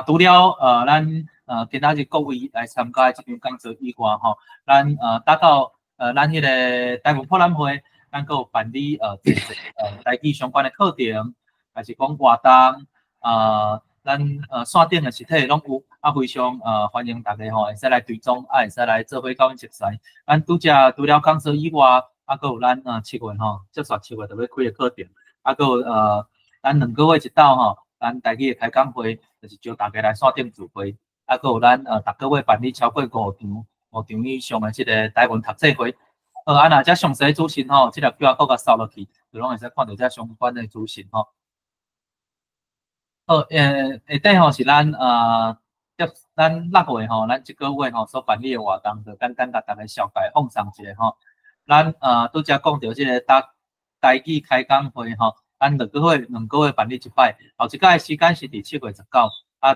除了咱今仔日各位来参加即场讲座以外吼，咱达到咱迄个台文博览会，咱搁有办理台语相关的课程，还是讲活动咱线顶的实体拢有，非常欢迎大家吼，会使来追踪，会使来做伙交熟悉。咱除了讲座以外，搁有咱7月吼，接续7月就要开的课程，搁有咱2个月一道吼，咱台语的开讲会，就是招大家来线顶聚会，搁有咱逐个月办理超过5场以上的即个台文读册会。若遮详细资讯吼，即条 QR code 甲扫落去，就拢会使看到遮相关的资讯吼。下底吼是咱咱6月吼，咱即个月吼所办理的活动，就简单甲大家小概放上一下吼。咱拄则讲到即个台语开讲会吼，咱2个月办理一摆，后一摆时间是伫7月19。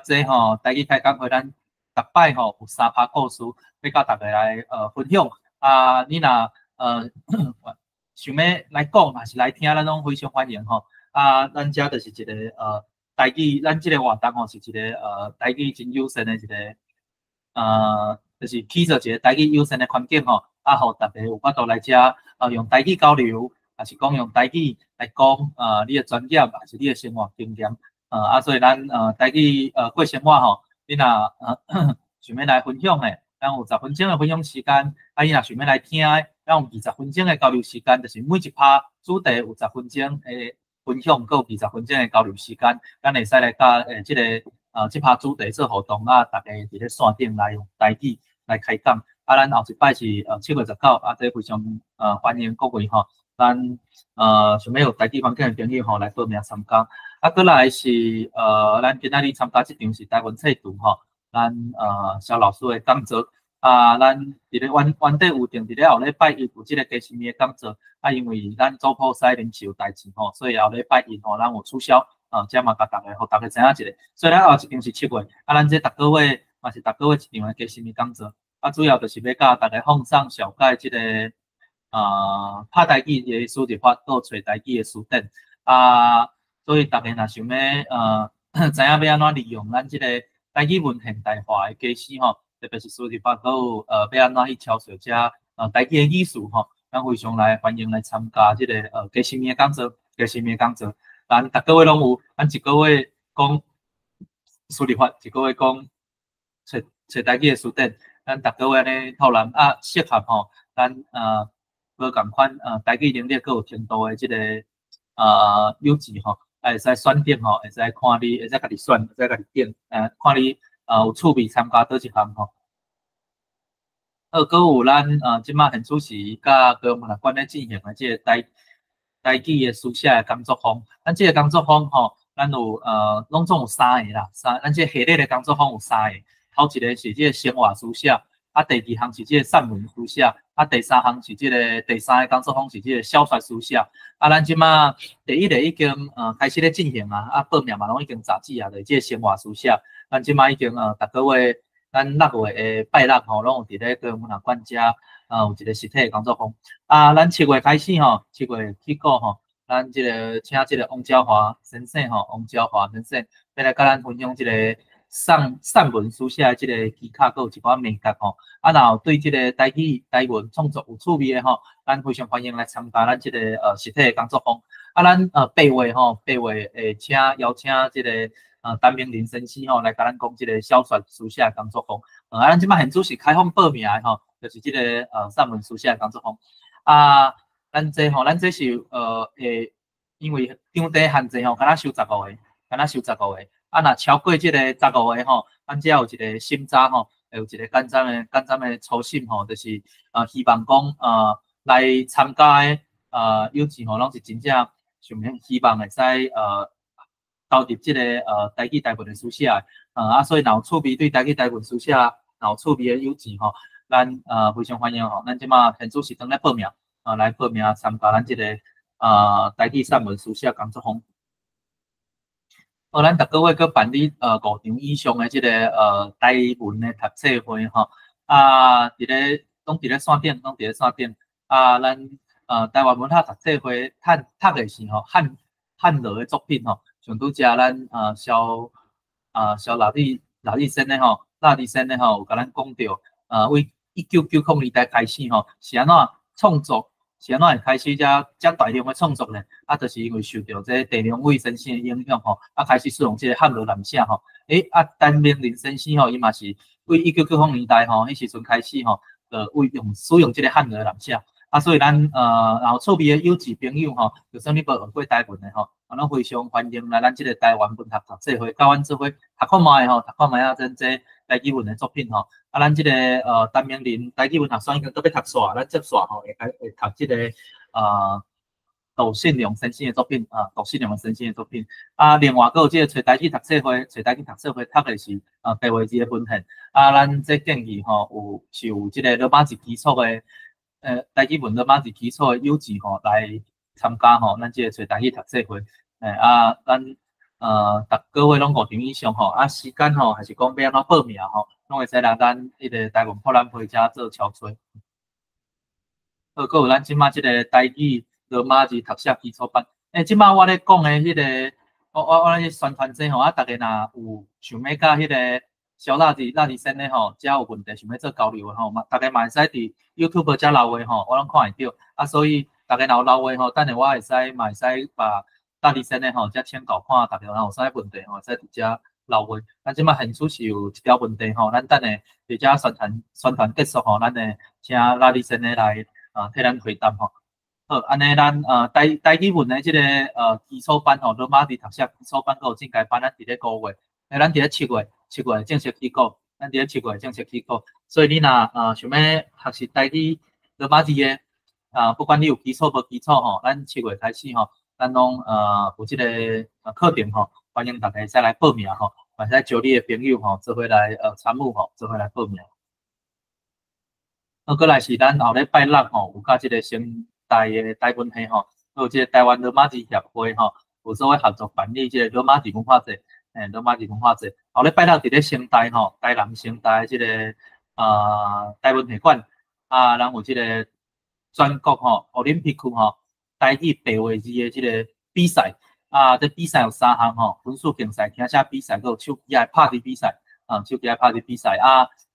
这吼台语开讲会，咱逐摆吼有3趴故事要甲大家来分享。你若想要来讲，还是来听，咱拢非常欢迎吼。咱遮就是一个台语，咱即个活动吼是一个台语真友善的一个就是起造一个台语友善的环境吼，互大家有法度来遮用台语交流，还是讲用台语来讲你的专业，还是你的生活经验所以咱台语过生活吼，你若想要来分享的，咱有10分钟的分享时间，你若想要来听的，咱有20分钟的交流时间，就是每一趴主题有10分钟的分享，佮有20分钟的交流时间，咱会使来甲即个即趴主题做互动大家伫咧线顶来用台语来开讲。咱后一摆是7月19，这非常欢迎各位吼，咱想要有台语环境的朋友吼来报名参加。过来是咱今仔日参加即场是台文册图吼，咱肖老师的讲座。咱伫咧原底有定伫咧后礼拜一有即个加新的讲座，因为咱祖普西临时有代志吼，所以后礼拜一吼咱有取消，遮嘛甲互大家知影一下。所以咱后一场是7月，咱这逐个月嘛是逐个月一场的加新的讲座，主要就是要甲大家放松小解即个拍台语的输入法，搁找台语的书典所以大家若想要知影要安怎利用咱即个台语文现代化的假诗吼。特别是输入法，还有要安怎去抄写遮台语的语序吼，咱非常来欢迎来参加即个加新的讲座，咱逐个月拢有，咱一个月讲输入法，一个月讲找台语的书典，咱逐个月安尼讨论适合吼咱无共款台语能力佫有程度的即个优质吼，会使选定吼，会使看你，会使家己选，会使家己点，看你有趣味参加倒一项吼。佫有咱即马现主席甲高雄文化馆咧进行的即个台语的书写的工作坊，咱即个工作坊吼，咱有拢总有3个啦，咱即个系列的工作坊有3个，头一个是即个生活书写，啊第2项是即个散文书写，啊第3项是即个第3个工作坊是即个小说书写，啊咱即马第1个已经开始咧进行啊，啊报名嘛拢已经杂志啊，就即个生活书写，咱即马已经逐个月。咱6月的拜六吼，拢有伫咧高雄文化馆遮有一个实体的工作坊。啊，咱7月开始吼，7月起稿吼，咱即个请即个王昭华先生吼，王昭华先生要来甲咱分享即个散文书写即个技巧，佮有一寡美感吼。啊，然后对即个台文创作有趣味的吼，咱非常欢迎来参加咱即个实体的工作坊。啊，咱8月会邀请即个。陈明林先生吼来甲咱讲即个小说书写工作坊，咱即摆现主是开放报名的吼，就是即个散文书写工作坊。啊，咱这是因为场地限制吼，敢若收15个，敢若收15个。啊，若超过即个15个吼，咱只有一个审查吼，有一个简单的初审吼，就是希望讲来参加的有志吼，拢是真正想希望会使投入即个台语台文的书写，所以若有趣味对台语台文书写，若有趣味的友志吼，咱非常欢迎吼，咱即马现主是等来报名，来报名参加咱即个台语散文书写工作坊。咱逐个月佮办理5场以上的即个台文的读册会吼，伫咧线顶，拢伫咧线顶，咱台湾文化读册会读的是吼汉语的作品吼。像拄则咱肖立生咧吼，有甲咱讲着为1990年代开始吼，是安怎创作，是安怎会开始遮大量的创作咧？就是因为受到这地良伟先生的影响吼，开始使用这个汉语南写吼。陈明林先生吼，伊嘛是为1990年代吼，迄时阵开始吼，使用这个汉语南写。所以咱然后趣味的友志朋友吼，就算你无学过台文的吼，咱非常欢迎来咱即个台湾文学读册会，甲阮做伙读看卖吼，读看卖真这台语文的作品吼。咱即个陈明林台语文学选已经搁要读煞，咱接煞吼会读即个杜信良先生的作品杜信良先生的作品。另外搁有即个找台语读册会，读的是白话字的文献。咱这建议吼有即个罗马字基础的。台语文罗马字基础的友志吼来参加吼，咱即个找台语读册会，咱逐个月拢5场以上吼，时间吼还是讲要安怎报名吼，拢会使来咱迄个台文博览会遮做敲吹。搁有咱即马即个台语罗马字读写基础班，即马我咧讲的迄个，我咧宣传这吼，大家若有想要甲迄个。小辣子先咧吼，遮有问题想要做交流的吼，大家嘛会使伫 YouTube 遮留话吼，我拢看会到。所以大家若有留话吼，等下我会使嘛会使把辣子先咧吼，遮请教看，大家若有啥问题吼，会使伫遮留话。咱即马现主是有一条问题吼，咱等下伫遮宣传结束吼，咱会请辣子先咧来替咱回答吼。好，安尼咱台语文的即个基础班吼，罗马字读写基础班佮有进阶班，咱伫咧5月，咱伫咧7月正式起稿，所以你若想要学习台语罗马字的不管你有基础无基础吼，咱7月开始吼，咱拢有即个课程吼，欢迎大家再来报名吼，或者招你的朋友吼，做伙来参与吼，做伙来报名。过来是咱后礼拜六吼，有甲即个成大的台文系吼，有即个台湾罗马字协会吼，有所谓合作办理即个罗马字文化节。罗马字文化节，后礼拜六伫咧成大吼，台南成大即个台文系馆，然后有即个全国吼奥林匹克吼台语白话字的即个比赛，这比赛有3项吼，分数竞赛、听写比赛，佮有手机的拍字比赛，手机的拍字比赛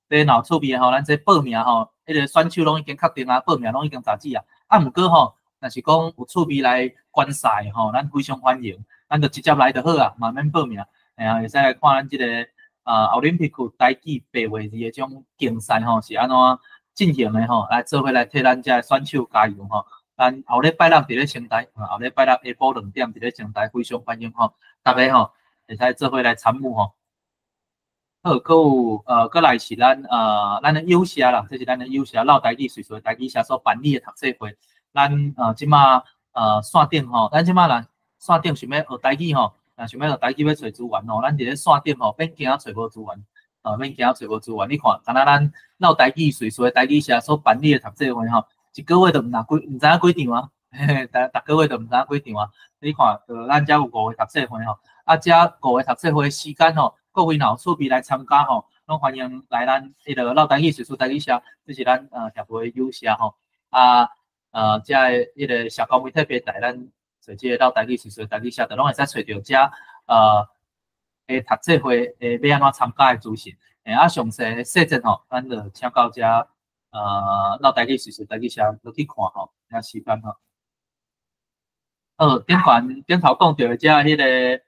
这若有趣味的吼，咱这报名吼，迄个选手拢已经确定报名拢已经杂志毋过吼，若是讲有趣味来观赛吼，咱非常欢迎，咱就直接来就好嘛免报名。会使来看咱即个奥林匹克台语白话字的种竞赛吼是安怎进行的吼，来做伙来替咱遮选手加油吼。咱后礼拜六伫咧青台，后礼拜六下晡2点伫咧青台，非常欢迎吼，大家吼会使做伙来参与吼。好，搁有搁来是咱的友社啦，这是咱的友社老台语随随台语社所办理的读册会。咱即马线顶吼，咱即马啦线顶想要学台语吼，想要学台语要找资源吼，咱伫咧线顶吼，免惊找无资源，免惊找无资源。你看，敢若咱老台语随随台语社所办理的读册会吼，一个月都毋知几场啊，嘿嘿，逐个月都毋知几场啊。你看，咱遮有5个读册会吼，遮5个读册会时间吼。各位若有趣味来参加吼，拢欢迎来咱迄个老台语随随台语社，这是咱协会友社吼。遮个迄个社交媒体平台，咱做即个老台语随随台语社，就拢会使找到遮诶读册会要安怎参加诶资讯。详细细节吼，咱就请到遮老台语随随台语社落去看吼，遐时间吼。顶头讲到遮迄个。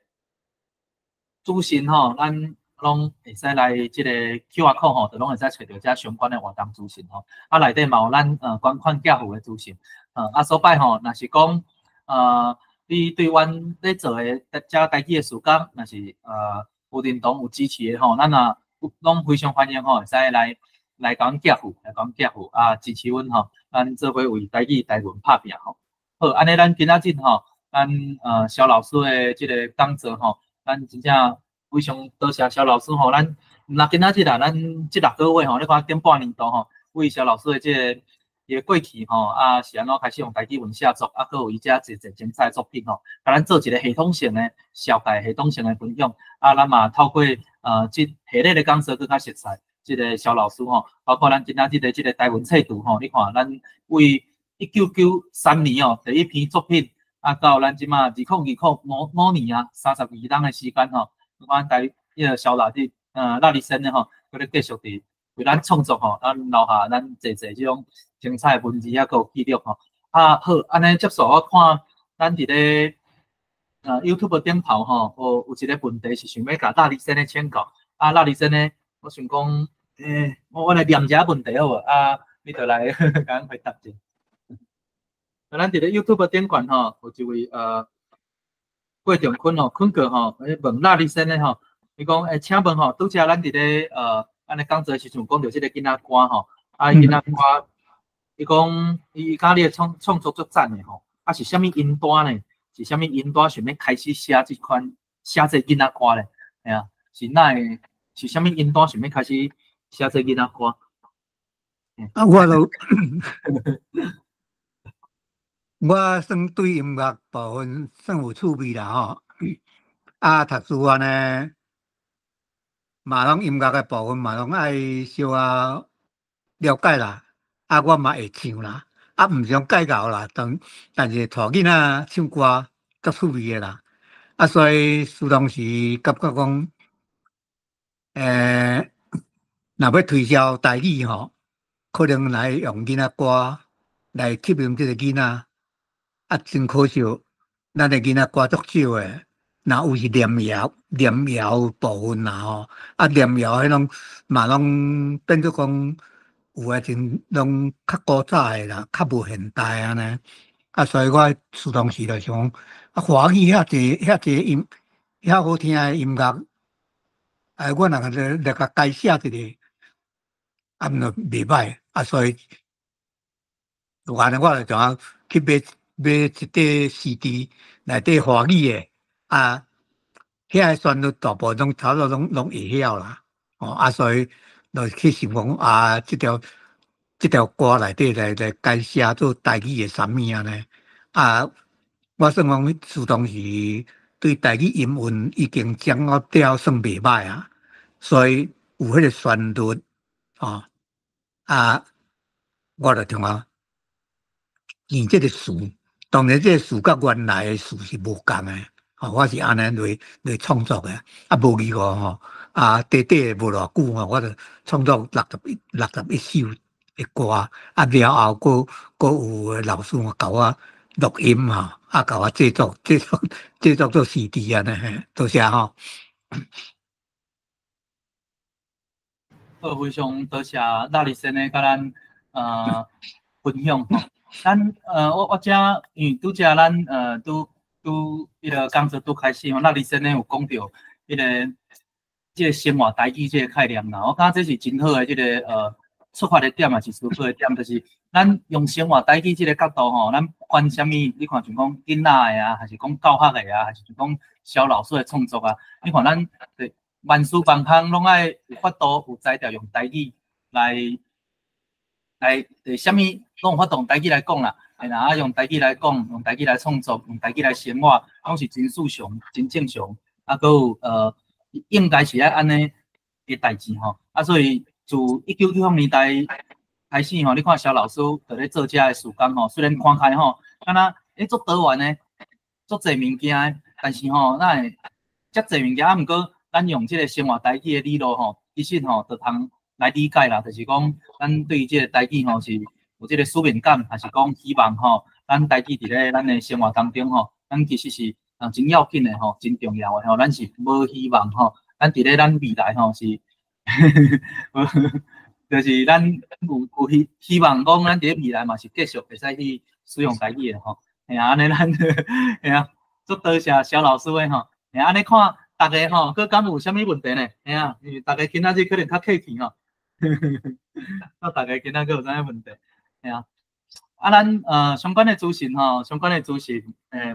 资讯吼，咱拢会使来即个 QR code 吼，就拢会使找到遮相关的活动资讯吼。内底嘛有咱捐款寄付的资讯。所摆吼，若是讲你对阮咧做的遮台语的事工，若是有认同有支持的吼，咱拢非常欢迎吼，会使来甲阮寄付，支持阮吼，咱做伙为台语台文拍拼吼。好，安尼咱今仔日吼，咱肖老师的即个讲座吼。咱真正非常多谢肖老师吼，咱若今仔日啦，咱即6个月吼，你看顶半年度吼，为肖老师的即个伊过去吼，是安怎开始用台语文写作，搁有伊遮一精彩作品吼，甲咱做一个系统性的小解、系统性的分享，咱嘛透过即系列的讲座更较熟悉即个肖老师吼，包括咱今仔日的即个台文册图吼，你看咱为1993年哦第一篇作品。到咱即马2025年32年的时间吼，阮台迄个小老弟拉里森的吼，佮咧继续伫为咱创作吼，咱留下咱济即种精彩的文字还有记录吼。好，安尼接受我看咱伫咧YouTube 顶头吼，有一个问题是想要甲拉里森的请教。拉里森呢，我想讲，我来念一下问题好无？你就来甲阮回答者。咱伫咧 YouTube 顶管吼，有一位郭仲坤吼，坤哥吼，问拉里森的吼，伊讲请问吼，拄则咱伫咧安尼讲座时阵讲到即个囡仔歌吼，囡仔歌，伊讲伊讲你的创作足赞的吼，是啥物因端呢？是啥物因端想要开始写这囡仔歌咧？是哪会？是啥物因端想要开始写这囡仔歌？我都。我算对音乐部分算有趣味啦吼，读书安尼，嘛拢音乐的部分嘛拢爱小了解啦，我嘛会唱啦，毋想介绍啦，但是带囡仔唱歌足趣味的啦，所以有当时感觉讲，若要推销台语吼，可能来用囡仔歌来吸引这个囡仔。真可惜，咱的囡仔歌足少诶，若有是念谣部分啦吼，念谣迄种嘛拢变做讲有诶真拢较古早诶啦，较无现代安尼。所以我有当时就想，华语遐济音遐好听诶音乐，我若来甲改写一个，毋就袂歹。所以有安尼我就怎去买一块 CD 内底华语的遐旋律大部分拢差不多拢会晓啦。所以就去想讲这条歌内底来改写做台语的啥物安尼。我算讲自当时对台语音韵已经掌握了算袂歹啊，所以有迄个旋律我就听见这个词。当然，这个词甲原来的词是无共的，我是安尼来创作的，无意外吼，短无偌久吼，我就创作61首的歌，了后佫有老师教我录音吼，教我制作做 CD 安尼，多谢吼。非常多谢拉里森的甲咱分享吼。咱我遮因为拄则咱拄迄个讲座拄开始吼，那李先生有讲到即个生活台语即个概念啦，我感觉这是真好诶，即个出发的点也是思考的点，就是咱用生活台语即个角度吼，咱管啥物，你看像讲囡仔诶啊，还是讲教学诶啊，还是讲小老师诶创作啊，你看咱万事万项拢爱有法度有才调用台语来啥物拢有法度用台语来讲啦，啊用台语来讲，用台语来创作，用台语来生活，拢是真正常、真正常，啊，搁有应该是爱安尼嘅代志吼，啊，所以自1990年代开始吼，你看肖老师在咧做遮嘅事工吼，虽然看开吼，敢若做多元诶，做侪物件诶，但是吼，咱会遮侪物件，啊，毋过咱用即个生活台语诶理路吼，其实吼，就通来理解啦，就是讲咱对即个台语吼是有即个使命感，还是讲希望吼，咱台语伫咧咱诶生活当中吼，咱其实是真要紧诶吼，真重要诶吼，咱是无希望吼，咱伫咧咱未来吼是，就是咱有希望讲咱伫咧未来嘛是继续会使去使用台语诶吼，嘿啊，安尼咱，嘿啊，足多谢肖老师诶吼，嘿安尼看大家吼，佮敢有啥物问题呢？嘿啊，因为大家今仔日可能较客气吼，那大家今仔个有啥物问题？嘿啊。啊，咱相关的资讯吼，相关的资讯，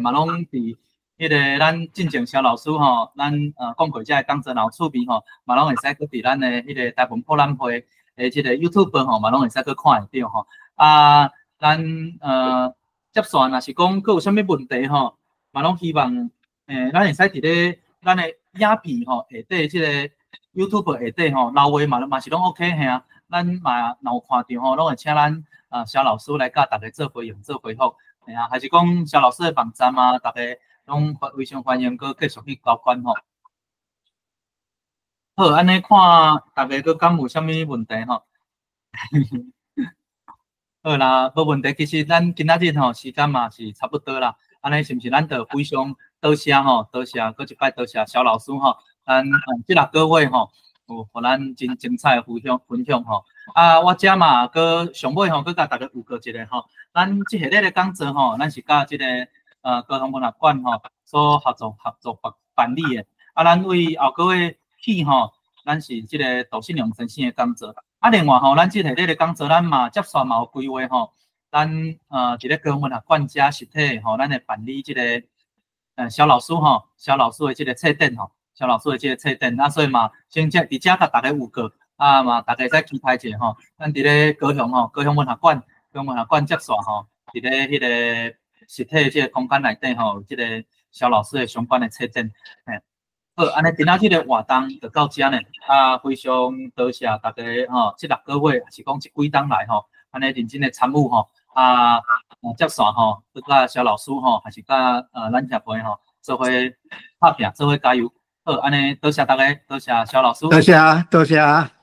嘛拢伫迄个咱进前肖老师吼，咱讲过遮个讲座老趣味吼，嘛拢会使去伫咱的迄个台湾博览会诶，即个 YouTube 吼，嘛拢会使去看会到吼。啊，咱接线若是讲佮有啥物问题吼，嘛拢希望咱会使伫咧咱的影片吼下底即个 YouTube 下底吼，留话嘛是拢 OK 吓啊，咱嘛若有看到吼，拢会请咱。肖老师来甲大家做回应、做回复，哎呀，还是讲肖老师的网站啊，大家拢非常欢迎，佮继续去交关吼。好，安尼看大家佮敢有啥物问题吼？好啦，无问题。其实咱今仔日吼时间嘛是差不多啦，安尼是毋是？咱就非常多谢吼，多谢，佮一摆多谢肖老师吼，咱即6个月吼。有，互咱真精彩嘅分享吼。啊，我遮嘛，佮上尾吼，佮甲大家预告一下吼。咱即系列嘅讲座吼，咱是甲即个高雄文化馆吼所合作办理嘅。啊，咱为后个月起吼，咱是即个杜信良先生嘅讲座。啊，另外吼，咱即系列嘅讲座，咱嘛接续嘛有规划吼，咱伫咧高雄文化馆遮实体吼，咱会办理即个肖老师吼，肖老师嘅即个册展吼。肖老师的这个册展，啊，所以嘛，先伫遮甲大家预告，啊嘛，大家再期待者吼，咱伫咧高雄吼，高雄文化馆接线吼，伫咧迄个实体这个空间内底吼，这个肖老师的相关的册展，好，安尼今仔日个活动就到遮呢，啊，非常多谢大家吼，即6个月是讲一几档来吼，安尼认真的参与吼，啊，接线吼，佮甲肖老师吼，还是甲咱协会吼，做伙拍拼，做伙加油。好，安尼多谢大家，多谢肖老师。多谢。